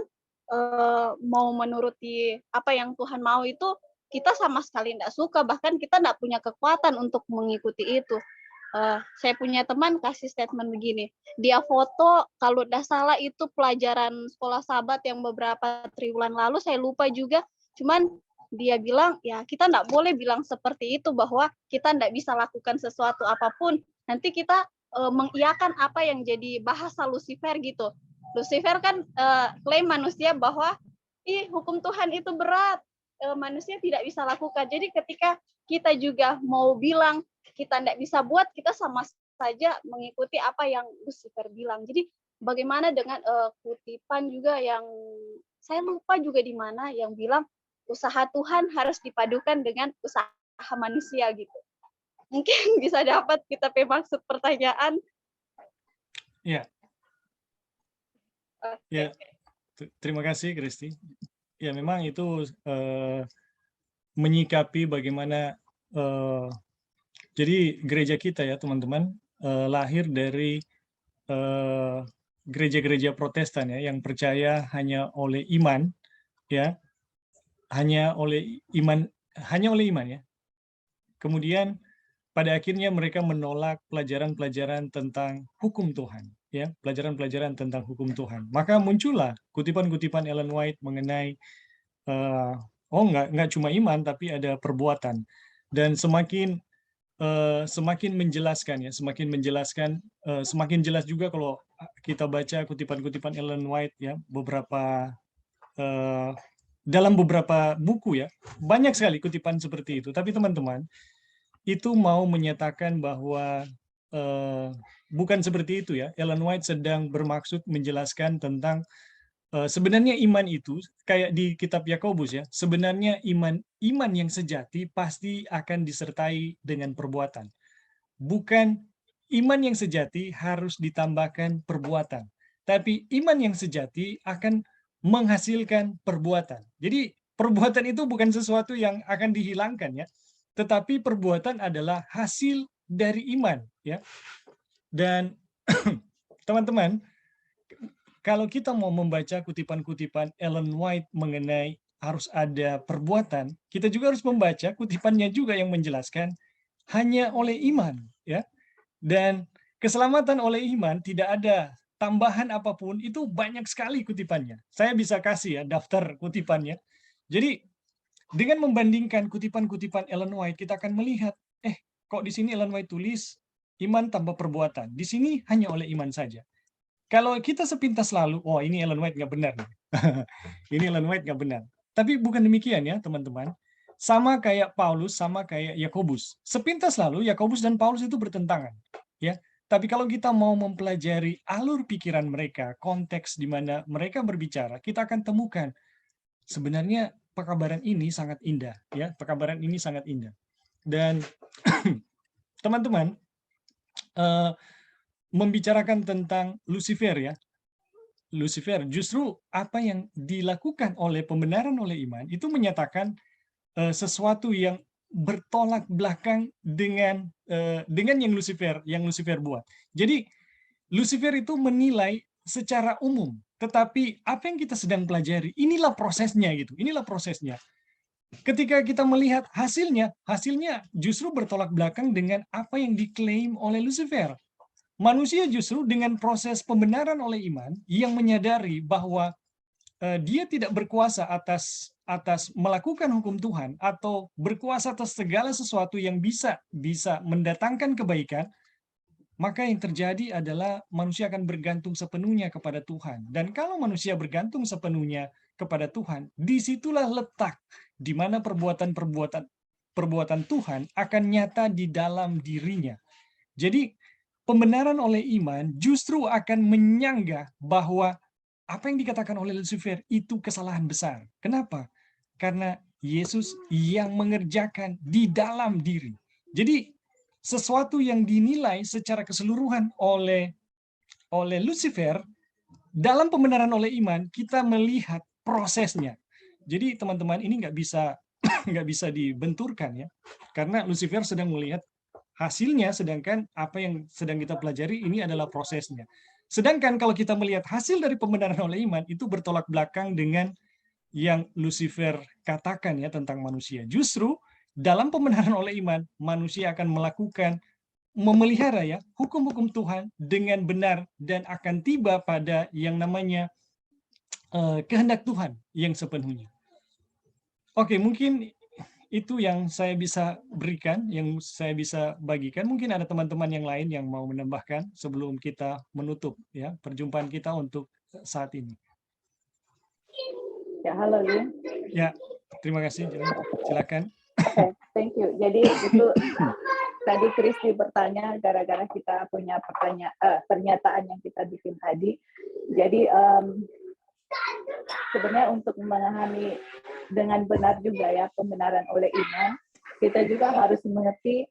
mau menuruti apa yang Tuhan mau itu kita sama sekali tidak suka, bahkan kita tidak punya kekuatan untuk mengikuti itu. Saya punya teman kasih statement begini, dia foto kalau tidak salah itu pelajaran sekolah Sabat yang beberapa triwulan lalu, saya lupa juga, cuman dia bilang ya kita tidak boleh bilang seperti itu bahwa kita tidak bisa lakukan sesuatu apapun, nanti kita mengiyakan apa yang jadi bahasa Lucifer gitu. Lucifer kan klaim manusia bahwa hukum Tuhan itu berat, manusia tidak bisa lakukan. Jadi ketika kita juga mau bilang kita tidak bisa buat, kita sama saja mengikuti apa yang Lucifer bilang. Jadi bagaimana dengan kutipan juga yang saya lupa juga di mana yang bilang usaha Tuhan harus dipadukan dengan usaha manusia gitu. Mungkin bisa dapat kita maksud pertanyaan.
Ya. Ya, terima kasih Kristi. Ya, memang itu menyikapi bagaimana jadi gereja kita ya teman-teman lahir dari gereja-gereja Protestan ya yang percaya hanya oleh iman ya, hanya oleh iman ya. Kemudian pada akhirnya mereka menolak pelajaran-pelajaran tentang hukum Tuhan ya, pelajaran-pelajaran tentang hukum Tuhan. Maka muncullah kutipan-kutipan Ellen White mengenai nggak cuma iman tapi ada perbuatan, dan semakin menjelaskan ya, semakin jelas juga kalau kita baca kutipan-kutipan Ellen White ya, dalam beberapa buku ya, banyak sekali kutipan seperti itu. Tapi teman-teman, itu mau menyatakan bahwa bukan seperti itu ya. Ellen White sedang bermaksud menjelaskan tentang sebenarnya iman itu kayak di kitab Yakobus ya. Sebenarnya iman yang sejati pasti akan disertai dengan perbuatan. Bukan iman yang sejati harus ditambahkan perbuatan, tapi iman yang sejati akan menghasilkan perbuatan. Jadi perbuatan itu bukan sesuatu yang akan dihilangkan ya, tetapi perbuatan adalah hasil dari iman ya. Dan teman-teman, kalau kita mau membaca kutipan-kutipan Ellen White mengenai harus ada perbuatan, kita juga harus membaca kutipannya juga yang menjelaskan hanya oleh iman ya. Dan keselamatan oleh iman tidak ada tambahan apapun, itu banyak sekali kutipannya. Saya bisa kasih ya daftar kutipannya. Jadi dengan membandingkan kutipan-kutipan Ellen White, kita akan melihat, kok di sini Ellen White tulis iman tanpa perbuatan. Di sini hanya oleh iman saja. Kalau kita sepintas lalu, ini Ellen White nggak benar. Ini Ellen White nggak benar. Tapi bukan demikian ya teman-teman. Sama kayak Paulus, sama kayak Yakobus. Sepintas lalu Yakobus dan Paulus itu bertentangan, ya. Tapi kalau kita mau mempelajari alur pikiran mereka, konteks di mana mereka berbicara, kita akan temukan sebenarnya pekabaran ini sangat indah, ya. Pekabaran ini sangat indah. Dan teman-teman, membicarakan tentang Lucifer ya. Lucifer, justru apa yang dilakukan oleh pembenaran oleh iman itu menyatakan sesuatu yang bertolak belakang dengan yang Lucifer buat. Jadi Lucifer itu menilai secara umum, tetapi apa yang kita sedang pelajari, inilah prosesnya gitu. Inilah prosesnya. Ketika kita melihat hasilnya justru bertolak belakang dengan apa yang diklaim oleh Lucifer. Manusia justru dengan proses pembenaran oleh iman yang menyadari bahwa dia tidak berkuasa atas melakukan hukum Tuhan atau berkuasa atas segala sesuatu yang bisa mendatangkan kebaikan, maka yang terjadi adalah manusia akan bergantung sepenuhnya kepada Tuhan. Dan kalau manusia bergantung sepenuhnya kepada Tuhan, disitulah letak di mana perbuatan Tuhan akan nyata di dalam dirinya. Jadi pembenaran oleh iman justru akan menyanggah bahwa apa yang dikatakan oleh Lucifer itu kesalahan besar. Kenapa? Karena Yesus yang mengerjakan di dalam diri. Jadi sesuatu yang dinilai secara keseluruhan oleh Lucifer, dalam pembenaran oleh iman kita melihat prosesnya. Jadi teman-teman ini nggak bisa nggak bisa dibenturkan ya, karena Lucifer sedang melihat hasilnya, sedangkan apa yang sedang kita pelajari ini adalah prosesnya. Sedangkan kalau kita melihat hasil dari pembenaran oleh iman, itu bertolak belakang dengan yang Lucifer katakan ya tentang manusia. Justru dalam pembenaran oleh iman, manusia akan memelihara ya hukum-hukum Tuhan dengan benar dan akan tiba pada yang namanya kehendak Tuhan yang sepenuhnya. Oke, mungkin itu yang saya bisa berikan, yang saya bisa bagikan. Mungkin ada teman-teman yang lain yang mau menambahkan sebelum kita menutup ya perjumpaan kita untuk saat ini.
Ya, halo Lin.
Ya, terima kasih. Silakan.
Okay, thank you. Jadi itu tadi Kristi bertanya gara-gara kita punya pernyataan yang kita bikin tadi. Jadi sebenarnya untuk memahami dengan benar juga ya pembenaran oleh iman, kita juga harus mengerti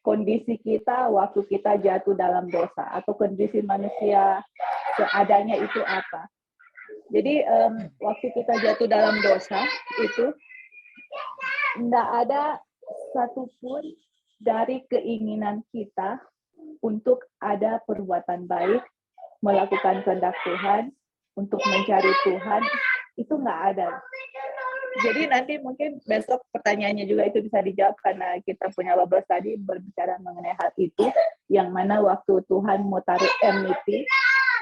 kondisi kita waktu kita jatuh dalam dosa atau kondisi manusia seadanya itu apa. Jadi waktu kita jatuh dalam dosa itu tidak ada satupun dari keinginan kita untuk ada perbuatan baik, melakukan kehendak Tuhan, untuk mencari Tuhan, itu nggak ada. Jadi nanti mungkin besok pertanyaannya juga itu bisa dijawab karena kita punya Babel tadi berbicara mengenai hal itu, yang mana waktu Tuhan mau taruh enmity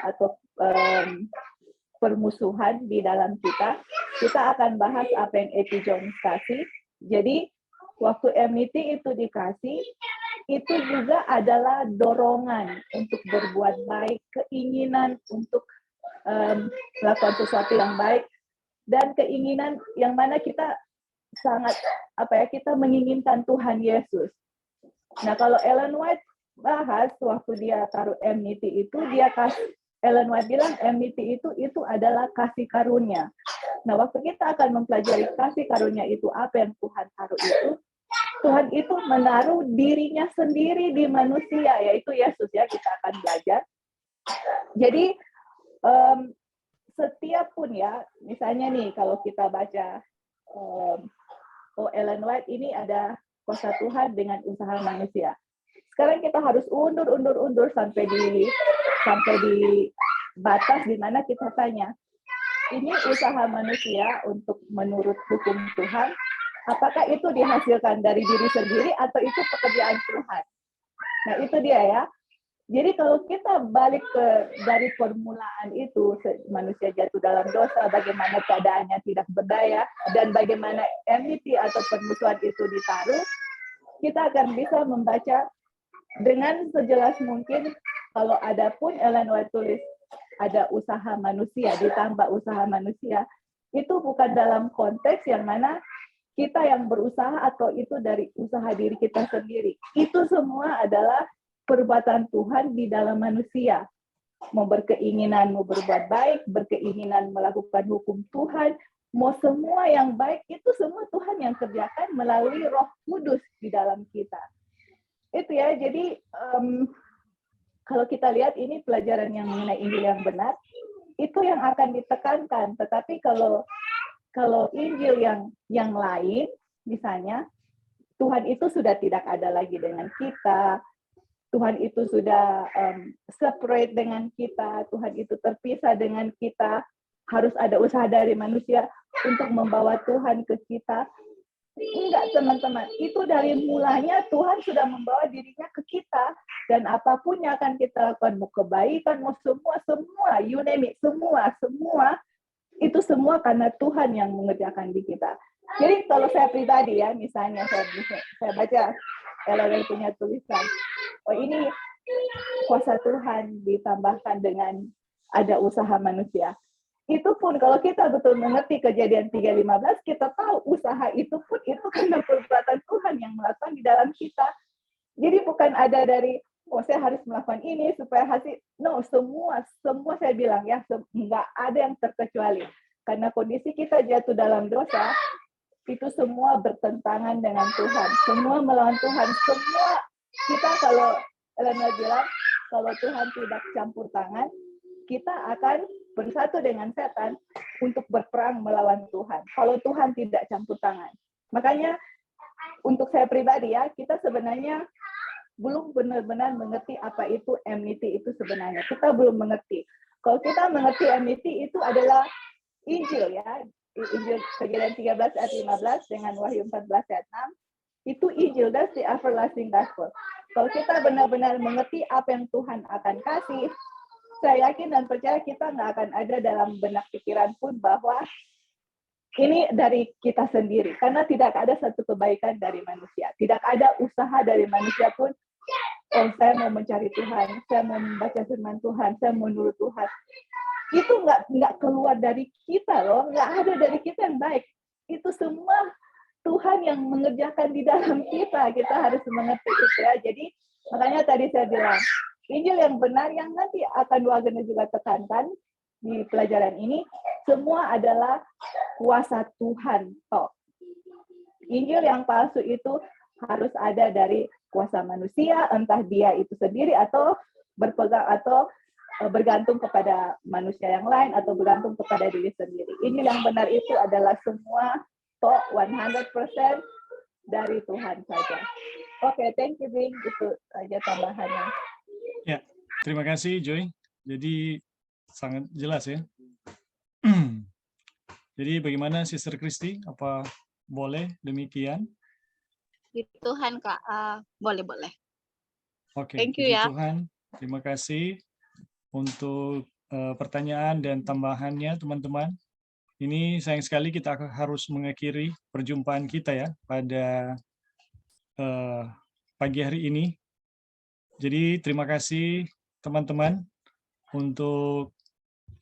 atau permusuhan di dalam kita akan bahas apa yang E.T. Jones kasih. Jadi waktu enmity itu dikasih, itu juga adalah dorongan untuk berbuat baik, keinginan untuk melakukan sesuatu yang baik, dan keinginan yang mana kita sangat kita menginginkan Tuhan Yesus. Nah, kalau Ellen White bahas waktu dia taruh enmity itu, Ellen White bilang enmity itu adalah kasih karunia. Nah, waktu kita akan mempelajari kasih karunia itu apa yang Tuhan taruh itu, Tuhan itu menaruh dirinya sendiri di manusia, yaitu Yesus ya, kita akan belajar. Jadi setiap pun ya, misalnya nih kalau kita baca Ellen White ini ada kuasa Tuhan dengan usaha manusia. Sekarang kita harus undur sampai di batas di mana kita tanya, ini usaha manusia untuk menurut hukum Tuhan, apakah itu dihasilkan dari diri sendiri atau itu pekerjaan Tuhan? Nah, itu dia ya. Jadi kalau kita balik dari permulaan itu, manusia jatuh dalam dosa, bagaimana keadaannya tidak berdaya, dan bagaimana enmity atau permusuhan itu ditaruh, kita akan bisa membaca dengan sejelas mungkin. Kalau ada pun Ellen White tulis ada usaha manusia, ditambah usaha manusia, itu bukan dalam konteks yang mana kita yang berusaha atau itu dari usaha diri kita sendiri. Itu semua adalah perbuatan Tuhan di dalam manusia. Mau berkeinginan, mau berbuat baik, berkeinginan melakukan hukum Tuhan, mau semua yang baik, itu semua Tuhan yang kerjakan melalui Roh Kudus di dalam kita. Itu ya, jadi kalau kita lihat ini pelajaran yang mengenai Injil yang benar, itu yang akan ditekankan. Tetapi kalau Injil yang lain, misalnya, Tuhan itu sudah tidak ada lagi dengan kita, Tuhan itu sudah separate dengan kita, Tuhan itu terpisah dengan kita, harus ada usaha dari manusia untuk membawa Tuhan ke kita. Enggak, teman-teman, itu dari mulanya Tuhan sudah membawa dirinya ke kita, dan apapun yang akan kita lakukan, mau kebaikan, mau semua, you name it, semua, itu semua karena Tuhan yang mengerjakan di kita. Jadi kalau saya pribadi ya, misalnya saya baca Ellen punya tulisan, oh ini kuasa Tuhan ditambahkan dengan ada usaha manusia. Itu pun kalau kita betul mengerti Kejadian 3:15, kita tahu usaha itu pun itu karena perbuatan Tuhan yang melakukan di dalam kita. Jadi bukan ada dari, oh saya harus melakukan ini supaya hasil. No, semua saya bilang ya, nggak ada yang terkecuali. Karena kondisi kita jatuh dalam dosa, itu semua bertentangan dengan Tuhan. Semua melawan Tuhan. Semua kita, kalau Elena bilang, kalau Tuhan tidak campur tangan, kita akan bersatu dengan setan untuk berperang melawan Tuhan. Kalau Tuhan tidak campur tangan. Makanya untuk saya pribadi ya, kita sebenarnya belum benar-benar mengerti apa itu enmity itu sebenarnya. Kita belum mengerti. Kalau kita mengerti enmity itu adalah Injil ya. Injil Kejadian 13 ayat 15 dengan Wahyu 14 ayat 6. Itu Injil, that's the everlasting gospel. Kalau kita benar-benar mengerti apa yang Tuhan akan kasih, saya yakin dan percaya kita nggak akan ada dalam benak pikiran pun bahwa ini dari kita sendiri. Karena tidak ada satu kebaikan dari manusia. Tidak ada usaha dari manusia pun, oh saya mau mencari Tuhan, saya mau membaca firman Tuhan, saya mau menurut Tuhan. Itu nggak keluar dari kita loh, nggak ada dari kita yang baik. Itu semua Tuhan yang mengerjakan di dalam kita. Kita harus mengerti itu ya. Jadi makanya tadi saya bilang, Injil yang benar yang nanti akan Wagner juga tekankan di pelajaran ini, semua adalah kuasa Tuhan. Toh. Injil yang palsu itu harus ada dari kuasa manusia, entah dia itu sendiri atau berpegang atau bergantung kepada manusia yang lain atau bergantung kepada diri sendiri. Injil yang benar itu adalah semua toh 100% dari Tuhan saja. Oke, thank you Bing, itu saja tambahannya.
Ya, terima kasih Joy. Jadi sangat jelas ya. Jadi bagaimana Sister Christy? Apa boleh demikian?
Di Tuhan Kak, boleh.
Oke,
Thank you
puji
ya.
Tuhan. Terima kasih untuk pertanyaan dan tambahannya teman-teman. Ini sayang sekali kita harus mengakhiri perjumpaan kita ya pada pagi hari ini. Jadi terima kasih teman-teman untuk